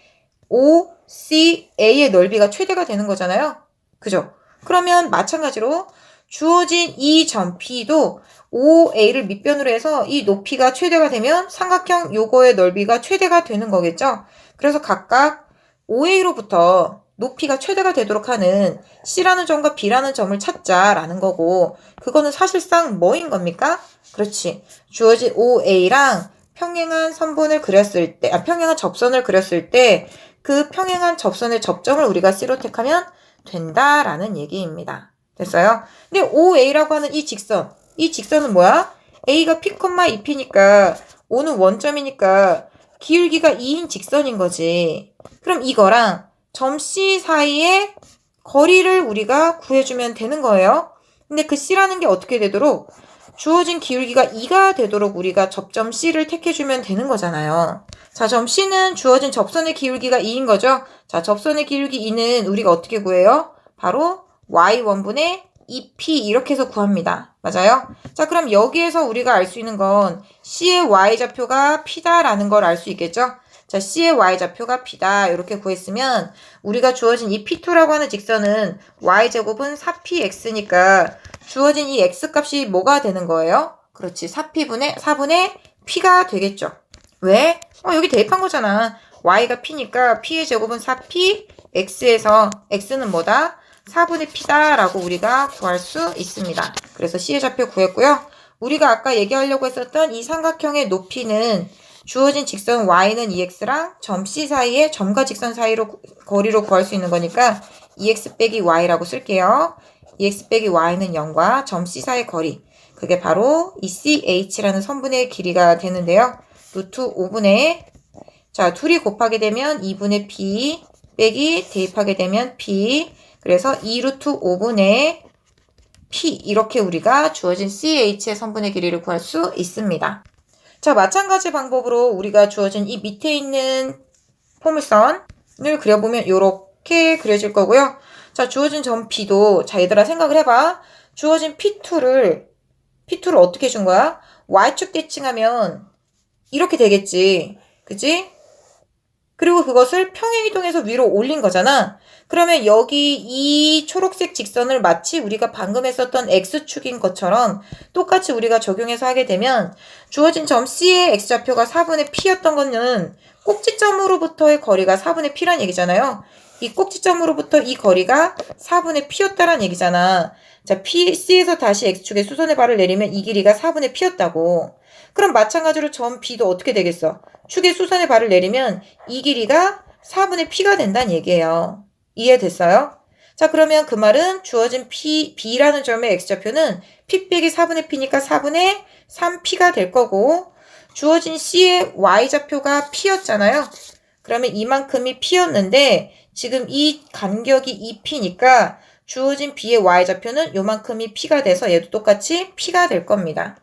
OCA의 넓이가 최대가 되는 거잖아요. 그죠? 그러면 마찬가지로 주어진 이 점 P도 OA를 밑변으로 해서 이 높이가 최대가 되면 삼각형 요거의 넓이가 최대가 되는 거겠죠? 그래서 각각 OA로부터 높이가 최대가 되도록 하는 C라는 점과 B라는 점을 찾자라는 거고 그거는 사실상 뭐인 겁니까? 그렇지. 주어진 OA랑 평행한 선분을 그렸을 때, 평행한 접선을 그렸을 때 그 평행한 접선의 접점을 우리가 C로 택하면 된다라는 얘기입니다. 됐어요? 근데 OA라고 하는 이 직선은 뭐야? A가 P, 2P니까 O는 원점이니까 기울기가 2인 직선인 거지. 그럼 이거랑 점 C 사이의 거리를 우리가 구해주면 되는 거예요. 근데 그 C라는 게 어떻게 되도록 주어진 기울기가 2가 되도록 우리가 접점 C를 택해주면 되는 거잖아요. 자, 점 C는 주어진 접선의 기울기가 2인 거죠. 자, 접선의 기울기 2는 우리가 어떻게 구해요? 바로 y1분의 2p 이렇게 해서 구합니다. 맞아요? 자, 그럼 여기에서 우리가 알 수 있는 건 C의 y좌표가 p다라는 걸 알 수 있겠죠? 자, C의 y좌표가 p다 이렇게 구했으면 우리가 주어진 이 p2라고 하는 직선은 y제곱은 4px니까 주어진 이 x값이 뭐가 되는 거예요? 그렇지, 4분의 p가 되겠죠. 왜? 여기 대입한 거잖아. y가 p니까 p의 제곱은 4p, x에서 x는 뭐다? 4분의 p다라고 우리가 구할 수 있습니다. 그래서 C의 좌표 구했고요. 우리가 아까 얘기하려고 했었던 이 삼각형의 높이는 주어진 직선 y는 2x랑 점 C 사이의 점과 직선 사이로 거리로 구할 수 있는 거니까 2x 빼기 y라고 쓸게요. 2x 빼기 y는 0과 점 C 사이의 거리. 그게 바로 ECH라는 선분의 길이가 되는데요. 루트 5분의 자, 둘이 곱하게 되면 2분의 p 빼기 대입하게 되면 p 그래서 2 루트 5분의 p 이렇게 우리가 주어진 CH의 선분의 길이를 구할 수 있습니다. 자, 마찬가지 방법으로 우리가 주어진 이 밑에 있는 포물선을 그려보면 이렇게 그려질 거고요. 자, 주어진 점 B도 자, 얘들아 생각을 해봐. 주어진 P2를 어떻게 준 거야? Y축 대칭하면 이렇게 되겠지. 그치? 그리고 그것을 평행이동해서 위로 올린 거잖아. 그러면 여기 이 초록색 직선을 마치 우리가 방금 했었던 X축인 것처럼 똑같이 우리가 적용해서 하게 되면 주어진 점 C의 X좌표가 4분의 P였던 거는 꼭지점으로부터의 거리가 4분의 P란 얘기잖아요. 이 꼭지점으로부터 이 거리가 4분의 P였다란 얘기잖아. 자, C에서 다시 X축에 수선의 발을 내리면 이 길이가 4분의 P였다고. 그럼 마찬가지로 점 B도 어떻게 되겠어? 축에 수선의 발을 내리면 이 길이가 4분의 P가 된다는 얘기예요. 이해됐어요? 자, 그러면 그 말은 주어진 B라는 점의 X좌표는 P 빼기 4분의 P니까 4분의 3P가 될 거고 주어진 C의 Y좌표가 P였잖아요. 그러면 이만큼이 P였는데 지금 이 간격이 2P니까 주어진 B의 Y좌표는 요만큼이 P가 돼서 얘도 똑같이 P가 될 겁니다.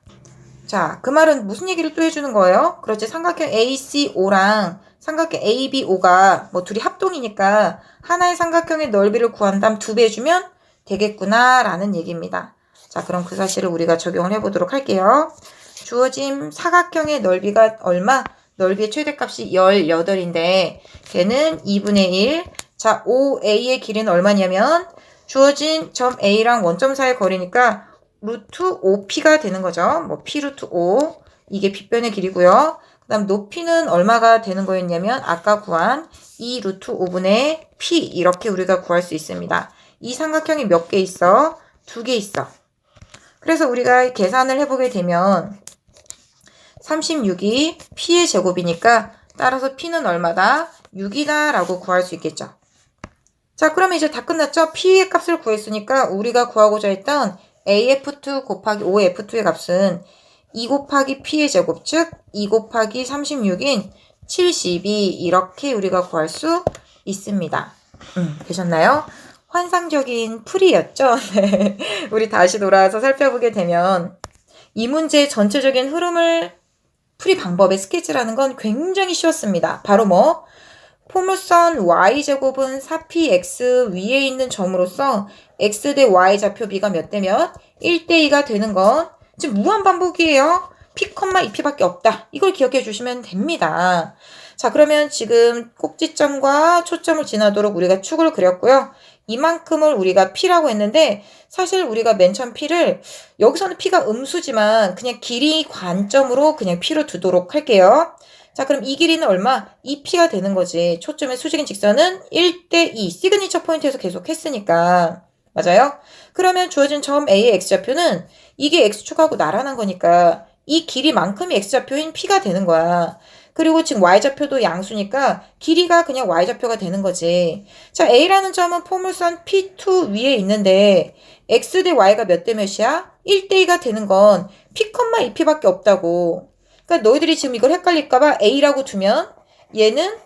자, 그 말은 무슨 얘기를 또 해주는 거예요? 그렇지, 삼각형 ACO랑 삼각형 ABO가 뭐 둘이 합동이니까 하나의 삼각형의 넓이를 구한 다음 2배 해주면 되겠구나 라는 얘기입니다. 자, 그럼 그 사실을 우리가 적용을 해보도록 할게요. 주어진 사각형의 넓이가 얼마? 넓이의 최대값이 18인데 걔는 2분의 1. 자, OA의 길이는 얼마냐면 주어진 점 A랑 원점 사이의 거리니까 루트 5P가 되는 거죠. 뭐 P 루트 5 이게 빗변의 길이고요. 그 다음 높이는 얼마가 되는 거였냐면 아까 구한 2 루트 5분의 P 이렇게 우리가 구할 수 있습니다. 이 삼각형이 몇 개 있어? 2개 있어. 그래서 우리가 계산을 해보게 되면 36이 P의 제곱이니까 따라서 P는 얼마다? 6이다 라고 구할 수 있겠죠. 자, 그러면 이제 다 끝났죠? P의 값을 구했으니까 우리가 구하고자 했던 AF2 곱하기 OF2의 값은 2 곱하기 P의 제곱, 즉 2 곱하기 36인 72 이렇게 우리가 구할 수 있습니다. 되셨나요? 환상적인 풀이였죠? 네. 우리 다시 돌아와서 살펴보게 되면 이 문제의 전체적인 흐름을 풀이 방법의 스케치라는 건 굉장히 쉬웠습니다. 바로 뭐? 포물선 y제곱은 4px 위에 있는 점으로서 x 대 y 좌표 b가 몇 대 몇? 1대 2가 되는 건 지금 무한반복이에요. p, 2p밖에 없다. 이걸 기억해 주시면 됩니다. 자, 그러면 지금 꼭지점과 초점을 지나도록 우리가 축을 그렸고요. 이만큼을 우리가 p라고 했는데 사실 우리가 맨 처음 p를 여기서는 p가 음수지만 그냥 길이 관점으로 그냥 p로 두도록 할게요. 자, 그럼 이 길이는 얼마? 2p가 되는 거지. 초점의 수직인 직선은 1대 2. 시그니처 포인트에서 계속 했으니까. 맞아요? 그러면 주어진 점 A의 X좌표는 이게 X축하고 나란한 거니까 이 길이만큼이 X좌표인 P가 되는 거야. 그리고 지금 Y좌표도 양수니까 길이가 그냥 Y좌표가 되는 거지. 자, A라는 점은 포물선 P2 위에 있는데 X 대 Y가 몇 대 몇이야? 1대 2가 되는 건 P, 2P밖에 없다고. 그러니까 너희들이 지금 이걸 헷갈릴까봐 A라고 두면 얘는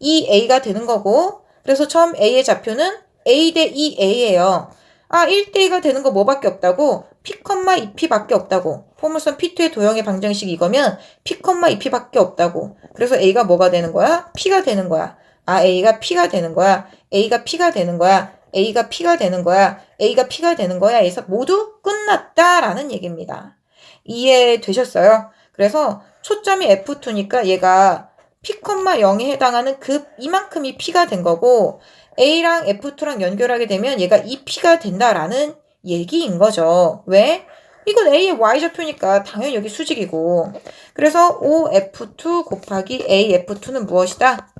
2A가 되는 거고 그래서 처음 A의 좌표는 A 대 2A예요. 아, 1대 2가 되는 거 뭐밖에 없다고? P, 2P밖에 없다고. 포물선 P2의 도형의 방정식 이거면 P, 2P밖에 없다고. 그래서 A가 뭐가 되는 거야? P가 되는 거야. 아, A가 P가 되는 거야. A가 P가 되는 거야. A가 P가 되는 거야. A가 P가 되는 거야. 해서 모두 끝났다라는 얘기입니다. 이해되셨어요? 그래서 초점이 F2니까 얘가 P, 0에 해당하는 이만큼이 P가 된 거고 A랑 F2랑 연결하게 되면 얘가 2P가 된다라는 얘기인 거죠. 왜? 이건 A의 Y좌표니까 당연히 여기 수직이고 그래서 OF2 곱하기 AF2는 무엇이다?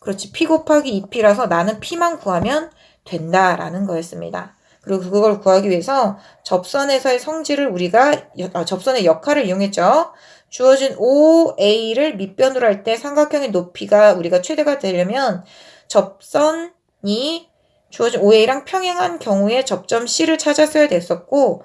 그렇지. P 곱하기 2P라서 나는 P만 구하면 된다라는 거였습니다. 그리고 그걸 구하기 위해서 접선에서의 성질을 접선의 역할을 이용했죠. 주어진 OA를 밑변으로 할 때 삼각형의 높이가 우리가 최대가 되려면 접선이 주어진 OA랑 평행한 경우에 접점 C를 찾았어야 됐었고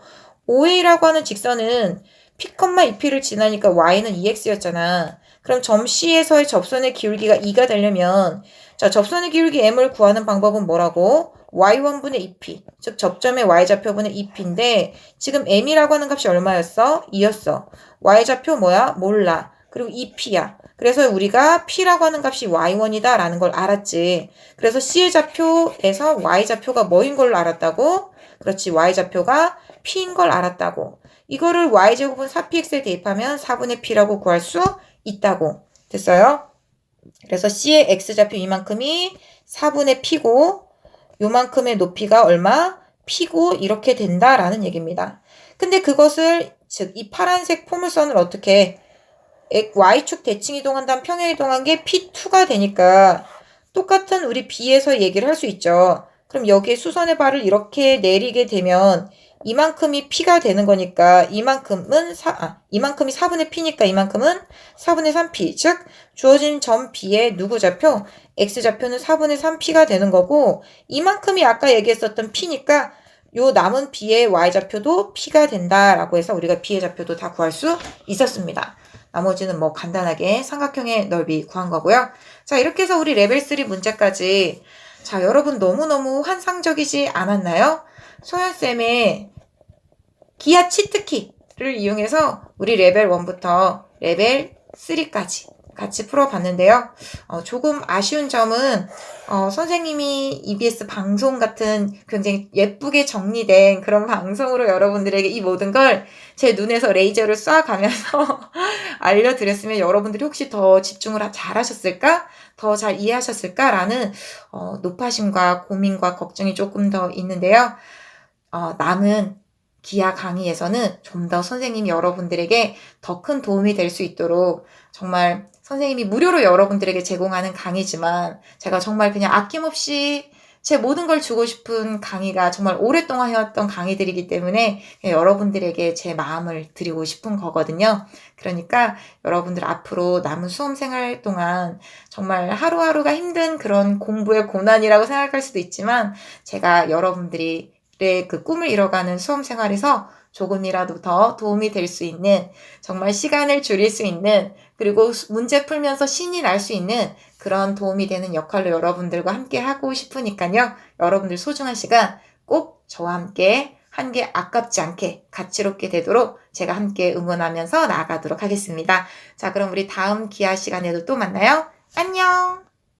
OA라고 하는 직선은 P, 2P를 지나니까 Y는 2X였잖아. 그럼 점 C에서의 접선의 기울기가 2가 되려면 자, 접선의 기울기 m을 구하는 방법은 뭐라고? y1분의 2p, 즉 접점의 y좌표분의 2p인데 지금 m이라고 하는 값이 얼마였어? 2였어. y좌표 뭐야? 몰라. 그리고 2p야. 그래서 우리가 p라고 하는 값이 y1이다 라는 걸 알았지. 그래서 C의 좌표에서 y좌표가 뭐인 걸로 알았다고? 그렇지, y좌표가 p인 걸 알았다고. 이거를 y제곱은 4px에 대입하면 4분의 p라고 구할 수 있다고. 됐어요? 그래서 C의 x좌표 이만큼이 4분의 p고 요만큼의 높이가 얼마? p고 이렇게 된다라는 얘기입니다. 근데 그것을 즉 이 파란색 포물선을 어떻게 y축 대칭 이동한 다음 평행 이동한 게 p2가 되니까 똑같은 우리 b에서 얘기를 할 수 있죠. 그럼 여기에 수선의 발을 이렇게 내리게 되면 이만큼이 p가 되는 거니까 이만큼이 4분의 p니까 이만큼은 4분의 3p. 즉 주어진 점 B의 누구 좌표? x좌표는 4분의 3p가 되는 거고 이만큼이 아까 얘기했었던 p니까 요 남은 B의 y좌표도 p가 된다라고 해서 우리가 B의 좌표도 다 구할 수 있었습니다. 나머지는 뭐 간단하게 삼각형의 넓이 구한 거고요. 자, 이렇게 해서 우리 레벨 3 문제까지. 자, 여러분 너무너무 환상적이지 않았나요? 소연쌤의 기하 치트키를 이용해서 우리 레벨 1부터 레벨 3까지 같이 풀어봤는데요. 조금 아쉬운 점은 선생님이 EBS 방송 같은 굉장히 예쁘게 정리된 그런 방송으로 여러분들에게 이 모든 걸 제 눈에서 레이저를 쏴가면서 알려드렸으면 여러분들이 혹시 더 집중을 잘하셨을까? 더 잘 이해하셨을까라는 노파심과 고민과 걱정이 조금 더 있는데요. 남은 기하 강의에서는 좀 더 선생님이 여러분들에게 더 큰 도움이 될 수 있도록 정말 선생님이 무료로 여러분들에게 제공하는 강의지만 제가 정말 그냥 아낌없이 제 모든 걸 주고 싶은 강의가 정말 오랫동안 해왔던 강의들이기 때문에 여러분들에게 제 마음을 드리고 싶은 거거든요. 그러니까 여러분들 앞으로 남은 수험생활 동안 정말 하루하루가 힘든 그런 공부의 고난이라고 생각할 수도 있지만 제가 여러분들이 그 꿈을 이뤄가는 수험생활에서 조금이라도 더 도움이 될 수 있는 정말 시간을 줄일 수 있는 그리고 문제 풀면서 신이 날 수 있는 그런 도움이 되는 역할로 여러분들과 함께 하고 싶으니까요. 여러분들 소중한 시간 꼭 저와 함께 한 게 아깝지 않게 가치롭게 되도록 제가 함께 응원하면서 나아가도록 하겠습니다. 자, 그럼 우리 다음 기하 시간에도 또 만나요. 안녕!